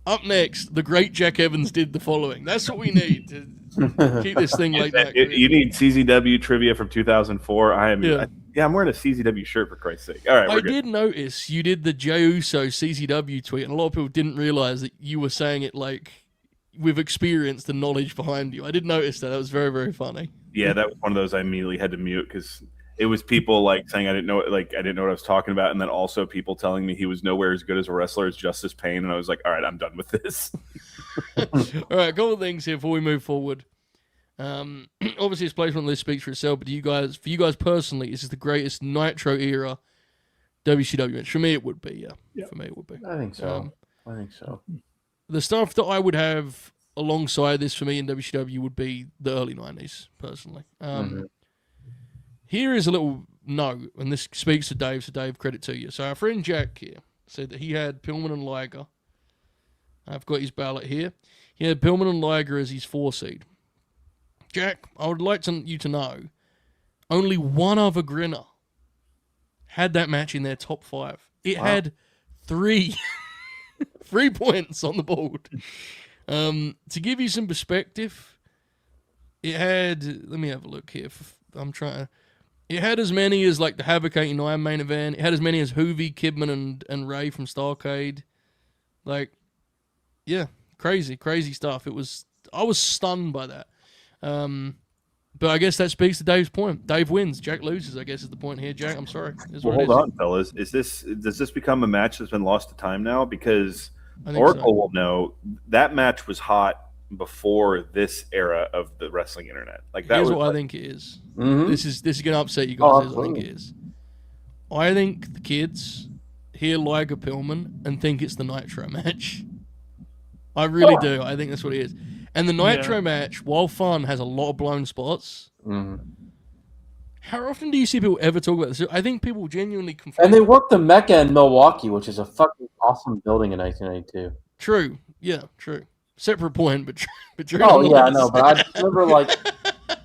[SPEAKER 2] Up next, the great Jack Evans did the following. That's what we need to keep this thing like that.
[SPEAKER 5] You need CZW trivia from 2004. I'm wearing a CZW shirt for Christ's sake. All right,
[SPEAKER 2] I did notice you did the Jey Uso CZW tweet, and a lot of people didn't realize that you were saying it like with experience and knowledge behind you. I did notice that. That was very, very funny.
[SPEAKER 5] Yeah, that was one of those I immediately had to mute because it was people like saying I didn't know what I was talking about, and then also people telling me he was nowhere as good as a wrestler as Justice Payne, and I was like, all right, I'm done with this.
[SPEAKER 2] All right, a couple of things here before we move forward. Obviously, his placement on the list speaks for itself, but for you guys personally, this is the greatest Nitro era WCW match. For me, it would be. Yeah. For me, it would be.
[SPEAKER 4] I think so.
[SPEAKER 2] The stuff that I would have alongside this for me in WCW would be the early 90s, personally. Here is a little note, and this speaks to Dave, so Dave, credit to you. So our friend Jack here said that he had Pillman and Liger. I've got his ballot here. He had Pillman and Liger as his 4 seed. Jack, I would like you to know, only one other Grinner had that match in their top 5. It had 3 points on the board. To give you some perspective, it had, let me have a look here. It had as many as like the Havoc 89 main event. It had as many as Hoovy, Kidman, and Ray from Starrcade. Like, yeah, crazy stuff. I was stunned by that. But I guess that speaks to Dave's point. Dave wins, Jack loses, I guess is the point here. Jack, I'm sorry.
[SPEAKER 5] Well, hold on, fellas. Does this become a match that's been lost to time now? Because Oracle will know that match was hot before this era of the wrestling internet. Like that.
[SPEAKER 2] Here's what I think it is. Mm-hmm. This is going to upset you guys. I think it is. I think the kids hear Liger Pillman and think it's the Nitro match. I really do. I think that's what it is. And the Nitro match, while fun, has a lot of blown spots. Mm-hmm. How often do you see people ever talk about this? I think people genuinely conflict.
[SPEAKER 4] And they worked the Mecca in Milwaukee, which is a fucking awesome building in 1992.
[SPEAKER 2] True. Yeah, true. Separate point, but true.
[SPEAKER 4] Oh, yeah, I know. But I remember, like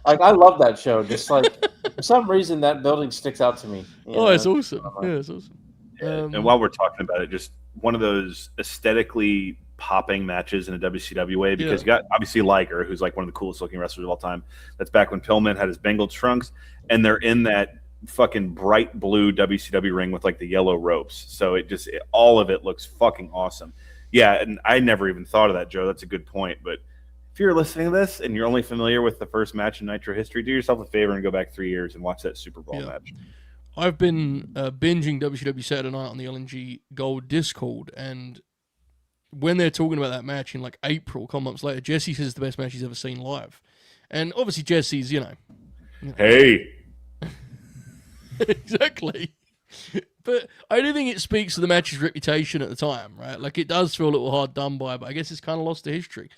[SPEAKER 4] I love that show. Just like, for some reason, that building sticks out to me.
[SPEAKER 2] It's awesome. Yeah, it's awesome.
[SPEAKER 5] And while we're talking about it, just one of those aesthetically popping matches in a WCW way, because you got obviously Liger, who's like one of the coolest looking wrestlers of all time. That's back when Pillman had his Bengal trunks, and they're in that fucking bright blue WCW ring with like the yellow ropes. So all of it looks fucking awesome. Yeah, and I never even thought of that, Joe. That's a good point. But if you're listening to this and you're only familiar with the first match in Nitro history, do yourself a favor and go back 3 years and watch that SuperBrawl match.
[SPEAKER 2] I've been binging WCW Saturday Night on the LNG Gold Discord, and when they're talking about that match in like April, a couple months later, Jesse says it's the best match he's ever seen live. And obviously Jesse's,
[SPEAKER 5] Hey.
[SPEAKER 2] Exactly. But I do think it speaks to the match's reputation at the time, right? Like, it does feel a little hard done by, but I guess it's kind of lost to history.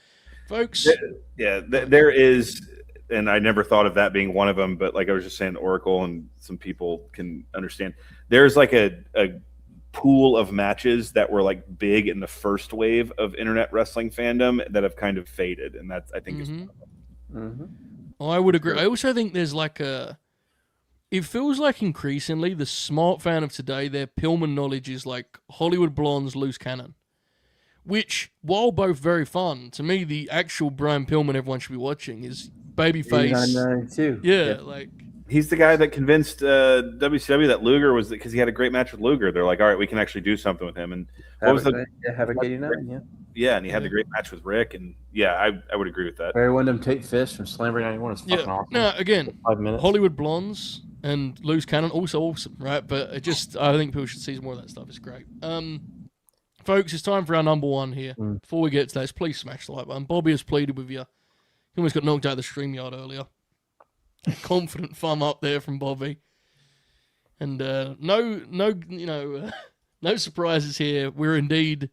[SPEAKER 2] Folks.
[SPEAKER 5] There is, and I never thought of that being one of them, but like I was just saying, Oracle and some people can understand. There's like a pool of matches that were like big in the first wave of internet wrestling fandom that have kind of faded, and that's, I think, is one of them.
[SPEAKER 2] I would agree. I also think there's like it feels like increasingly the smart fan of today, their Pillman knowledge is like Hollywood Blonde's Loose Cannon. Which, while both very fun, to me, the actual Brian Pillman everyone should be watching is Babyface.
[SPEAKER 4] 8992.
[SPEAKER 2] Yeah, like...
[SPEAKER 5] He's the guy that convinced WCW that Luger was, because he had a great match with Luger. They're like, all right, we can actually do something with him. And what was the...
[SPEAKER 4] Havoc 89, yeah.
[SPEAKER 5] Yeah, and he had the great match with Rick. And yeah, I would agree with that.
[SPEAKER 4] Barry Windham, Tate Fish from Slamboree 91 is fucking awesome.
[SPEAKER 2] Now, again,
[SPEAKER 4] 5 minutes.
[SPEAKER 2] Hollywood Blondes and Loose Cannon, also awesome, right? But I think people should see more of that stuff. It's great. Folks, it's time for our number one here. Before we get to that, please smash the like button. Bobby has pleaded with you. He almost got knocked out of the StreamYard earlier. Confident thumb up there from Bobby. And no surprises here. We're indeed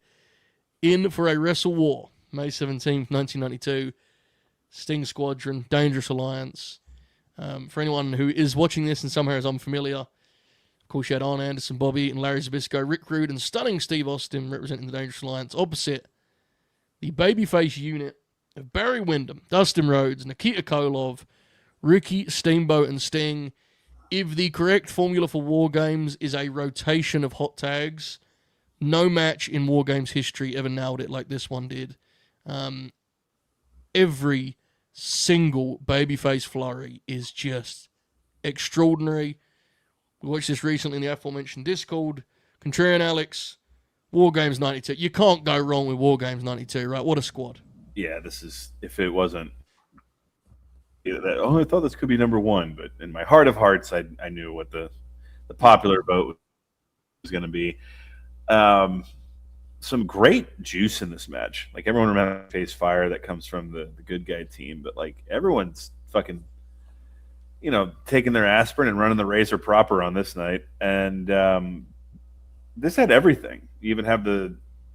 [SPEAKER 2] in for a WrestleWar, May 17th, 1992. Sting Squadron, Dangerous Alliance. For anyone who is watching this and somehow is unfamiliar, of course, you had Arn Anderson, Bobby Eaton, Larry Zbyszko, Rick Rude, and stunning Steve Austin representing the Dangerous Alliance opposite the babyface unit of Barry Windham, Dustin Rhodes, Nikita Koloff, Ricky, Steamboat, and Sting. If the correct formula for WarGames is a rotation of hot tags, no match in WarGames history ever nailed it like this one did. Every single babyface flurry is just extraordinary. We watched this recently in the aforementioned Discord. Contrarian Alex, WarGames 92. You can't go wrong with WarGames 92, right? What a squad.
[SPEAKER 5] Yeah, this is, if it wasn't, I thought this could be number one, but in my heart of hearts, I knew what the popular vote was going to be. Some great juice in this match. Like, everyone remembers Face Fire that comes from the good guy team, but like, everyone's fucking, taking their aspirin and running the razor proper on this night. And this had everything. You even have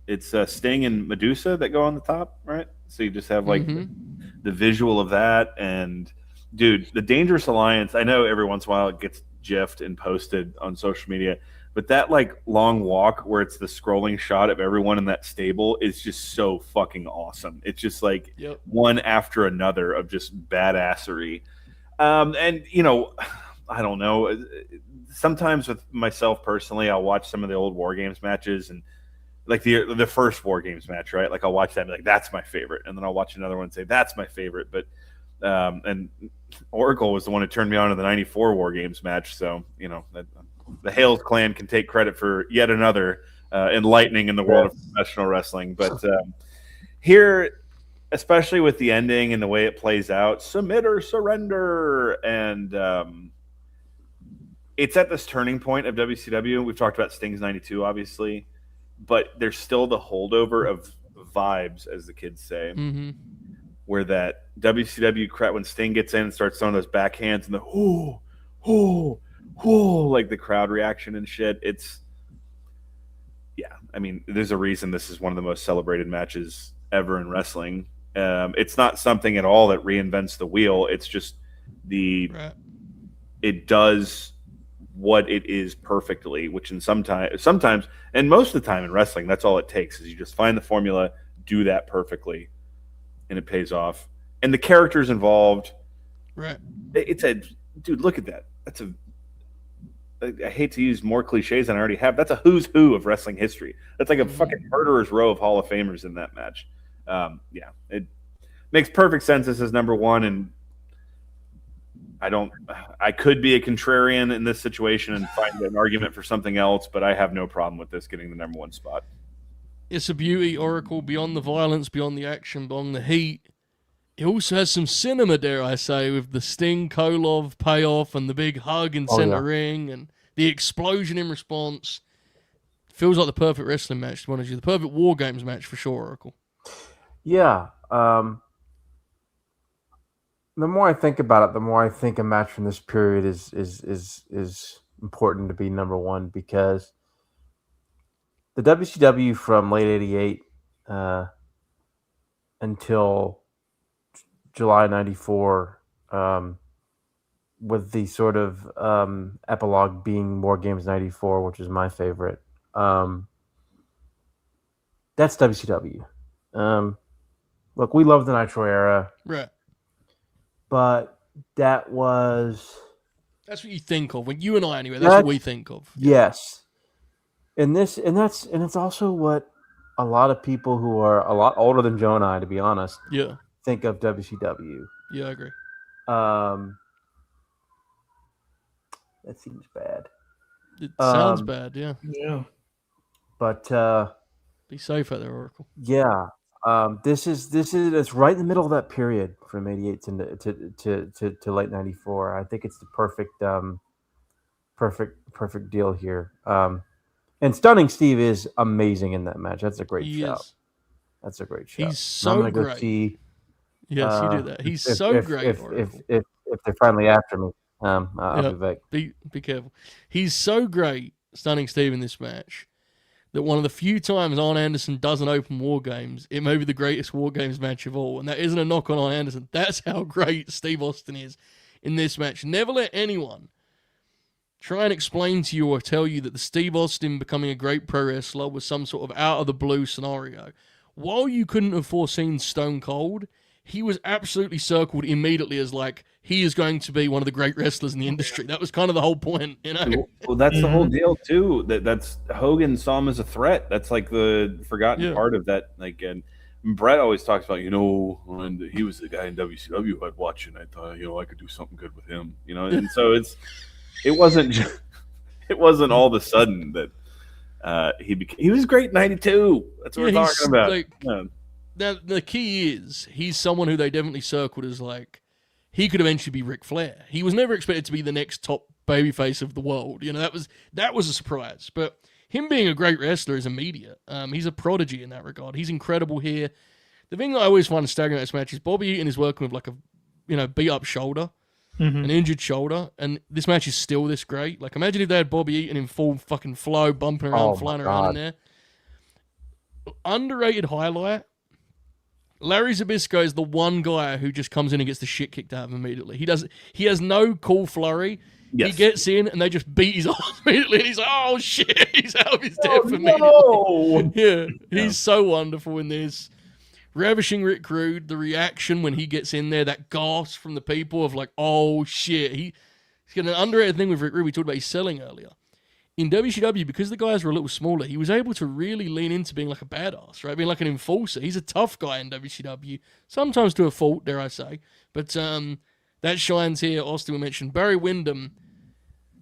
[SPEAKER 5] it's Sting and Medusa that go on the top, right? So you just have like the visual of that. And dude, the Dangerous Alliance, I know every once in a while it gets gifed and posted on social media, but that like long walk where it's the scrolling shot of everyone in that stable is just so fucking awesome. It's just like one after another of just badassery. And I don't know. Sometimes with myself personally, I'll watch some of the old WarGames matches and like the first WarGames match, right? Like, I'll watch that and be like, that's my favorite. And then I'll watch another one and say, that's my favorite. But and Oracle was the one who turned me on to the 94 WarGames match. So, the Hales clan can take credit for yet another enlightening in the world of professional wrestling. But here, especially with the ending and the way it plays out, submit or surrender. And it's at this turning point of WCW. We've talked about Sting's 92, obviously, but there's still the holdover of vibes, as the kids say, where that WCW crowd, when Sting gets in and starts throwing those backhands and the like the crowd reaction and shit. There's a reason this is one of the most celebrated matches ever in wrestling. It's not something at all that reinvents the wheel. It's just it does what it is perfectly, which sometimes and most of the time in wrestling, that's all it takes, is you just find the formula, do that perfectly, and it pays off. And the characters involved, dude, look at that. I hate to use more cliches than I already have. That's a who's who of wrestling history. That's like a fucking murderer's row of Hall of Famers in that match. It makes perfect sense. This is number one, and I could be a contrarian in this situation and find an argument for something else, but I have no problem with this getting the number one spot.
[SPEAKER 2] It's a beauty, Oracle, beyond the violence, beyond the action, beyond the heat. It also has some cinema, dare I say, with the Sting Koloff payoff and the big hug in center ring and the explosion in response. Feels like the perfect wrestling match, to be honest with you. The perfect WarGames match for sure, Oracle.
[SPEAKER 4] Yeah. The more I think about it, the more I think a match from this period is important to be number one because the WCW from late '88 until July '94, with the sort of epilogue being WarGames '94, which is my favorite. That's WCW. Look, we love the Nitro era,
[SPEAKER 2] Right.
[SPEAKER 4] but that was
[SPEAKER 2] That's what you think of when you and I anyway. That's what we think of.
[SPEAKER 4] Yes, and it's also what a lot of people who are a lot older than Joe and I, to be honest,
[SPEAKER 2] Yeah.
[SPEAKER 4] think of WCW.
[SPEAKER 2] Yeah, I agree.
[SPEAKER 4] That seems bad.
[SPEAKER 2] It sounds bad, yeah.
[SPEAKER 3] Yeah.
[SPEAKER 4] But
[SPEAKER 2] be safe out there, Oracle.
[SPEAKER 4] Yeah, this is it's right in the middle of that period from '88 to late '94. I think it's the perfect deal here. And Stunning Steve is amazing in that match. That's a great shout. That's a great shout.
[SPEAKER 2] He's so great.
[SPEAKER 4] Go see,
[SPEAKER 2] yes, you do that. He's so great.
[SPEAKER 4] If they're finally after me, I'll be back.
[SPEAKER 2] Be careful. He's so great, Stunning Steve, in this match, that one of the few times Arn Anderson doesn't open WarGames, it may be the greatest WarGames match of all. And that isn't a knock on Arn Anderson. That's how great Steve Austin is in this match. Never let anyone try and explain to you or tell you that the Steve Austin becoming a great pro wrestler was some sort of out of the blue scenario. While you couldn't have foreseen Stone Cold, he was absolutely circled immediately as like, he is going to be one of the great wrestlers in the industry. That was kind of the whole point, you know?
[SPEAKER 5] Well, that's the whole deal too. That's Hogan saw him as a threat. That's like the forgotten part of that. Like, and Brett always talks about, when he was the guy in WCW I'd watch, and I thought, I could do something good with him, And so it wasn't all of a sudden that he was great in '92. That's what we're talking about.
[SPEAKER 2] Like, now, the key is he's someone who they definitely circled as like, he could eventually be Ric Flair. He was never expected to be the next top babyface of the world. That was a surprise. But him being a great wrestler is immediate. He's a prodigy in that regard. He's incredible here. The thing that I always find staggering about this match is Bobby Eaton is working with like a beat up shoulder, an injured shoulder, and this match is still this great. Like, imagine if they had Bobby Eaton in full fucking flow, bumping around, flying around in there. Underrated highlight. Larry Zbyszko is the one guy who just comes in and gets the shit kicked out of him immediately. He has no cool flurry. Yes. He gets in and they just beat his ass immediately. And he's like, oh shit, he's out of his depth immediately. Yeah, he's so wonderful in this. Ravishing Rick Rude, the reaction when he gets in there, that gasp from the people of like, oh shit. He's got an underrated thing with Rick Rude we talked about his selling earlier. In WCW, because the guys were a little smaller, he was able to really lean into being like a badass, right? Being like an enforcer. He's a tough guy in WCW, sometimes to a fault, dare I say. But that shines here. Austin, we mentioned Barry Windham.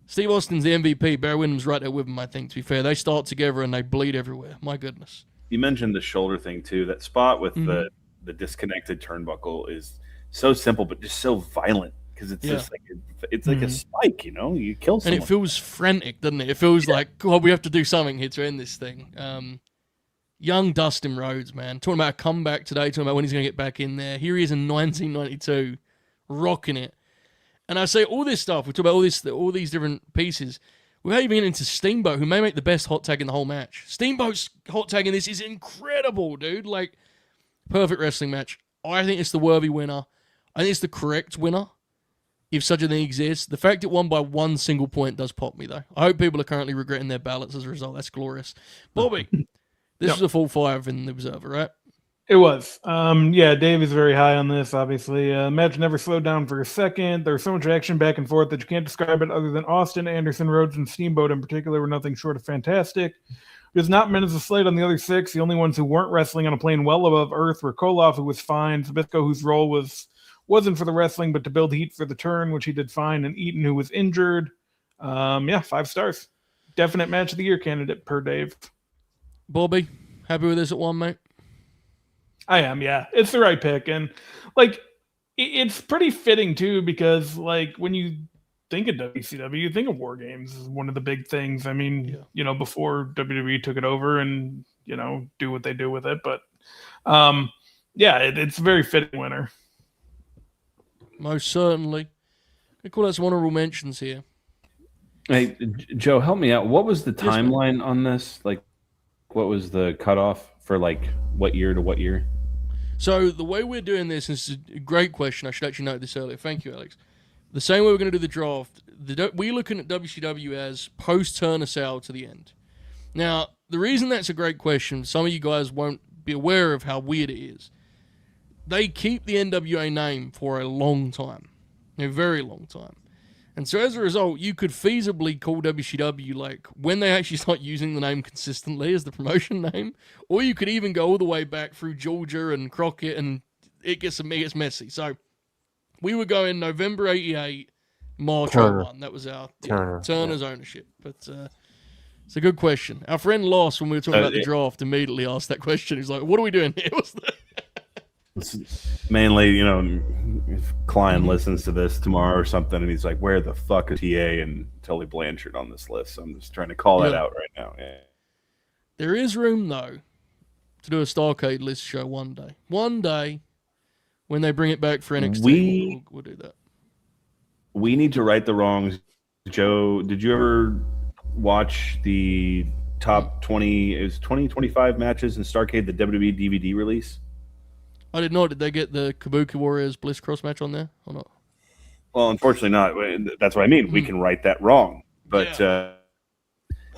[SPEAKER 2] Steve Austin's the MVP. Barry Windham's right there with him, I think, to be fair. They start together and they bleed everywhere. My goodness.
[SPEAKER 5] You mentioned the shoulder thing, too. That spot with the disconnected turnbuckle is so simple, but just so violent. Because it's just like like a spike, you kill someone.
[SPEAKER 2] And it feels frantic, doesn't it? It feels like, God, we have to do something here to end this thing. Young Dustin Rhodes, man. Talking about a comeback today, talking about when he's going to get back in there. Here he is in 1992, rocking it. And I say all this stuff, we talk about all these different pieces. Without even getting into Steamboat, who may make the best hot tag in the whole match. Steamboat's hot tag in this is incredible, dude. Like, perfect wrestling match. I think it's the worthy winner. I think it's the correct winner, if such a thing exists. The fact it won by one single point does pop me, though. I hope people are currently regretting their ballots as a result. That's glorious. Bobby, this was a full 5 in the Observer, right?
[SPEAKER 3] It was. Dave is very high on this, obviously. Match never slowed down for a second. There was so much action back and forth that you can't describe it other than Austin, Anderson, Rhodes, and Steamboat in particular were nothing short of fantastic. There's not men as a slate on the other 6. The only ones who weren't wrestling on a plane well above Earth were Koloff, who was fine, Zbyszko, whose role wasn't for the wrestling, but to build heat for the turn, which he did fine, and Eaton, who was injured. 5 stars. Definite match of the year candidate per Dave.
[SPEAKER 2] Bobby, happy with this at 1, mate?
[SPEAKER 3] I am, yeah. It's the right pick. And, like, it's pretty fitting, too, because, like, when you think of WCW, you think of WarGames as one of the big things. I mean, before WWE took it over and, do what they do with it. But, it's a very fitting winner.
[SPEAKER 2] Most certainly. I call that some honorable mentions here.
[SPEAKER 6] Hey, Joe, help me out. What was the timeline on this? Like, what was the cutoff for like what year to what year?
[SPEAKER 2] So the way we're doing this is a great question. I should actually note this earlier. Thank you, Alex. The same way we're going to do the draft, we're looking at WCW as post-Turner sale to the end. Now, the reason that's a great question, some of you guys won't be aware of how weird it is. They keep the NWA name for a long time, a very long time. And so as a result, you could feasibly call WCW like when they actually start using the name consistently as the promotion name, or you could even go all the way back through Georgia and Crockett, and it gets messy. So we were going November 88, March 01. That was our Turner's ownership. But it's a good question. Our friend Loss, when we were talking about the draft, immediately asked that question. He's like, what are we doing here? What's that?
[SPEAKER 6] Mainly, if Klein listens to this tomorrow or something, and he's like, "Where the fuck is TA and Tully Blanchard on this list?" So I'm just trying to call that out right now. Yeah.
[SPEAKER 2] There is room though to do a Starrcade list show one day. One day, when they bring it back for NXT, we'll do that.
[SPEAKER 6] We need to right the wrongs. Joe, did you ever watch the top 20? It was 25 matches in Starrcade, the WWE DVD release.
[SPEAKER 2] I did not. Did they get the Kabuki Warriors Bliss Cross match on there or not?
[SPEAKER 6] Well, unfortunately not. That's what I mean. We can right that wrong. But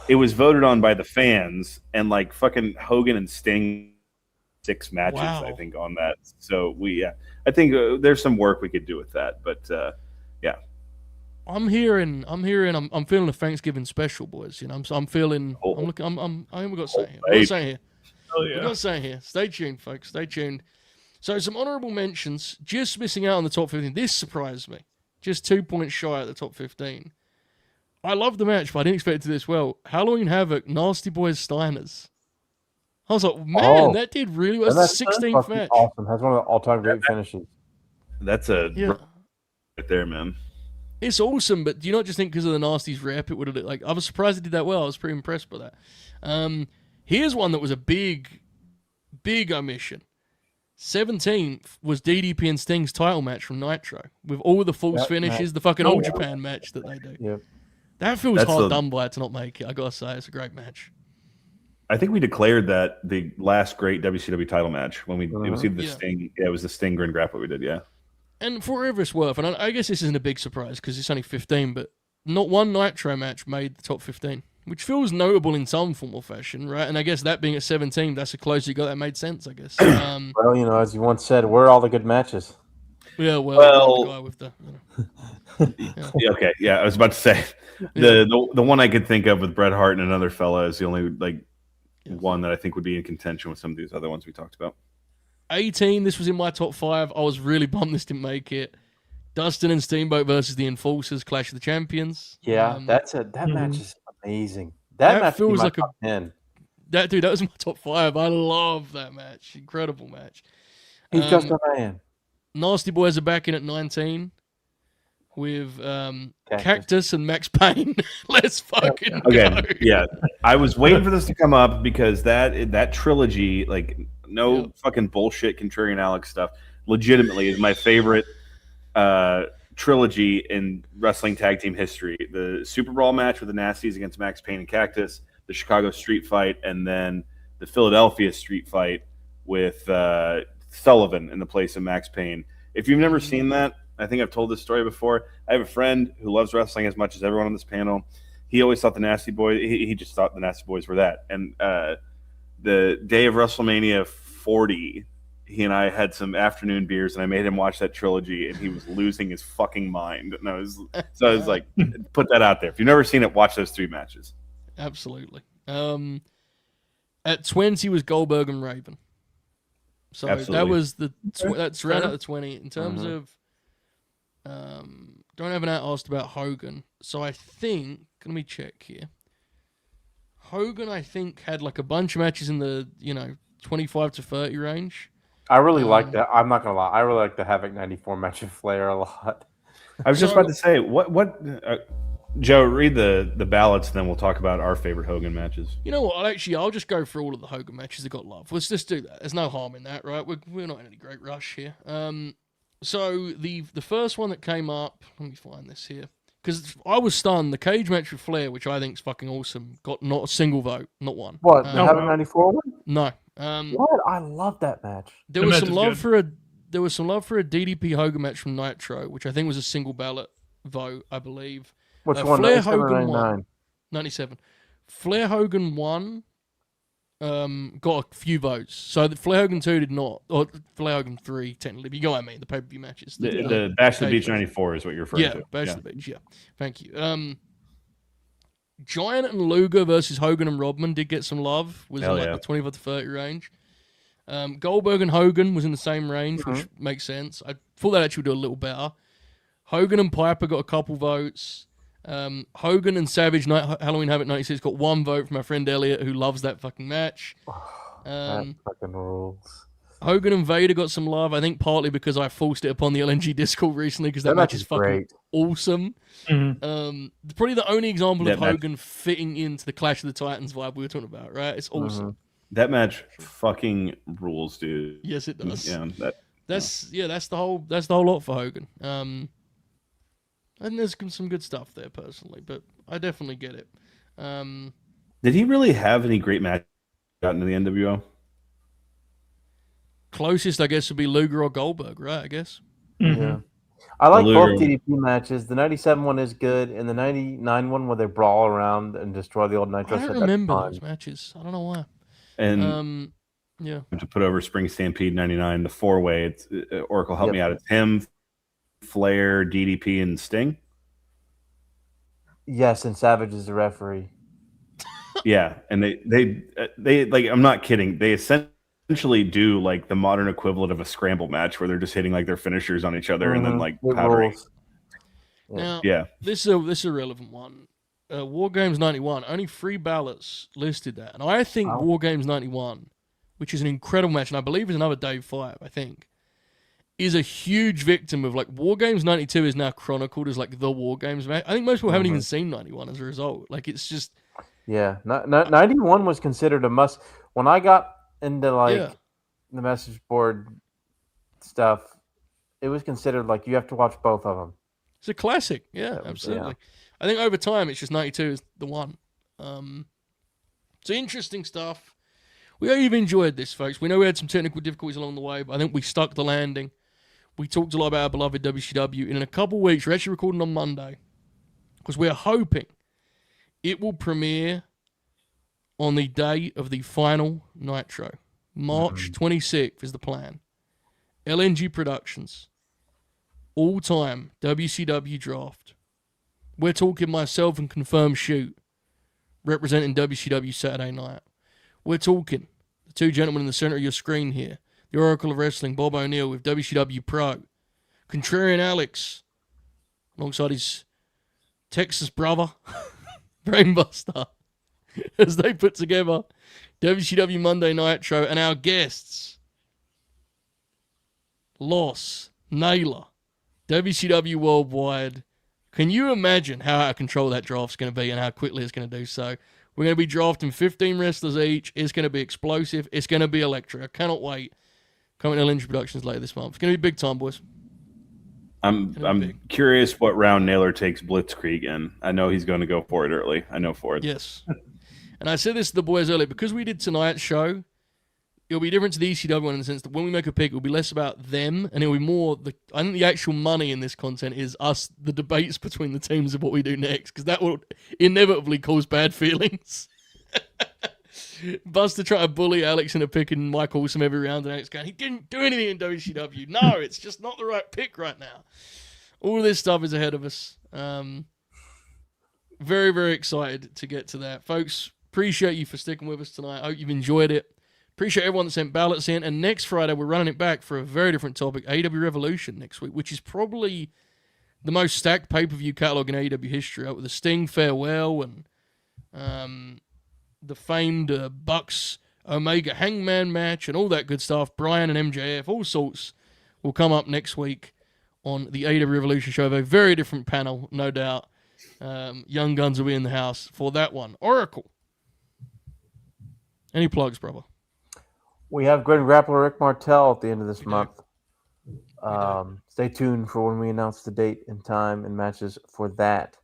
[SPEAKER 6] it was voted on by the fans, and like fucking Hogan and Sting, 6 matches, I think, on that. So I think there's some work we could do with that. But yeah. I'm
[SPEAKER 2] feeling a Thanksgiving special, boys. I'm feeling. We got something here. We got something here.
[SPEAKER 3] Oh yeah.
[SPEAKER 2] We got something here. Stay tuned, folks. Stay tuned. So some honourable mentions, just missing out on the top 15. This surprised me. Just 2 points shy at the top 15. I love the match, but I didn't expect it to do this well. Halloween Havoc, Nasty Boys, Steiners. I was like, man, that did really well. That's the 16th match.
[SPEAKER 4] Awesome. That's one of the all-time great finishes.
[SPEAKER 6] That's right there, man.
[SPEAKER 2] It's awesome, but do you not just think because of the Nasty's rep, it would have like? I was surprised it did that well. I was pretty impressed by that. Here's one that was a big omission. 17th was DDP and Sting's title match from Nitro with all the false finishes, the fucking All Japan match that they do.
[SPEAKER 4] Yep.
[SPEAKER 2] That feels hard done by it to not make it. I gotta say, it's a great match.
[SPEAKER 6] I think we declared that the last great WCW title match when it was either the Sting. Yeah, it was the Sting Grin grapple we did. Yeah.
[SPEAKER 2] And for whatever it's worth, and I guess this isn't a big surprise because it's only 15, but not one Nitro match made the top 15. Which feels notable in some form or fashion, right? And I guess that being at 17, that's the closest you got. That made sense, I guess.
[SPEAKER 4] Well, as you once said, where are all the good matches?
[SPEAKER 2] Yeah, well the guy with the.
[SPEAKER 6] Okay, yeah. I was about to say the one I could think of with Bret Hart and another fella is the only one that I think would be in contention with some of these other ones we talked about.
[SPEAKER 2] 18. This was in my top 5. I was really bummed this didn't make it. Dustin and Steamboat versus the Enforcers, Clash of the Champions.
[SPEAKER 4] Yeah, that match is amazing. That match feels like top 10.
[SPEAKER 2] That was my top 5. I love that match. Incredible match.
[SPEAKER 4] He's just a man.
[SPEAKER 2] Nasty Boys are back in at 19 with Cactus and Max Payne. Let's fucking go.
[SPEAKER 6] Yeah. I was waiting for this to come up because that trilogy, fucking bullshit contrarian Alex stuff, legitimately is my favorite trilogy in wrestling tag team history. The SuperBrawl match with the Nasties against Max Payne and Cactus, the Chicago street fight, and then the Philadelphia street fight with Sullivan in the place of Max Payne. If you've never seen that, I think I've told this story before. I have a friend who loves wrestling as much as everyone on this panel. He always thought the Nasty Boys, he just thought the Nasty Boys were that. And the day of WrestleMania 40, he and I had some afternoon beers, and I made him watch that trilogy, and he was losing his fucking mind. And I was like, put that out there. If you've never seen it, watch those 3 matches.
[SPEAKER 2] Absolutely. At 20 was Goldberg and Raven. So that was that's round out the 20. In terms of, don't have an asked about Hogan. So I think, let me check here. Hogan, I think, had like a bunch of matches in the 25 to 30 range.
[SPEAKER 4] I really like that. I'm not gonna lie. I really like the Havoc '94 match with Flair a lot.
[SPEAKER 6] I was just about to say, what Joe, read the ballots, and then we'll talk about our favorite Hogan matches.
[SPEAKER 2] You know what? I'll just go through all of the Hogan matches that got love. Let's just do that. There's no harm in that, right? We're not in any great rush here. So the first one that came up, let me find this here. because I was stunned. The cage match with Flair, which I think is fucking awesome, got not a single vote, not one.
[SPEAKER 4] What, the Havoc 94 one?
[SPEAKER 2] No.
[SPEAKER 4] What? I love that match.
[SPEAKER 2] There
[SPEAKER 3] The
[SPEAKER 2] was
[SPEAKER 3] match
[SPEAKER 2] some
[SPEAKER 3] is
[SPEAKER 2] love
[SPEAKER 3] good.
[SPEAKER 2] for a DDP Hogan match from Nitro, which I think was a single ballot vote, I believe.
[SPEAKER 4] Which one?
[SPEAKER 2] Flair
[SPEAKER 4] 97 or
[SPEAKER 2] Hogan won.
[SPEAKER 4] 99?
[SPEAKER 2] 97. Flair Hogan won. Got a few votes. So the Flair Hogan 2 did not, or Flair Hogan 3 technically. But you know what I mean? The pay-per-view matches.
[SPEAKER 6] The Bash to the Beach
[SPEAKER 2] cage match.
[SPEAKER 6] 94 is what you're referring
[SPEAKER 2] Yeah,
[SPEAKER 6] to.
[SPEAKER 2] Bash to the Beach. Yeah, thank you. Giant and Luger versus Hogan and Rodman did get some love. Was
[SPEAKER 6] Hell
[SPEAKER 2] in like
[SPEAKER 6] yeah.
[SPEAKER 2] the 25 to 30 range. Goldberg and Hogan was in the same range, which makes sense. I thought that actually would do a little better. Hogan and Piper got a couple votes. Hogan and Savage Halloween Havoc 96 got one vote from my friend Elliot, who loves that fucking match.
[SPEAKER 4] That fucking rules.
[SPEAKER 2] Hogan and Vader got some love, I think partly because I forced it upon the LNG Discord recently because that match is fucking
[SPEAKER 4] great.
[SPEAKER 2] awesome.
[SPEAKER 3] Mhm.
[SPEAKER 2] Probably the only example
[SPEAKER 6] That
[SPEAKER 2] of
[SPEAKER 6] match-
[SPEAKER 2] Hogan fitting into the Clash of the Titans vibe we were talking about, right? It's awesome.
[SPEAKER 6] That match fucking rules, dude.
[SPEAKER 2] Yes, it does.
[SPEAKER 6] Yeah,
[SPEAKER 2] That's the whole lot for Hogan. And there's some good stuff there personally, but I definitely get it.
[SPEAKER 6] Did he really have any great matches out into the NWO?
[SPEAKER 2] Closest, I guess, would be Luger or Goldberg, right? I guess.
[SPEAKER 4] Yeah. I like
[SPEAKER 6] Luger.
[SPEAKER 4] both DDP matches. The 97 one is good, and the 99 one where they brawl around and destroy the old Nitro
[SPEAKER 2] I
[SPEAKER 4] set.
[SPEAKER 2] don't
[SPEAKER 4] that's
[SPEAKER 2] remember
[SPEAKER 4] fine.
[SPEAKER 2] those matches. I don't know why.
[SPEAKER 6] And
[SPEAKER 2] Yeah.
[SPEAKER 6] to put over Spring Stampede 99, the four-way, it's Oracle, help me out. It's him, Flair, DDP, and Sting.
[SPEAKER 4] Yes, and Savage is the referee.
[SPEAKER 6] Yeah, and they like, I'm not kidding. They essentially do like the modern equivalent of a scramble match where they're just hitting like their finishers on each other and then like
[SPEAKER 4] It
[SPEAKER 6] powdering.
[SPEAKER 4] rules.
[SPEAKER 2] Now,
[SPEAKER 6] Yeah,
[SPEAKER 2] this is a relevant one. WarGames 91, only 3 ballots listed that. And I think WarGames 91, which is an incredible match, and I believe is another Dave 5, I think, is a huge victim of, like, WarGames 92 is now chronicled as, like, the WarGames match. I think most people haven't even seen 91 as a result. Like, it's just...
[SPEAKER 4] Yeah, 91 was considered a must. When I got into, like, the message board stuff, it was considered, like, you have to watch both of them.
[SPEAKER 2] It's a classic. Yeah, absolutely. I think over time, it's just 92 is the one. It's interesting stuff. We hope you've enjoyed this, folks. We know we had some technical difficulties along the way, but I think we stuck the landing. We talked a lot about our beloved WCW. And in a couple of weeks, we're actually recording on Monday because we're hoping it will premiere on the day of the final Nitro. March 26th is the plan. LNG Productions. All-time WCW draft. We're talking myself and Confirmed Shoot representing WCW Saturday night. We're talking the two gentlemen in the center of your screen here. The Oracle of Wrestling, Bob O'Neill with WCW Pro. Contrarian Alex alongside his Texas brother, Brainbuster, as they put together WCW Monday Nitro, and our guests, Loss, Naylor, WCW Worldwide. Can you imagine how out of control that draft's going to be and how quickly it's going to do so? We're going to be drafting 15 wrestlers each. It's going to be explosive. It's going to be electric. I cannot wait. Coming to LNG Productions later this month. It's going to be big time, boys.
[SPEAKER 6] I'm curious what round Naylor takes Blitzkrieg in. I know he's going to go for it early. I know for it.
[SPEAKER 2] Yes. And I said this to the boys earlier, because we did tonight's show, it'll be different to the ECW one in the sense that when we make a pick, it'll be less about them, and it'll be more, I think the actual money in this content is us, the debates between the teams of what we do next, because that will inevitably cause bad feelings. Buster trying to bully Alex into picking Mike Awesome every round, and Alex going, he didn't do anything in WCW. No, it's just not the right pick right now. All of this stuff is ahead of us. Very, very excited to get to that. Folks, appreciate you for sticking with us tonight. I hope you've enjoyed it. Appreciate everyone that sent ballots in. And next Friday, we're running it back for a very different topic, AEW Revolution next week, which is probably the most stacked pay-per-view catalog in AEW history, with the Sting Farewell and the famed Bucks Omega Hangman match and all that good stuff. Brian and MJF, all sorts will come up next week on the AEW Revolution show. A very different panel, no doubt. Young Guns will be in the house for that one. Oracle. Any plugs, brother?
[SPEAKER 4] We have Grin Grappler Rick Martel at the end of this month. Stay tuned for when we announce the date and time and matches for that.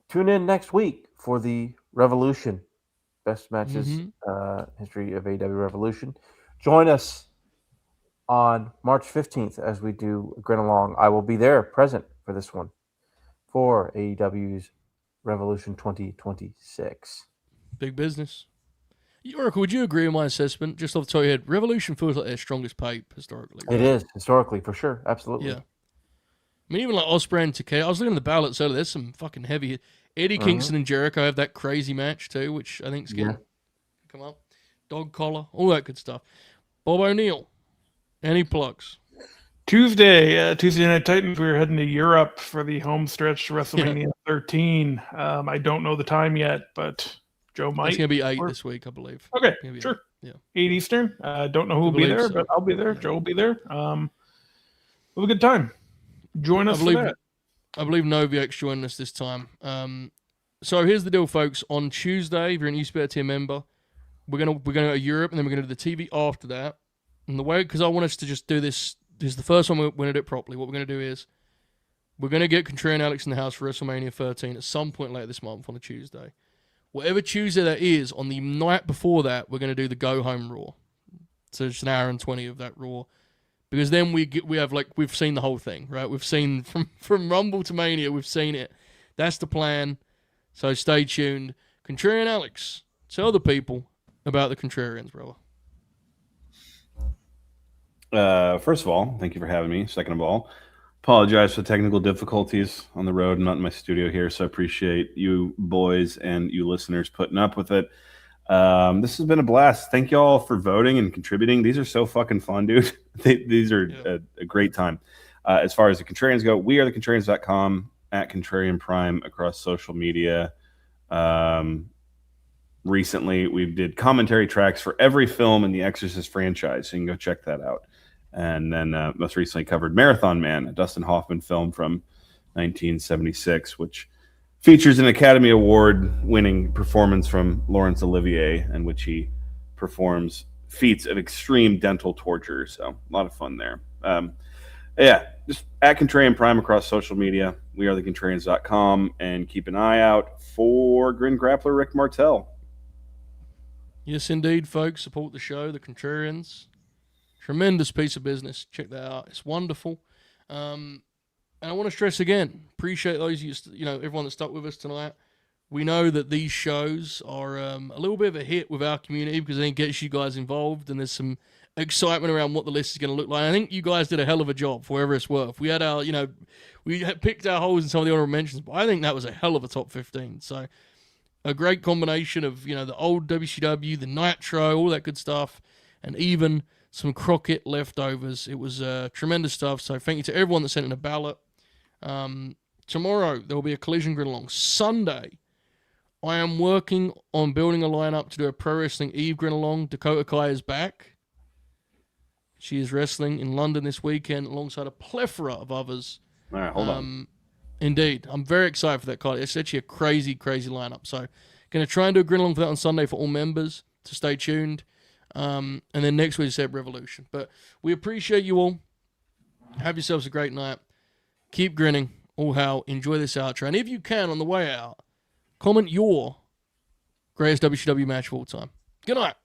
[SPEAKER 4] Tune in next week for the Revolution best matches history of AEW Revolution. Join us on March 15th as we do Grin Along. I will be there present for this one for AEW's Revolution 2026.
[SPEAKER 2] Big business. Oracle, would you agree with my assessment? Just off the top of your head, Revolution feels like their strongest pape historically. Right?
[SPEAKER 4] It is, historically, for sure. Absolutely.
[SPEAKER 2] Yeah. I mean, even like Ospreay and Takei, I was looking at the ballots earlier. There's some fucking heavy. Eddie Kingston and Jericho have that crazy match too, which I think is going to come up. Dog collar, all that good stuff. Bob O'Neill, any plugs?
[SPEAKER 3] Tuesday Night Titans. We were heading to Europe for the home stretch to WrestleMania 13. I don't know the time yet, but Joe might.
[SPEAKER 2] It's going to be 8 this week, I believe.
[SPEAKER 3] Okay,
[SPEAKER 2] sure.
[SPEAKER 3] 8 Eastern. Don't know who will be there, but I'll be there. Joe will be there. Have a good time. Join us for that.
[SPEAKER 2] I believe Noviak's joining us this time. So here's the deal, folks. On Tuesday, if you're an eSpare tier member, we're gonna go to Europe, and then we're gonna do the TV after that. And the way, because I want us to just do this is the first one we're gonna do it properly. What we're gonna do is we're gonna get Contrarian Alex in the house for WrestleMania 13 at some point later this month on a Tuesday. Whatever Tuesday that is, on the night before that, we're gonna do the Go Home Raw. So it's an hour and 20 of that Raw. Because then we've seen the whole thing, right? We've seen from Rumble to Mania, we've seen it. That's the plan. So stay tuned. Contrarian Alex, tell the people about the Contrarians, brother.
[SPEAKER 6] First of all, thank you for having me. Second of all, apologize for the technical difficulties on the road. I'm not in my studio here, so I appreciate you boys and you listeners putting up with it. This has been a blast. Thank you all for voting and contributing. These are so fucking fun, dude. These are a great time. As far as the Contrarians go, we are thecontrarians.com, at Contrarian Prime across social media. Recently, we did commentary tracks for every film in the Exorcist franchise, so you can go check that out. And then most recently covered Marathon Man, a Dustin Hoffman film from 1976, which features an Academy Award-winning performance from Laurence Olivier, in which he performs feats of extreme dental torture. So a lot of fun there. Just at Contrarian Prime across social media. We are thecontrarians.com, and keep an eye out for Grin Grappler Rick Martel.
[SPEAKER 2] Yes, indeed, folks. Support the show, the Contrarians. Tremendous piece of business. Check that out. It's wonderful. And I want to stress again, appreciate those everyone that stuck with us tonight. We know that these shows are a little bit of a hit with our community because it gets you guys involved, and there's some excitement around what the list is going to look like. I think you guys did a hell of a job for whatever it's worth. We had our, we had picked our holes in some of the honorable mentions, but I think that was a hell of a top 15. So a great combination of, the old WCW, the Nitro, all that good stuff, and even some Crockett leftovers. It was tremendous stuff. So thank you to everyone that sent in a ballot. Tomorrow there will be a Collision Grid along. Sunday, I am working on building a lineup to do a Pro Wrestling Eve Grid along. Dakota Kai is back. She is wrestling in London this weekend alongside a plethora of others.
[SPEAKER 6] All right, hold on.
[SPEAKER 2] Indeed. I'm very excited for that, Kylie. It's actually a crazy, crazy lineup. So going to try and do a Grid along for that on Sunday for all members, to stay tuned. And then next week, Seb Revolution. But we appreciate you all. Have yourselves a great night. Keep grinning. All hail. Enjoy this outro. And if you can, on the way out, comment your greatest WCW match of all time. Good night.